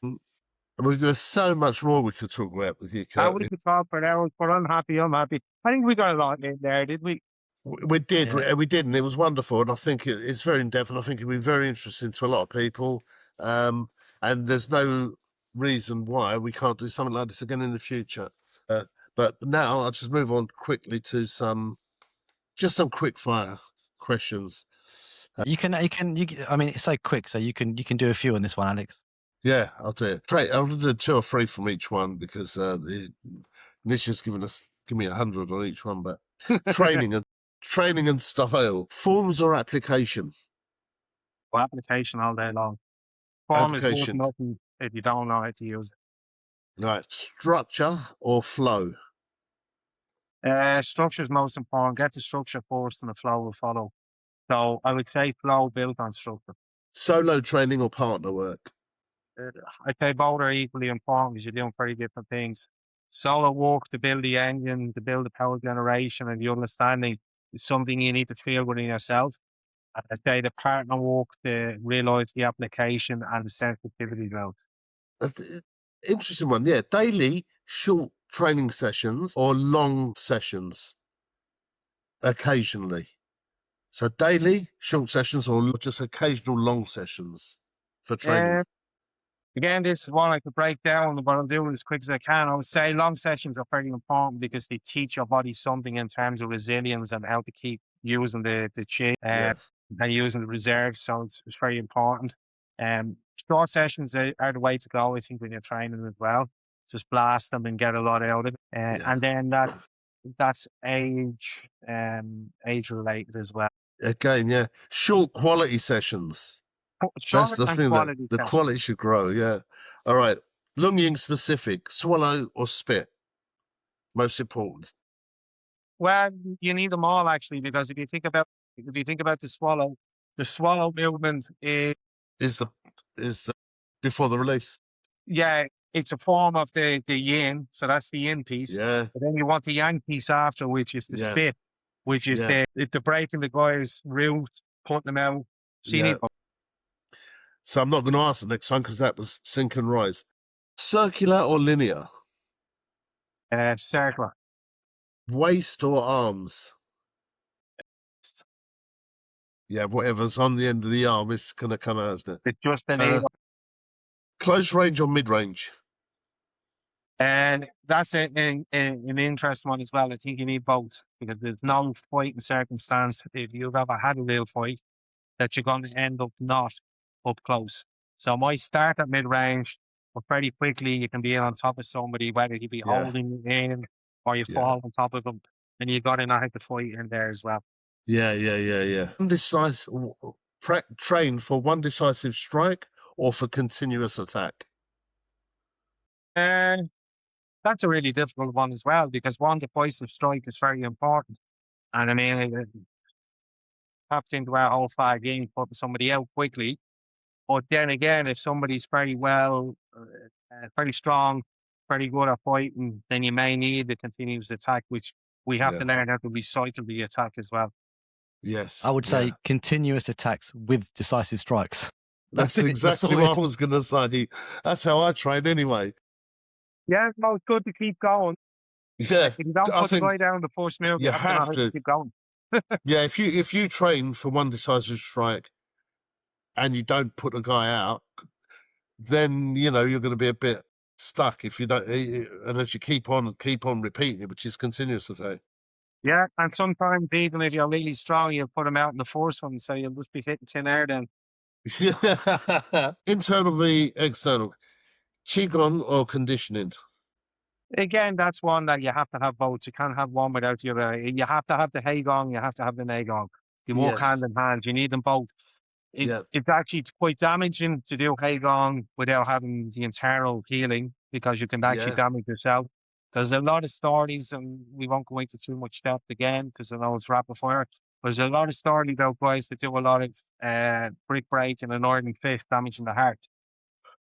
mean, there's so much more we could talk about with you, Kurt. We could talk for hours, but I'm happy. I think we got a lot in there, did we? We did, and it was wonderful. And I think it's very in-depth, and I think it'll be very interesting to a lot of people. And there's no reason why we can't do something like this again in the future. But now I'll just move on quickly to some quick fire questions. I mean, it's so quick, so you can do a few on this one, Alex. Yeah, I'll do it. I'll do 2 or 3 from each one, because Nisha's give me 100 on each one. But training and style, forms or application? Well, application all day long. Form is worth nothing if you don't know how to use it. Right, structure or flow? Structure is most important. Get the structure first, and the flow will follow. So I would say flow built on structure. Solo training or partner work? I'd say both are equally important, because you're doing very different things. Solo work to build the engine, to build the power generation and the understanding is something you need to feel within yourself. I'd say the partner work to realise the application and the sensitivity levels. Interesting one, yeah. Daily short training sessions or long sessions? Occasionally. So daily short sessions or just occasional long sessions for training? Again, this is one I could break down, but I'll do it as quick as I can. I would say long sessions are very important, because they teach your body something in terms of resilience and how to keep using the chi and using the reserves. So it's very important. Short sessions are the way to go, I think, when you're training as well. Just blast them and get a lot out of it. And then that's age related as well. Again, short quality sessions. That's the thing, that the quality should grow. Yeah. All right. Lung Ying specific, swallow or spit? Most important. Well, you need them all, actually, because if you think about the swallow, The swallow movement is the before the release. Yeah, it's a form of the yin, so that's the yin piece. Yeah. But then you want the yang piece after, which is the spit, which is the breaking the guy's roots, putting them out. So you need both. So I'm not going to ask the next one because that was sink and rise. Circular or linear? Circular. Waist or arms? Yeah, whatever's on the end of the arm is going to come out, isn't it? It's just an needle. Close range or mid range? And that's an interesting one as well. I think you need both because there's no fighting circumstance if you've ever had a real fight that you're going to end up not up close. So might start at mid range, but very quickly you can be on top of somebody, whether you be holding you in or you fall on top of them, and you got to know how to fight in there as well. Yeah. Train for one decisive strike or for continuous attack? And that's a really difficult one as well because one decisive strike is very important. And I mean, it taps into our whole fire game, putting somebody out quickly. But then again, if somebody's very well, very strong, very good at fighting, then you may need the continuous attack, which we have to learn how to recycle the attack as well. Yes. I would say continuous attacks with decisive strikes. That's exactly what I was going to say. That's how I train anyway. Yeah, no, it's good to keep going. Yeah. If you don't put the guy down the first move, you have to keep going. Yeah, if you train for one decisive strike and you don't put a guy out, then you're going to be a bit stuck if you don't, unless you keep on repeating it, which is continuous attack. Yeah, and sometimes even if you're really strong, you'll put him out in the first one, so you'll just be hitting thin air then. Internal v external, qigong or conditioning? Again, that's one that you have to have both. You can't have one without the other. You have to have the Heigong, you have to have the Neigong. They work hand in hand. You need them both. It's actually quite damaging to do Heigong without having the internal healing because you can actually damage yourself. There's a lot of stories, and we won't go into too much depth again because I know it's rapid fire. There's a lot of stories about guys that do a lot of brick breaking and iron fist damaging the heart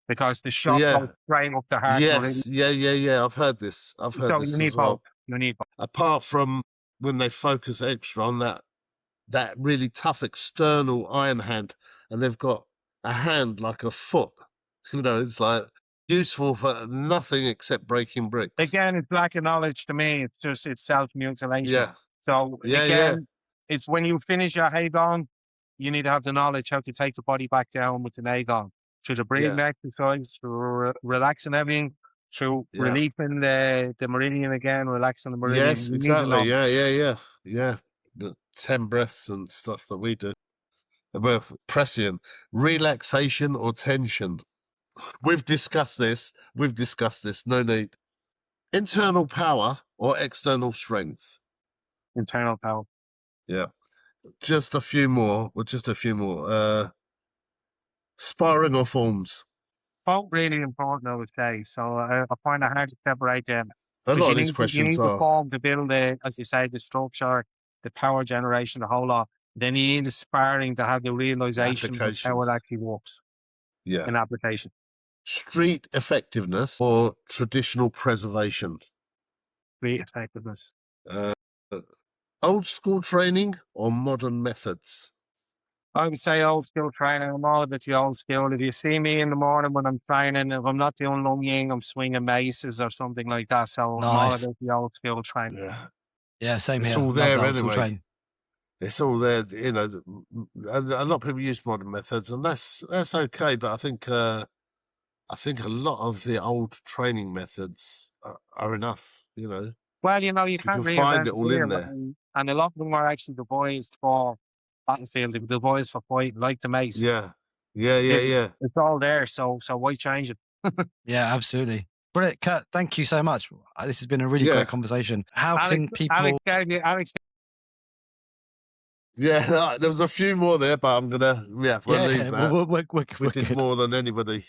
because the shot goes straight up the heart. Yes, yeah. I've heard this. I've heard this as well. You need both. Apart from when they focus extra on that really tough external iron hand, and they've got a hand like a foot. It's like useful for nothing except breaking bricks. Again, it's lack of knowledge to me. It's self-mutilation. Yeah. So it's when you finish your Heigong, you need to have the knowledge how to take the body back down with the Neigong. Through the breathing exercise, through relaxing everything, through relieving the meridian again, relaxing the meridian. Yes, exactly. Yeah. The 10 breaths and stuff that we do. Well, pression, relaxation or tension. We've discussed this. No need. Internal power or external strength? Internal power. Yeah. Just a few more. Sparring or forms? Both really important, I would say. So I find it hard to separate them. A lot of these questions you need the form to build, as you say, the structure, the power generation, the whole lot. Then you need the sparring to have the realization of how it actually works. Yeah. In application. Street effectiveness or traditional preservation? Street effectiveness. Old school training or modern methods? I would say old school training. I'm all about the old school. If you see me in the morning when I'm training, if I'm not doing Lung Ying, I'm swinging maces or something like that. So I'm all about the old school training. Yeah, same here. It's all there anyway. It's all there. A lot of people use modern methods, and that's okay. But I think a lot of the old training methods are enough. Well, you can't really find it all in there, and a lot of them are actually devised for battlefield, devised for fight, like the mace. Yeah. It's all there, so why change it? Yeah, absolutely. Brilliant, Kurt. Thank you so much. This has been a really great conversation. How can people? Alex. Yeah, there was a few more there, but I'm gonna we'll leave that. We did more than anybody.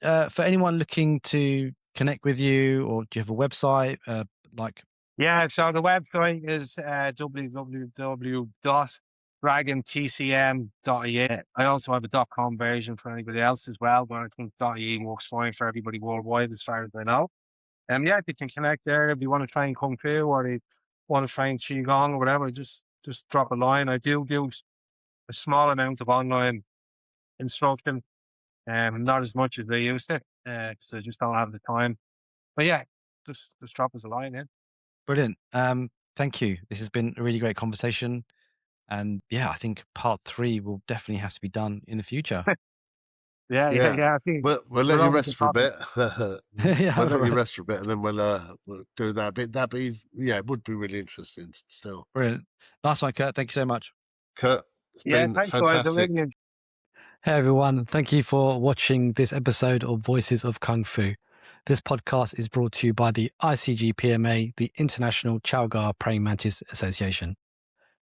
For anyone looking to connect with you, or do you have a website? Yeah, so the website is dragontcm.ie. I also have a .com version for anybody else as well, but I think .ie works fine for everybody worldwide as far as I know. Yeah, they can connect there if you want to train Kung Fu or they want to train Qigong or whatever. Just drop a line. I do a small amount of online instruction, not as much as they used to, because I just don't have the time. But yeah, just drop us a line in. Brilliant. Thank you. This has been a really great conversation. And yeah, I think part 3 will definitely have to be done in the future. Yeah. I think we'll let you rest for a bit. We'll let you rest for a bit, and then we'll do that bit. It would be really interesting still. Brilliant. Nice one, Kurt. Thank you so much. Kurt, it's been fantastic. Hey everyone, thank you for watching this episode of Voices of Kung Fu. This podcast is brought to you by the ICG-PMA, the International Chow Gar Praying Mantis Association.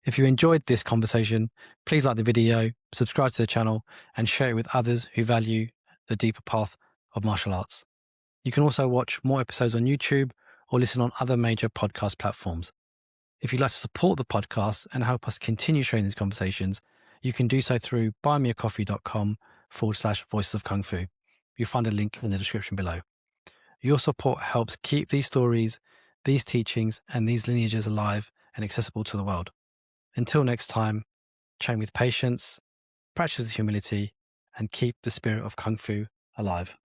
If you enjoyed this conversation, please like the video, subscribe to the channel, and share it with others who value the deeper path of martial arts. You can also watch more episodes on YouTube or listen on other major podcast platforms. If you'd like to support the podcast and help us continue sharing these conversations, you can do so through buymeacoffee.com/Voices of Kung Fu. You'll find a link in the description below. Your support helps keep these stories, these teachings, and these lineages alive and accessible to the world. Until next time, train with patience, practice with humility, and keep the spirit of Kung Fu alive.